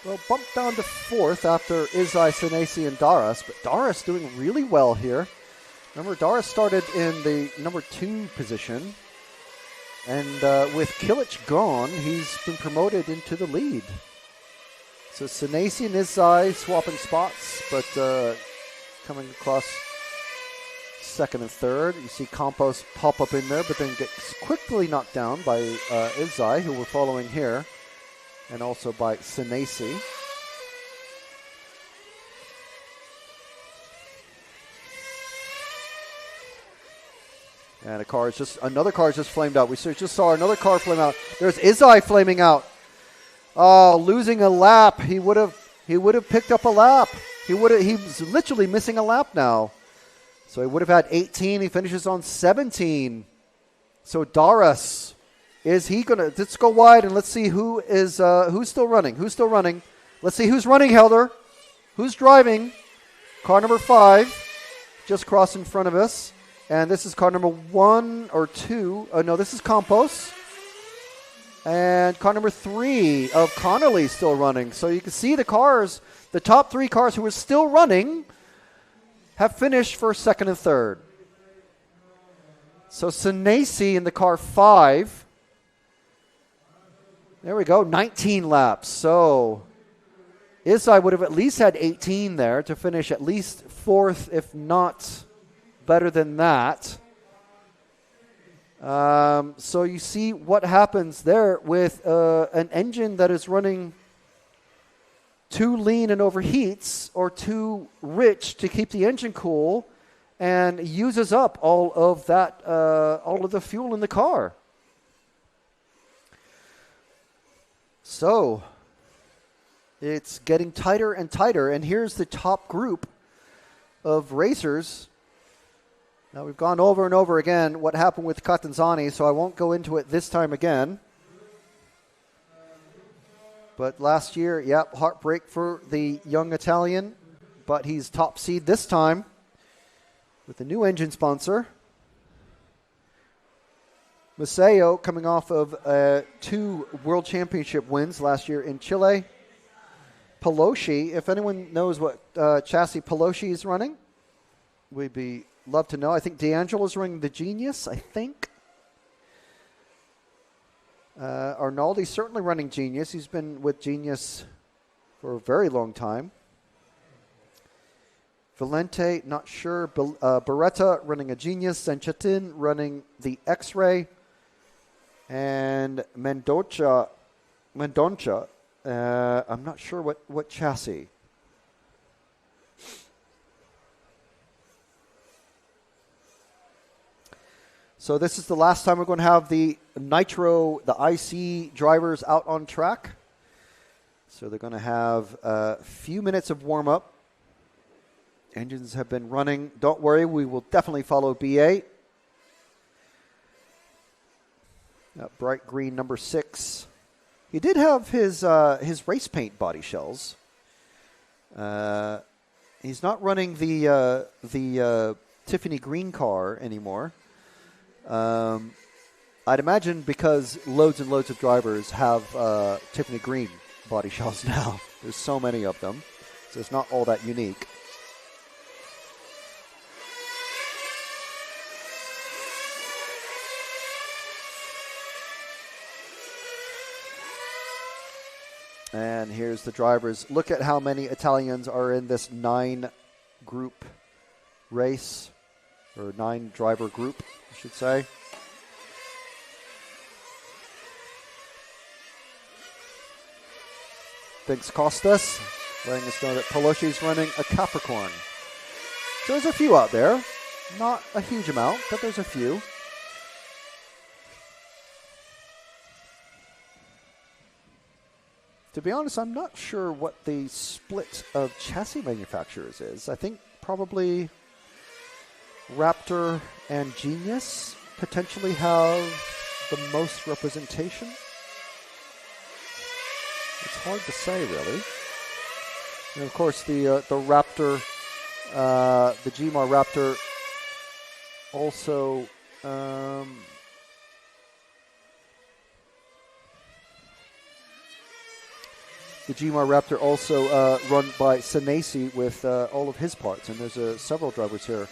Well, bumped down to 4th after Izai, Senesi, and Daras, but Daras doing really well here. Remember, Daras started in the number 2 position, and with Kilic gone, he's been promoted into the lead. So Senesi and Izai swapping spots, but coming across 2nd and 3rd. You see Campos pop up in there, but then gets quickly knocked down by Izai, who we're following here, and also by Senesi. And another car just flamed out. We just saw another car flame out. There's Izai flaming out. Oh, losing a lap. He would have picked up a lap. He's literally missing a lap now. So he would have had 18. He finishes on 17. So Daras, is he gonna? Let's go wide and let's see who's still running. Who's still running? Let's see who's running. Helder, who's driving? Car number 5, just crossed in front of us, and this is car number 1 or 2. Oh no, this is Campos. And car number 3 of Connolly still running. So you can see the cars, the top 3 cars who are still running, have finished first, 2nd, and 3rd. So Senesi in the car 5. There we go, 19 laps. So Izai would have at least had 18 there to finish at least 4th, if not better than that. So you see what happens there with an engine that is running too lean and overheats, or too rich to keep the engine cool, and uses up all of the fuel in the car. So it's getting tighter and tighter, and here's the top group of racers. Now, we've gone over and over again what happened with Catanzani, so I won't go into it this time again. But last year, heartbreak for the young Italian, but he's top seed this time with a new engine sponsor. Maceo coming off of 2 World Championship wins last year in Chile. Pelosi, if anyone knows what chassis Pelosi is running, we'd love to know. I think D'Angelo's running the Genius, I think. Arnaldi's certainly running Genius. He's been with Genius for a very long time. Valente, not sure. Beretta running a Genius. Sanchetin running the X-Ray. And Mendonca, I'm not sure what chassis. So this is the last time we're going to have the Nitro, the IC drivers out on track. So they're going to have a few minutes of warm-up. Engines have been running. Don't worry, we will definitely follow BA. That bright green number 6. He did have his race paint body shells. He's not running the Tiffany green car anymore. I'd imagine because loads and loads of drivers have Tiffany green body shells now. There's so many of them, so it's not all that unique. And here's the drivers. Look at how many Italians are in this 9-group race, or 9-driver group, I should say. Thanks, Costas, letting us know that Pelosi's running a Capricorn. So there's a few out there. Not a huge amount, but there's a few. To be honest, I'm not sure what the split of chassis manufacturers is. I think probably Raptor and Genius potentially have the most representation. It's hard to say, really. And of course, the Raptor, the GMAR Raptor, also the GMR Raptor also run by Senesi with all of his parts. And there's several drivers here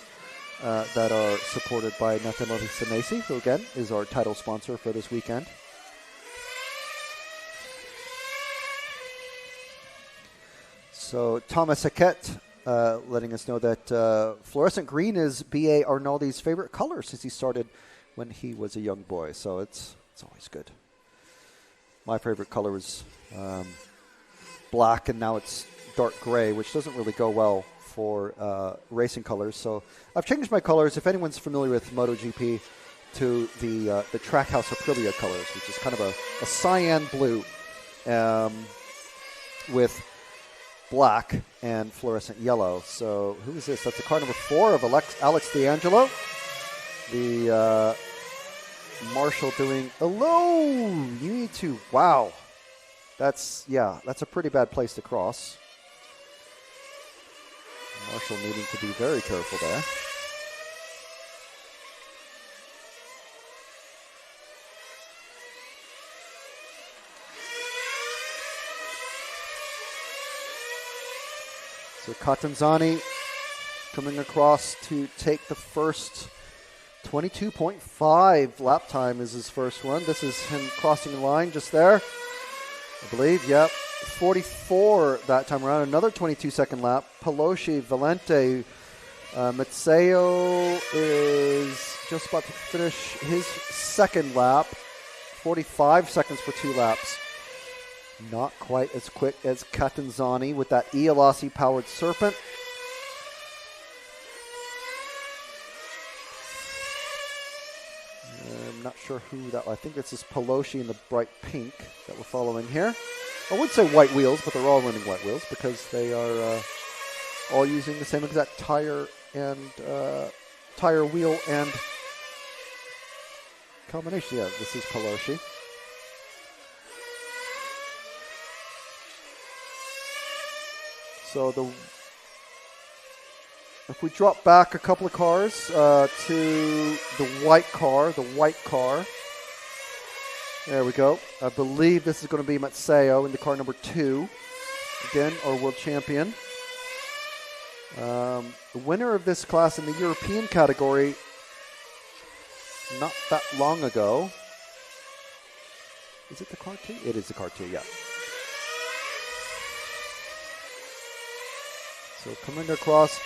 that are supported by nothing other than Senesi, who again is our title sponsor for this weekend. So Thomas Hackett letting us know that fluorescent green is B.A. Arnaldi's favorite color since he started when he was a young boy. So it's always good. My favorite color was black, and now it's dark gray, which doesn't really go well for racing colors. So I've changed my colors, if anyone's familiar with MotoGP, to the Trackhouse Aprilia colors, which is kind of a cyan blue with black and fluorescent yellow. So who is this? That's the car number 4 of Alex D'Angelo. The Marshall doing alone. You need to. Wow. That's a pretty bad place to cross. Marshall needing to be very careful there. So Catanzani coming across to take the first 22.5 lap time is his first one. This is him crossing the line just there, I believe. Yep, 44 that time around. Another 22-second lap. Pelosi, Valente, Mazzeo is just about to finish his second lap. 45 seconds for 2 laps. Not quite as quick as Catanzani with that Iolasi-powered Serpent. I'm not sure who that. I think this is Pelosi in the bright pink that we're following here. I would say white wheels, but they're all running white wheels because they are all using the same exact tire and tire, wheel, and combination. Yeah, this is Pelosi. So if we drop back a couple of cars to the white car, there we go. I believe this is going to be Mazzeo in the car number 2. Again, our world champion. The winner of this class in the European category not that long ago. Is it the car 2? It is the car 2, yeah. So coming across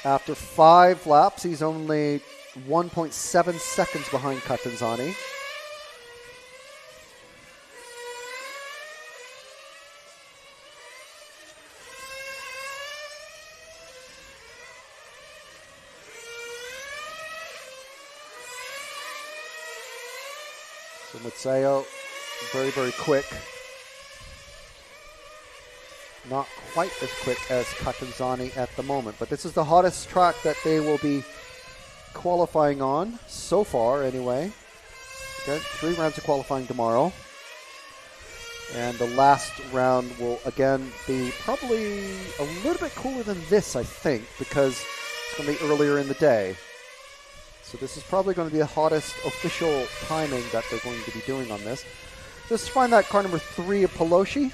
after 5 laps, he's only 1.7 seconds behind Catanzani. So Mazzeo, very, very quick. Not quite as quick as Catanzani at the moment, but this is the hottest track that they will be qualifying on so far anyway. Okay, 3 rounds of qualifying tomorrow. And the last round will again be probably a little bit cooler than this, I think, because it's going to be earlier in the day. So this is probably going to be the hottest official timing that they're going to be doing on this. Just find that car number 3 of Pelosi.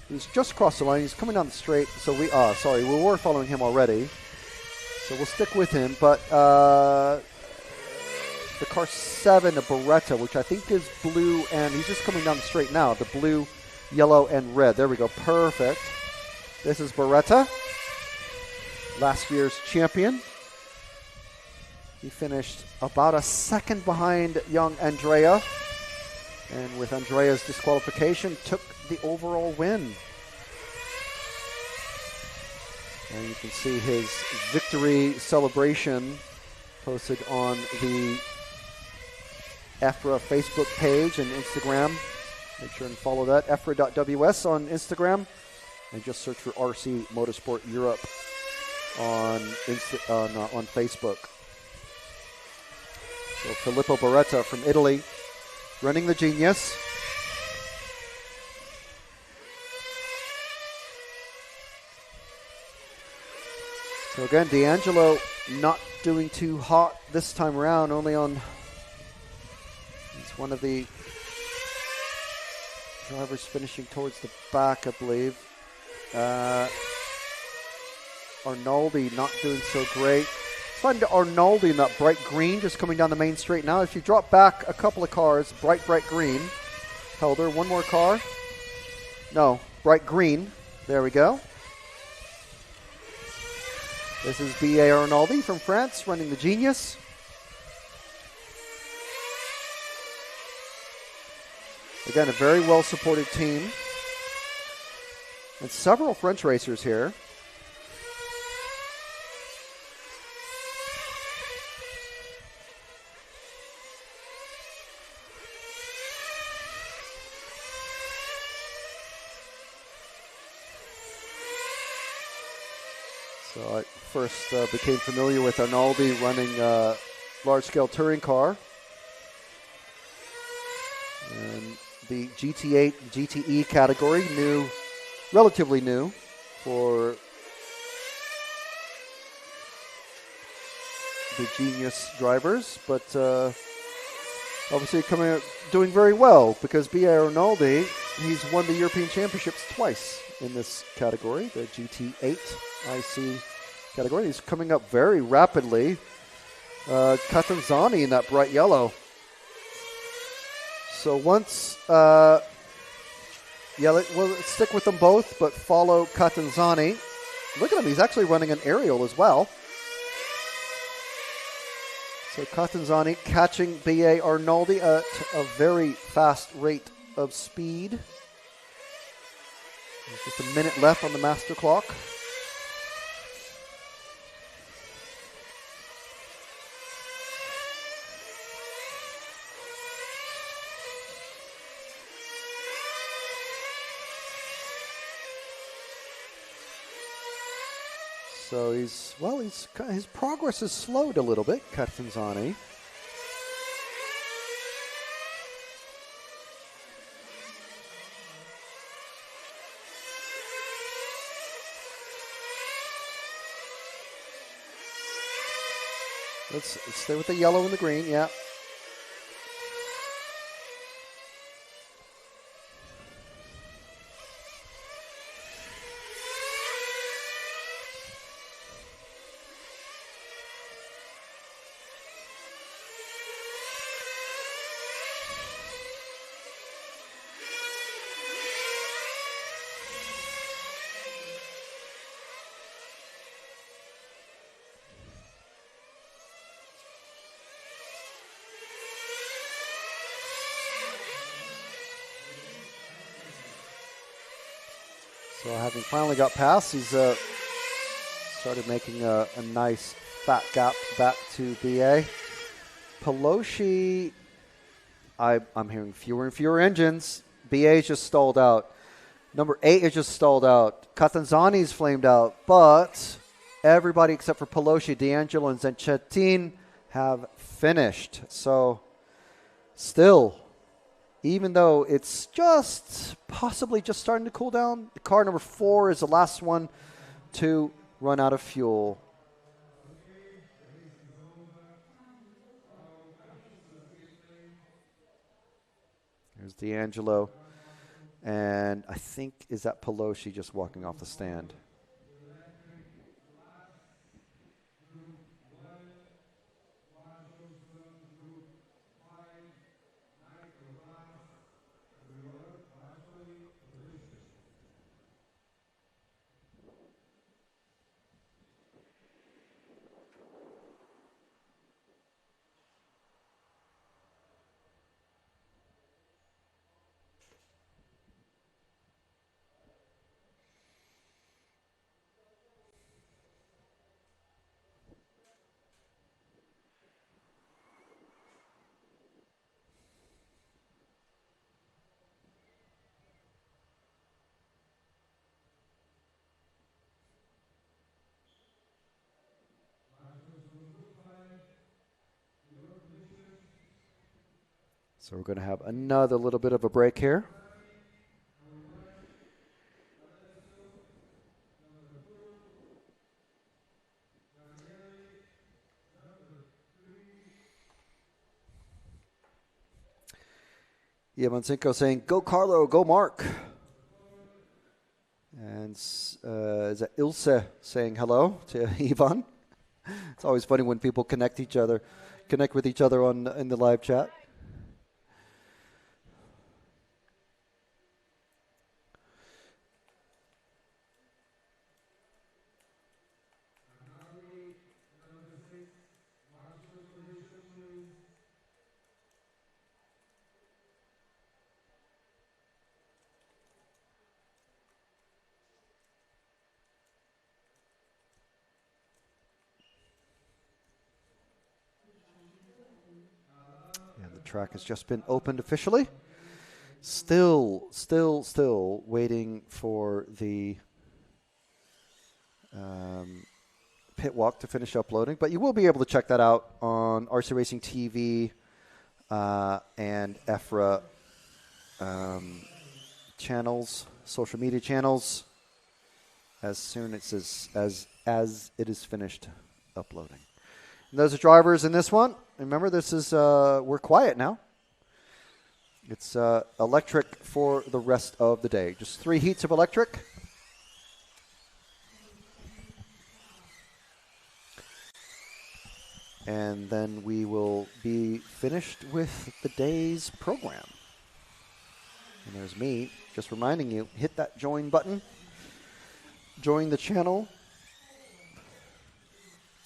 He's just crossed the line. He's coming down the straight. So we were following him already. So we'll stick with him. But the car 7 of Beretta, which I think is blue, and he's just coming down the straight now. The blue, yellow, and red. There we go. Perfect. This is Beretta, last year's champion. He finished about a second behind young Andrea. And with Andrea's disqualification, took the overall win. And you can see his victory celebration posted on the EFRA Facebook page and Instagram. Make sure and follow that, EFRA.ws on Instagram. And just search for RC Motorsport Europe on Facebook. So Filippo Beretta from Italy, running the Genius. So again, D'Angelo not doing too hot this time around, only on, he's one of the Drivers finishing towards the back, I believe. Arnaldi not doing so great. Find Arnaldi in that bright green just coming down the main straight now. If you drop back a couple of cars, bright green. Helder, one more car. No, bright green. There we go. This is B.A. Arnaldi from France running the Genius. Again, a very well-supported team. And several French racers here. So I first became familiar with Arnaldi running a large-scale touring car. And the GT8, GTE category, relatively new for the Genius drivers, but obviously doing very well because B.A. Arnaldi, he's won the European Championships twice in this category, the GT8 IC category. He's coming up very rapidly. Catanzani in that bright yellow. So once, let's stick with them both, but follow Catanzani. Look at him, he's actually running an aerial as well. So Catanzani catching B.A. Arnaldi at a very fast rate of speed. There's just a minute left on the master clock. So his progress has slowed a little bit, Catanzani. Let's stay with the yellow and the green, yeah. So having finally got past, he's started making a nice fat gap back to BA. Pelosi, I'm hearing fewer and fewer engines. BA's just stalled out. Number 8 is just stalled out. Catanzani's flamed out. But everybody except for Pelosi, D'Angelo, and Zenchetin have finished. So still, even though it's possibly just starting to cool down, the car number 4 is the last one to run out of fuel. There's D'Angelo. And I think, is that Pelosi just walking off the stand? So we're going to have another little bit of a break here. Yamansenko saying, "Go Carlo, go Mark." And is that Ilse saying hello to Ivan? It's always funny when people connect with each other in the live chat. Track has just been opened officially. Still waiting for the pit walk to finish uploading, but you will be able to check that out on RC Racing TV and EFRA channels, social media channels, as soon as it is finished uploading. And those are drivers in this one. Remember, this is we're quiet now. It's electric for the rest of the day. Just 3 heats of electric. And then we will be finished with the day's program. And there's me just reminding you, hit that join button. Join the channel.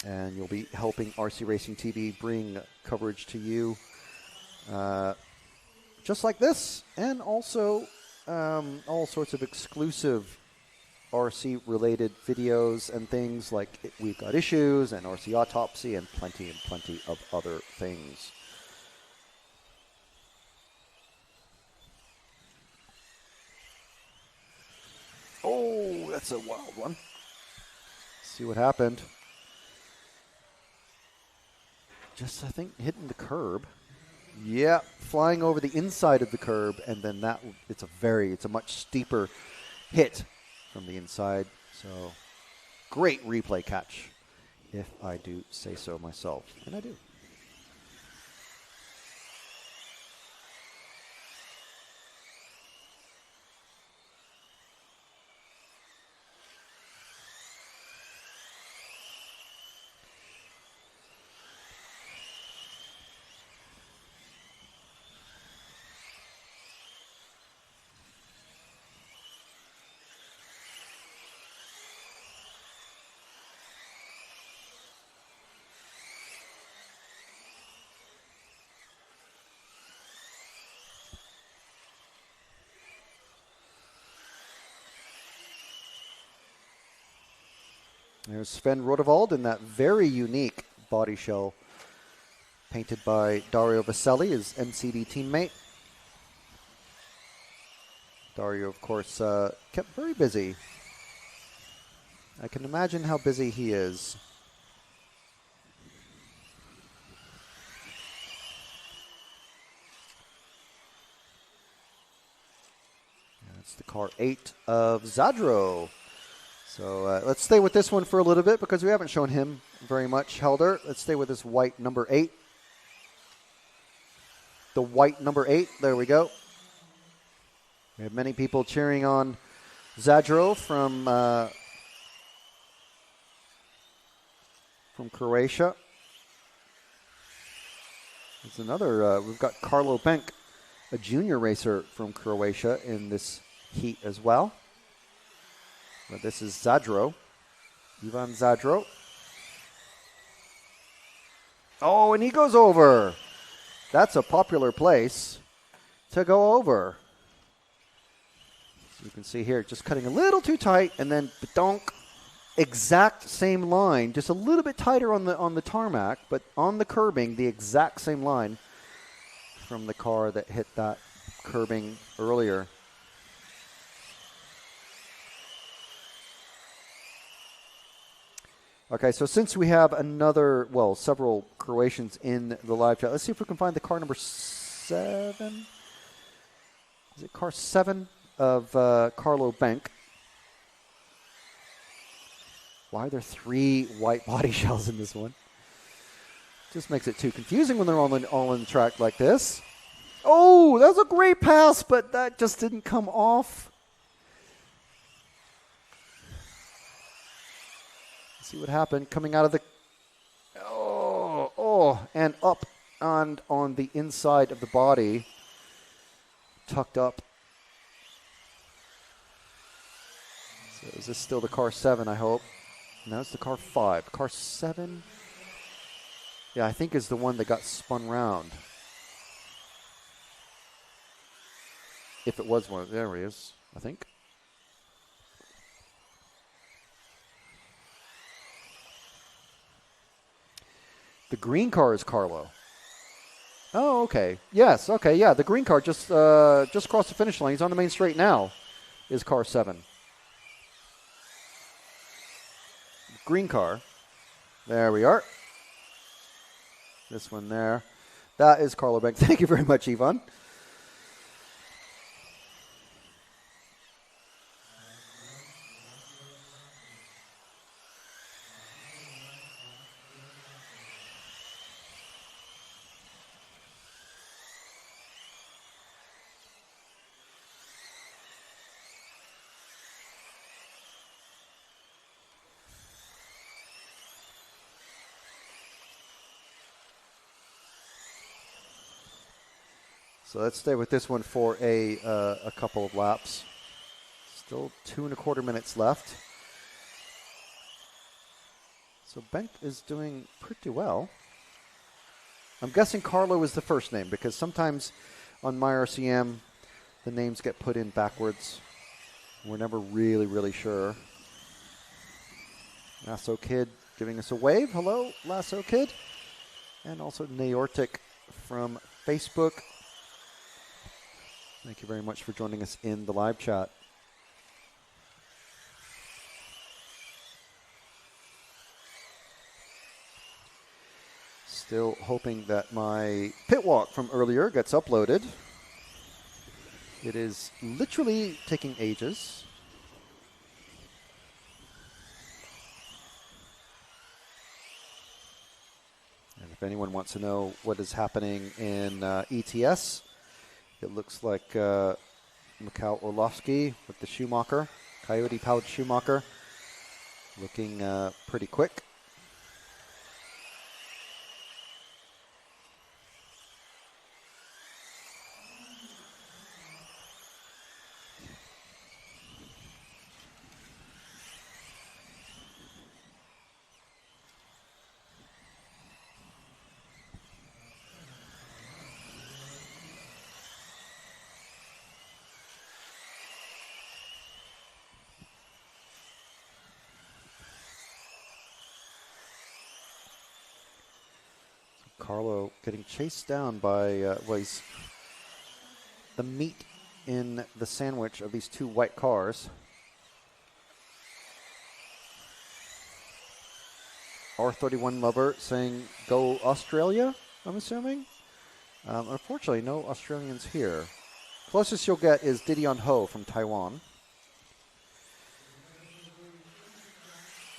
And you'll be helping RC Racing TV bring coverage to you just like this, and also all sorts of exclusive RC-related videos and things like We've Got Issues and RC Autopsy and plenty of other things. Oh, that's a wild one. Let's see what happened. Just, I think, hitting the curb. Yeah, flying over the inside of the curb, and then it's a much steeper hit from the inside. So, great replay catch, if I do say so myself, and I do. There's Sven Rodewald in that very unique body shell painted by Dario Vaselli, his MCD teammate. Dario, of course, kept very busy. I can imagine how busy he is. That's the car 8 of Zadro. So let's stay with this one for a little bit because we haven't shown him very much, Helder. Let's stay with this white number 8. The white number 8, there we go. We have many people cheering on Zadro from Croatia. There's another, we've got Carlo Benk, a junior racer from Croatia in this heat as well. But this is Zadro, Ivan Zadro. Oh, and he goes over. That's a popular place to go over. So you can see here, just cutting a little too tight, and then badonk, exact same line, just a little bit tighter on the tarmac, but on the curbing, the exact same line from the car that hit that curbing earlier. Okay, so since we have several Croatians in the live chat, let's see if we can find the car number 7. Is it car 7 of Carlo Benk? Why are there 3 white body shells in this one? Just makes it too confusing when they're all in the track like this. Oh, that was a great pass, but that just didn't come off. Let's see what happened coming out of the... and up and on the inside of the body. Tucked up. So is this still the car 7, I hope? No, it's the car 5. Car 7, yeah, I think is the one that got spun round. If it was one. There he is, I think. The green car is Carlo. Oh, okay. Yes, okay, yeah. The green car just crossed the finish line. He's on the main straight now, is car 7. Green car. There we are. This one there. That is Carlo Bank. Thank you very much, Yvonne. So let's stay with this one for a couple of laps. Still 2.25 minutes left. So Benk is doing pretty well. I'm guessing Carlo is the first name because sometimes on my RCM the names get put in backwards. We're never really, really sure. Lasso Kid giving us a wave. Hello, Lasso Kid. And also Naortic from Facebook. Thank you very much for joining us in the live chat. Still hoping that my pit walk from earlier gets uploaded. It is literally taking ages. And if anyone wants to know what is happening in ETS, it looks like Mikhail Orlovsky with the Schumacher, Coyote-powered Schumacher, looking pretty quick. Carlo getting chased down by, he's the meat in the sandwich of these two white cars. R31 lover saying, go Australia, I'm assuming. Unfortunately, no Australians here. Closest you'll get is Didion Ho from Taiwan.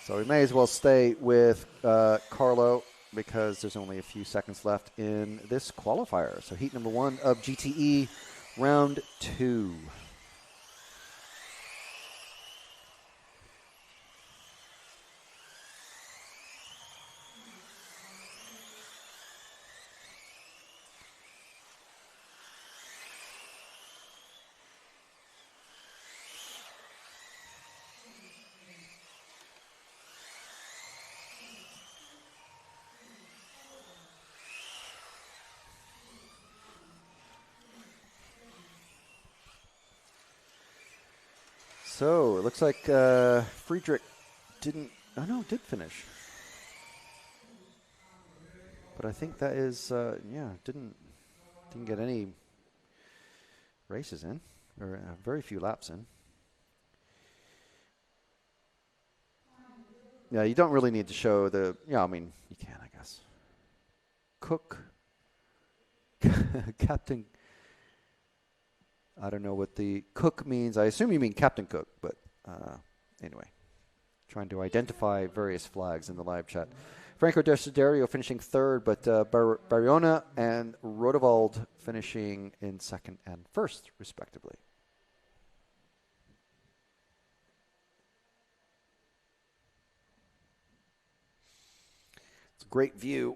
So we may as well stay with Carlo because there's only a few seconds left in this qualifier. So heat number 1 of GTE, round 2. So it looks like Friedrich did finish. But I think that is, didn't get any races in, or very few laps in. Yeah, you don't really need to show the, I mean, you can, I guess. Cook, Captain, I don't know what the Cook means. I assume you mean Captain Cook, but anyway, trying to identify various flags in the live chat. Franco Desiderio finishing third, but Barriona and Rodewald finishing in second and first, respectively. It's a great view.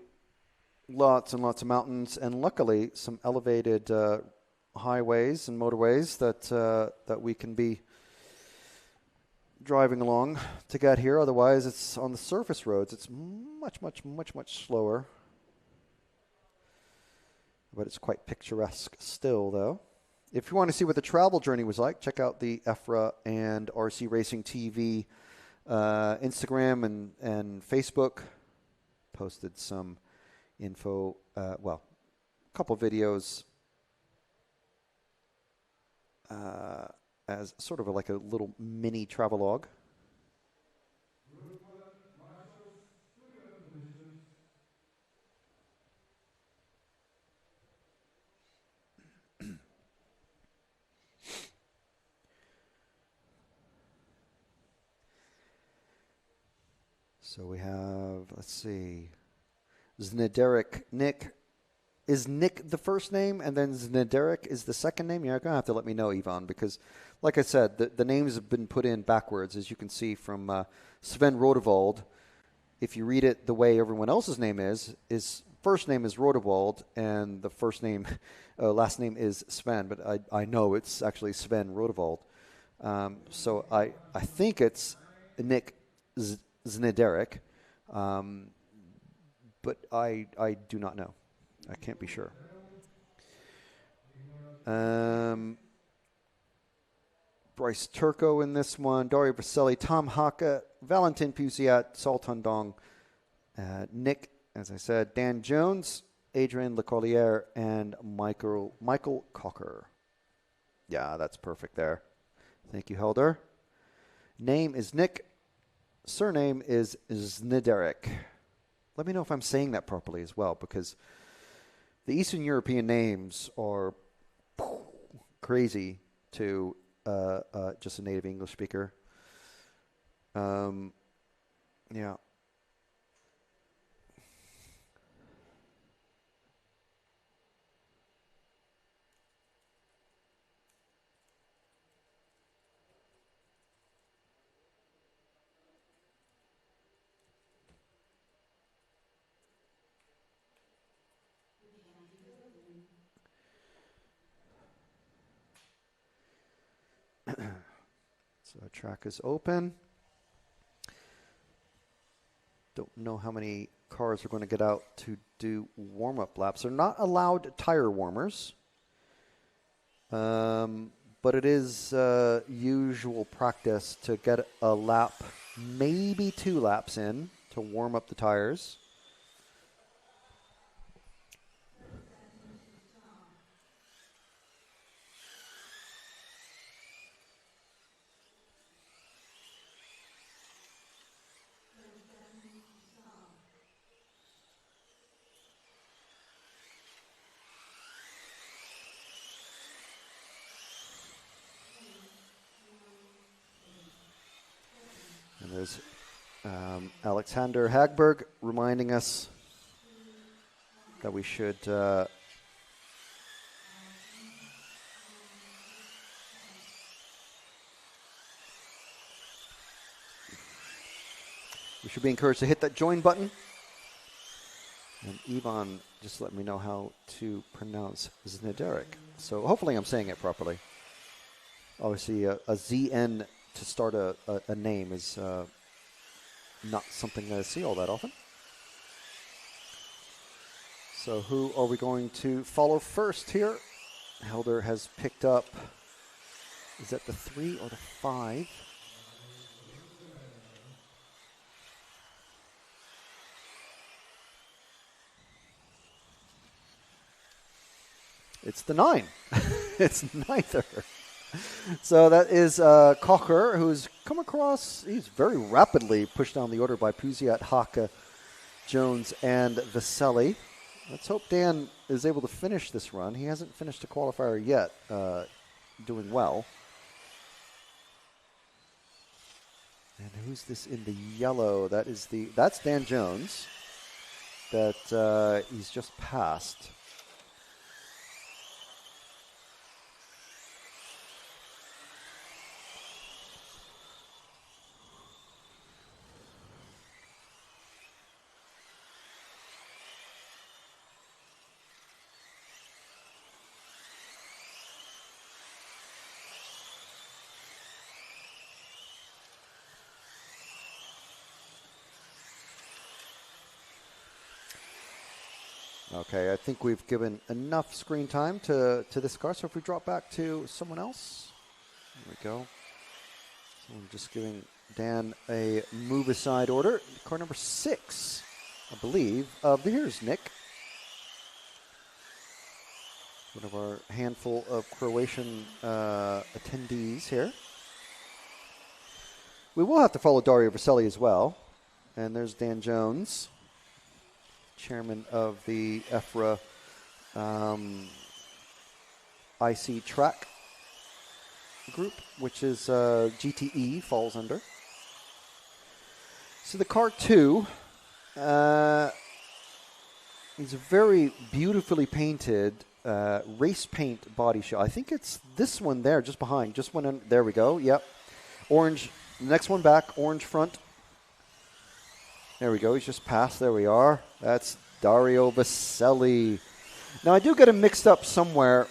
Lots and lots of mountains, and luckily some elevated highways and motorways that we can be driving along to get here. Otherwise, it's on the surface roads. It's much slower. But it's quite picturesque still, though. If you want to see what the travel journey was like, check out the EFRA and RC Racing TV Instagram and Facebook. Posted some info, a couple videos as sort of like a little mini travelogue. So we have, let's see, Znederik Nick. Is Nick the first name and then Znederik is the second name? You're going to have to let me know, Ivan, because like I said, the names have been put in backwards, as you can see from Sven Rodewald. If you read it the way everyone else's name is, his first name is Rodewald and the first name, last name is Sven, but I know it's actually Sven Rodewald. So I think it's Nick Znederik, but I do not know. I can't be sure. Bryce Turco in this one, Dario Baselli, Tom Haka, Valentin Puziat, Saul Tundong, Nick, as I said, Dan Jones, Adrian Lecollier, and Michael Cocker. Yeah, that's perfect there. Thank you, Helder. Name is Nick. Surname is Znederik. Let me know if I'm saying that properly as well, because the Eastern European names are crazy to just a native English speaker. Yeah. So the track is open. Don't know how many cars are going to get out to do warm-up laps. They're not allowed tire warmers, but it is usual practice to get a lap, maybe 2 laps in to warm up the tires. And there's Alexander Hagberg reminding us that we should be encouraged to hit that join button. And Ivan just let me know how to pronounce Znederik. So hopefully I'm saying it properly. Obviously a ZN to start a name is not something that I see all that often. So who are we going to follow first here? Helder has picked up, is that the 3 or the 5? It's the 9. It's neither. So that is Cocker, who's come across, he's very rapidly pushed down the order by Puziat, Haka, Jones, and Vaselli. Let's hope Dan is able to finish this run. He hasn't finished a qualifier yet, doing well. And who's this in the yellow? That's Dan Jones. that he's just passed. Okay, I think we've given enough screen time to this car. So if we drop back to someone else, there we go. So I'm just giving Dan a move aside order. Car number 6, I believe. Here's Nick. One of our handful of Croatian attendees here. We will have to follow Dario Vaselli as well. And there's Dan Jones, chairman of the EFRA IC track group, which is GTE falls under. So the car 2 is a very beautifully painted race paint body shell. I think it's this one there, just behind. Just went in. There we go. Yep. Orange. The next one back. Orange front. There we go. He's just passed. There we are. That's Dario Vaselli. Now, I do get him mixed up somewhere,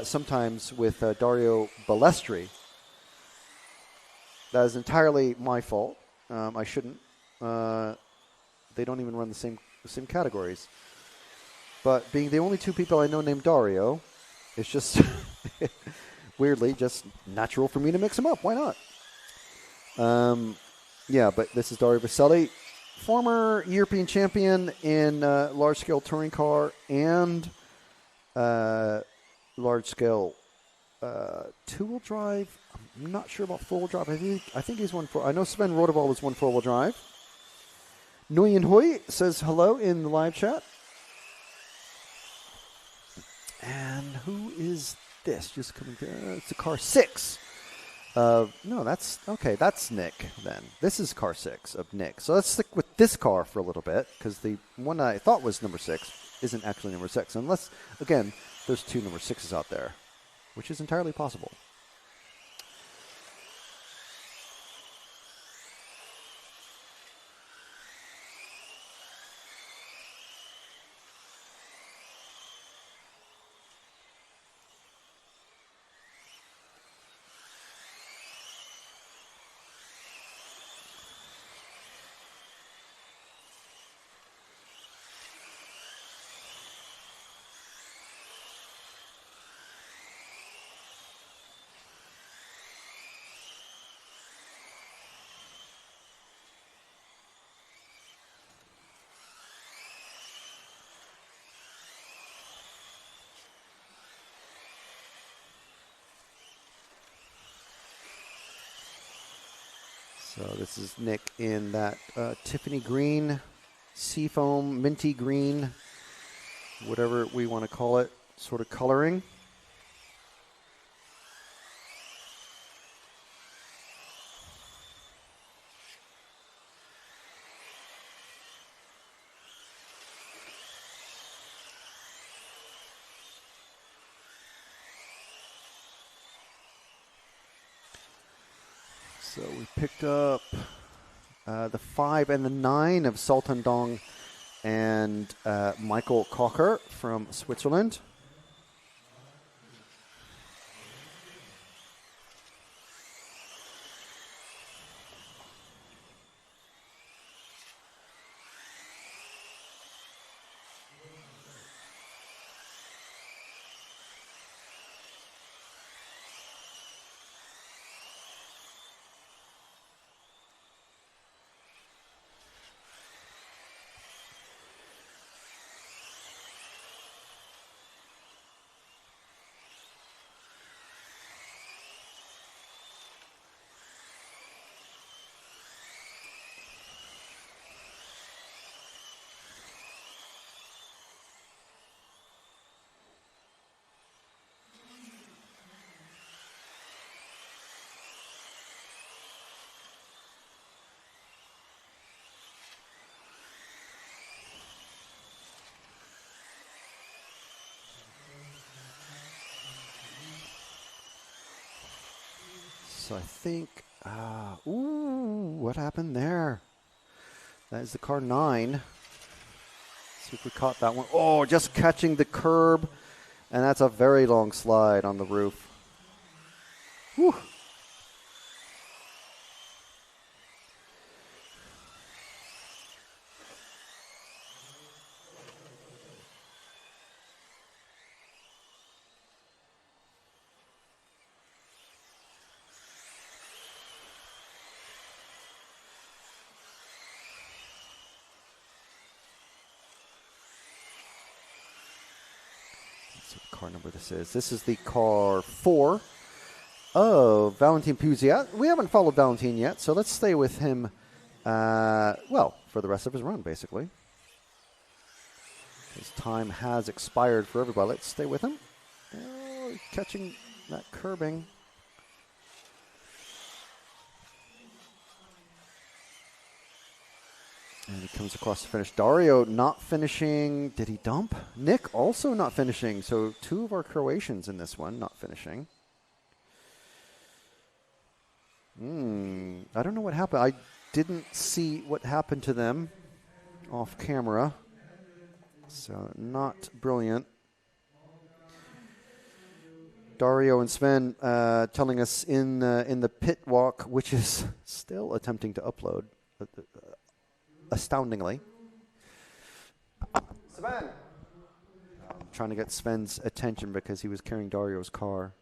sometimes with Dario Balestri. That is entirely my fault. I shouldn't. They don't even run the same categories. But being the only 2 people I know named Dario, it's just weirdly just natural for me to mix them up. Why not? Yeah, but this is Dario Vaselli, former European champion in large-scale touring car and large-scale two-wheel drive. I'm not sure about four-wheel drive. I think he's won I know Sven Rodeval has won four-wheel drive. Nguyen Hui says hello in the live chat. And who is this? Just coming to it's a car 6. No, that's okay. That's Nick then. This is car 6 of Nick. So let's stick with this car for a little bit because the one I thought was number 6 isn't actually number 6. Unless, again, there's 2 number 6s out there, which is entirely possible. So this is Nick in that Tiffany green, seafoam, minty green, whatever we want to call it, sort of coloring. So we picked up the 5 and the 9 of Sultan Dong and Michael Kocher from Switzerland. So I think, what happened there? That is the car 9. See if we caught that one. Oh, just catching the curb. And that's a very long slide on the roof. Whew. What car number this is. This is the car 4 of Valentin Puziat. We haven't followed Valentin yet, so let's stay with him, for the rest of his run, basically. His time has expired for everybody. Let's stay with him. Oh, catching that curbing. And he comes across the finish. Dario not finishing. Did he dump? Nick also not finishing. So 2 of our Croatians in this one not finishing. I don't know what happened. I didn't see what happened to them off camera. So not brilliant. Dario and Sven telling us in the pit walk, which is still attempting to upload. Astoundingly. Sven! I'm trying to get Sven's attention because he was carrying Dario's car.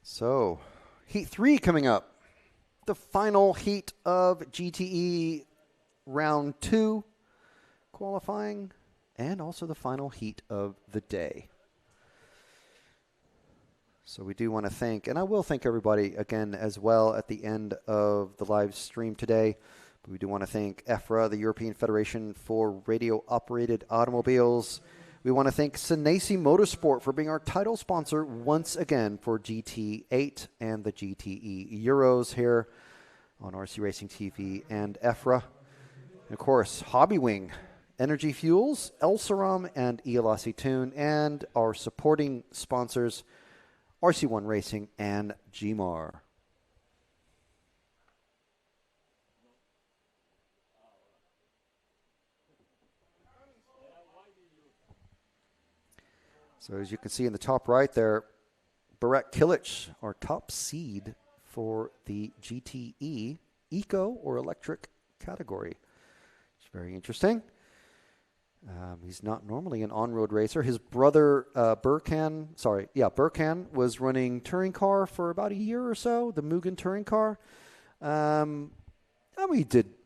So, Heat 3 coming up. The final heat of GTE Round 2 qualifying, and also the final heat of the day. So we do want to thank, and I will thank everybody again as well at the end of the live stream today. But we do want to thank EFRA, the European Federation for Radio-Operated Automobiles. We want to thank Senesi Motorsport for being our title sponsor once again for GT8 and the GTE Euros here on RC Racing TV and EFRA. And of course, Hobbywing, Energy Fuels, El Saram, and ELACI Tune, and our supporting sponsors, RC1 Racing and GMAR. So as you can see in the top right there, Barak Kilic, our top seed for the GTE Eco or Electric category. It's very interesting. He's not normally an on-road racer. His brother, Burkan was running touring car for about a year or so, the Mugen touring car.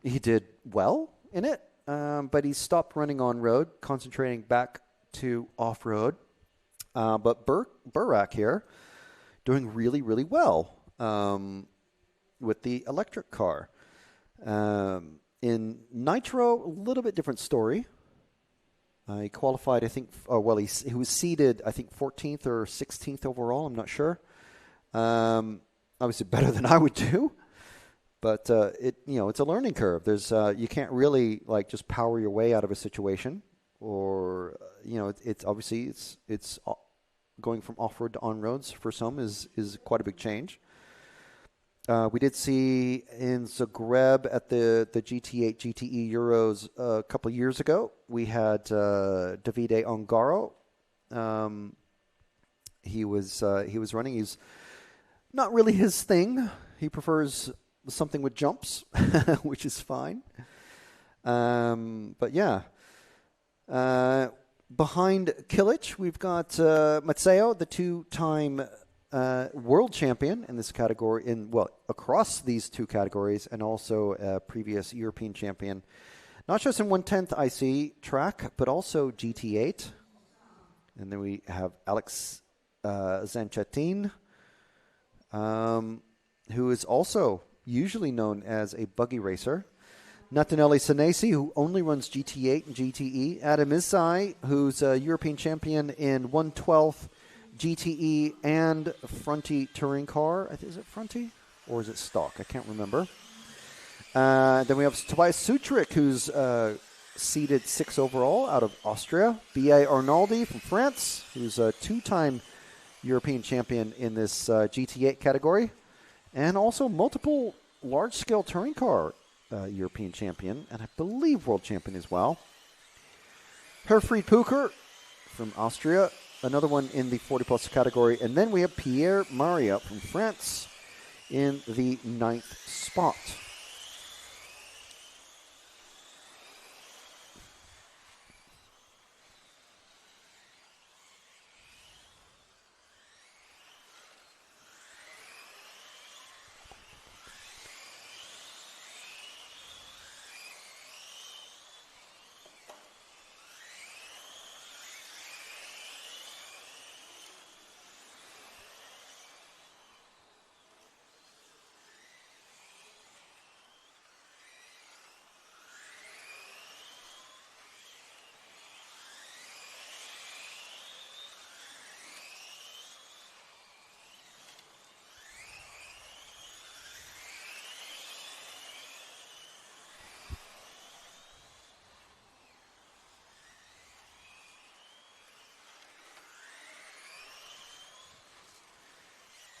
He did well in it, but he stopped running on-road, concentrating back to off-road. But Burak here doing really, really well with the electric car. In Nitro, a little bit different story. He qualified, I think, he was seeded, I think, 14th or 16th overall. I'm not sure. Obviously better than I would do. But it's a learning curve. There's you can't really just power your way out of a situation, or it's obviously it's going from off-road to on-roads for some is quite a big change. We did see in Zagreb at the GT8 GTE Euros a couple of years ago, we had Davide Ongaro. He was running. He's not really his thing. He prefers something with jumps, which is fine. But yeah. Behind Kilic, we've got Matteo, the two-time world champion in this category, across these two categories, and also a previous European champion, not just in 1/10 IC track, but also GT8. And then we have Alex Zanchatin, who is also usually known as a buggy racer. Natanelli Senesi, who only runs GT8 and GTE. Adam Isai, who's a European champion in 1/12 GTE and Fronty touring car. Is it Fronty or is it stock? I can't remember. Then we have Tobias Sutrick, who's seeded 6 overall out of Austria. B.A. Arnaldi from France, who's a 2-time European champion in this GT8 category. And also multiple large-scale touring car European champion, and I believe world champion as well. Herfried Pucher from Austria, another one in the 40-plus category. And then we have Pierre Maria from France in the 9th spot.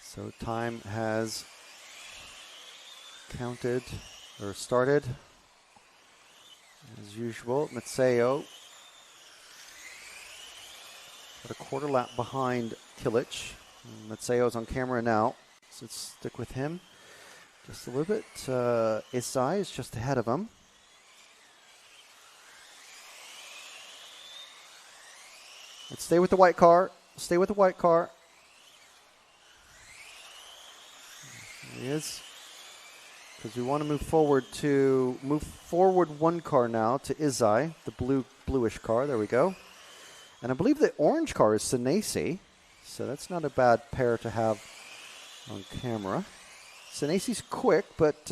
So time has counted or started as usual. Matseo got a quarter lap behind Kilic. Matseo's on camera now, so let's stick with him just a little bit. Isai is just ahead of him. Let's stay with the white car. Stay with the white car. There he is. Because we want to move forward one car now to Isai, the bluish car. There we go. And I believe the orange car is Senesi, so that's not a bad pair to have on camera. Senesi's quick, but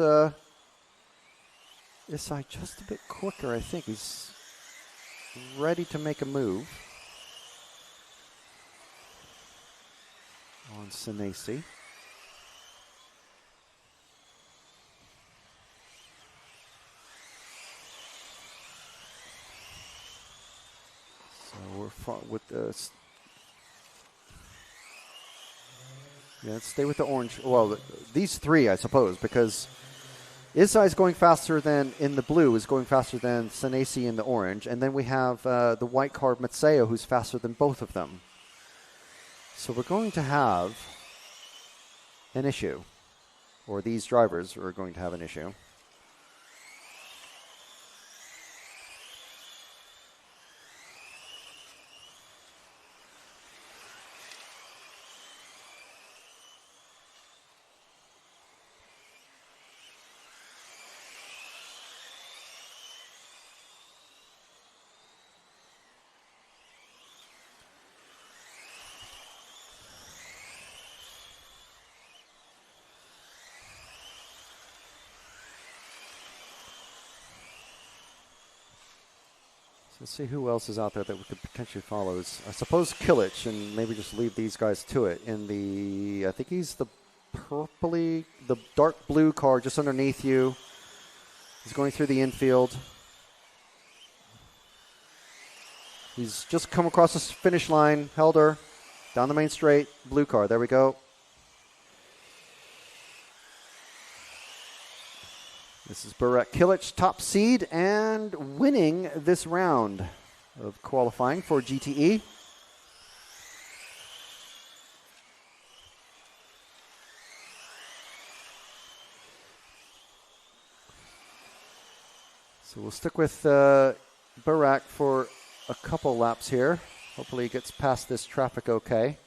Isai just a bit quicker, I think. He's ready to make a move on Senesi. With this, yeah, let's stay with the orange. Well, these three, I suppose, because Isai is going faster than in the blue, is going faster than Senesi in the orange, and then we have the white car Matseo, who's faster than both of them. So we're going to have an issue, or these drivers are going to have an issue. Let's see who else is out there that we could potentially follow. I suppose Kilic, and maybe just leave these guys to it. In the, I think he's the the dark blue car just underneath you. He's going through the infield. He's just come across the finish line. Helder, down the main straight, blue car. There we go. This is Burak Kilic, top seed and winning this round of qualifying for GTE. So we'll stick with Barak for a couple laps here. Hopefully he gets past this traffic okay.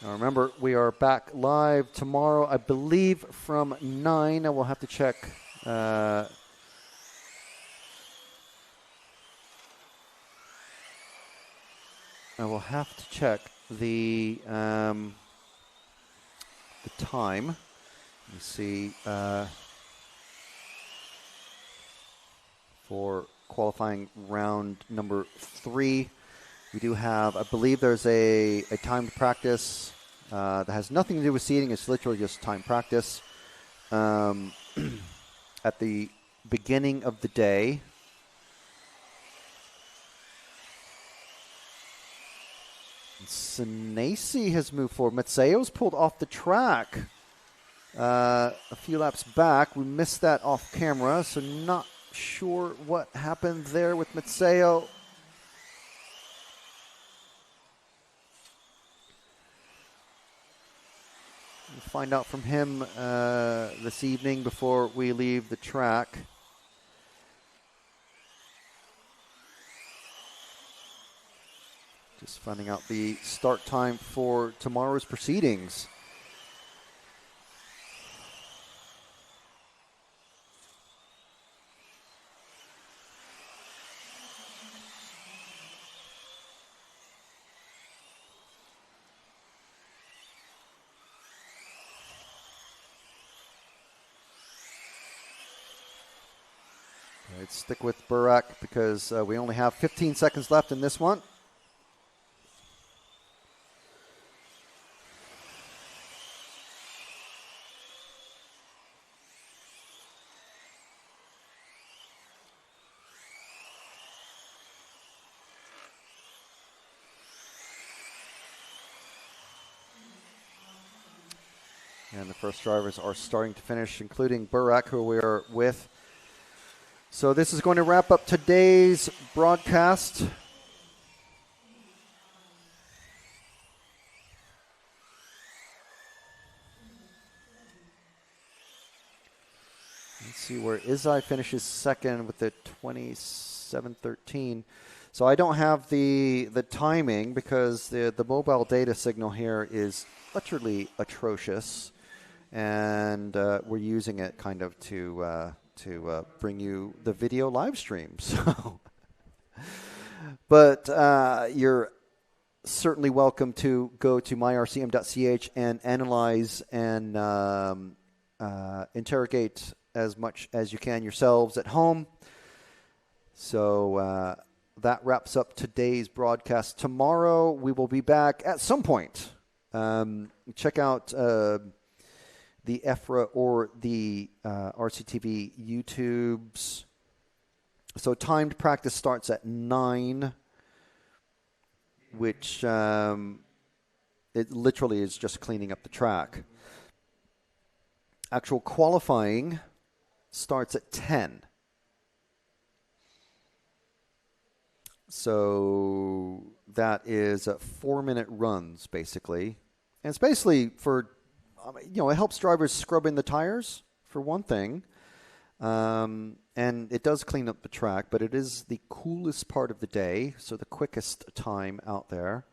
Now remember, we are back live tomorrow, I believe, from 9. I will have to check. I will have to check the time. Let me see. For qualifying round number 3. We do have, I believe there's a timed practice that has nothing to do with seating. It's literally just timed practice at the beginning of the day. Senesi has moved forward. Matseo's pulled off the track a few laps back. We missed that off camera, so not sure what happened there with Matseo. We'll find out from him this evening before we leave the track. Just finding out the start time for tomorrow's proceedings. Let's stick with Barak because we only have 15 seconds left in this one. And the first drivers are starting to finish, including Barak, who we are with. So this is going to wrap up today's broadcast. Let's see where Izai finishes second with the 27:13. So I don't have the timing because the mobile data signal here is utterly atrocious, and we're using it kind of to bring you the video live stream. So, but you're certainly welcome to go to myrcm.ch and analyze and interrogate as much as you can yourselves at home. So that wraps up today's broadcast. Tomorrow we will be back at some point. Check out the EFRA or the RCTV YouTubes. So timed practice starts at 9, which it literally is just cleaning up the track. Actual qualifying starts at 10. So that is 4-minute runs, basically. And it's basically for, it helps drivers scrub in the tires, for one thing. And it does clean up the track, but it is the coolest part of the day, so the quickest time out there.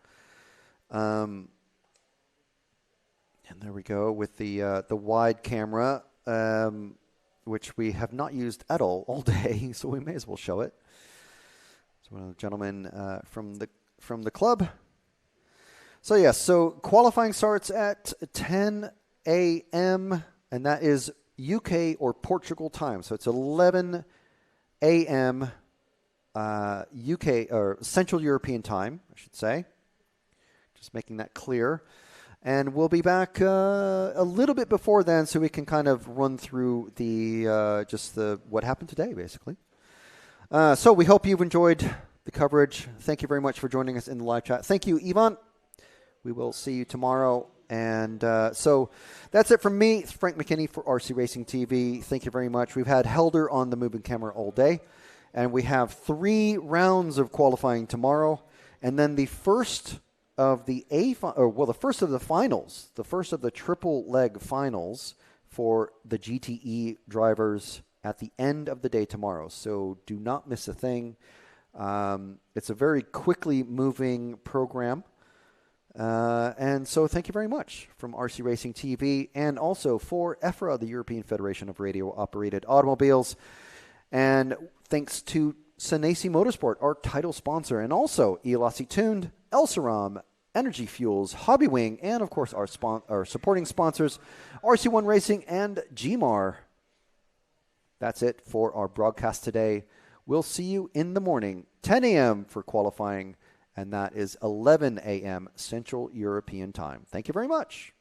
And there we go with the wide camera, which we have not used at all day, so we may as well show it. So one of the gentlemen from the club. So yes, so qualifying starts at 10 a.m. and that is UK or Portugal time. So it's 11 a.m. UK or Central European time, I should say. Just making that clear. And we'll be back a little bit before then, so we can kind of run through the what happened today, basically. So we hope you've enjoyed the coverage. Thank you very much for joining us in the live chat. Thank you, Ivan. We will see you tomorrow. And so that's it from me, Frank McKinney for RC Racing TV. Thank you very much. We've had Helder on the moving camera all day, and we have 3 rounds of qualifying tomorrow, and then the first of the first of the finals, the first of the triple leg finals for the GTE drivers at the end of the day tomorrow. So do not miss a thing. It's a very quickly moving program. And so thank you very much from RC Racing TV and also for EFRA, the European Federation of Radio Operated Automobiles. And thanks to Senesi Motorsport, our title sponsor, and also Elasi Tuned, Elsaram, Energy Fuels, Hobbywing, and of course our supporting sponsors, RC1 Racing and GMAR. That's it for our broadcast today. We'll see you in the morning, 10 a.m. for qualifying, and that is 11 a.m. Central European time. Thank you very much.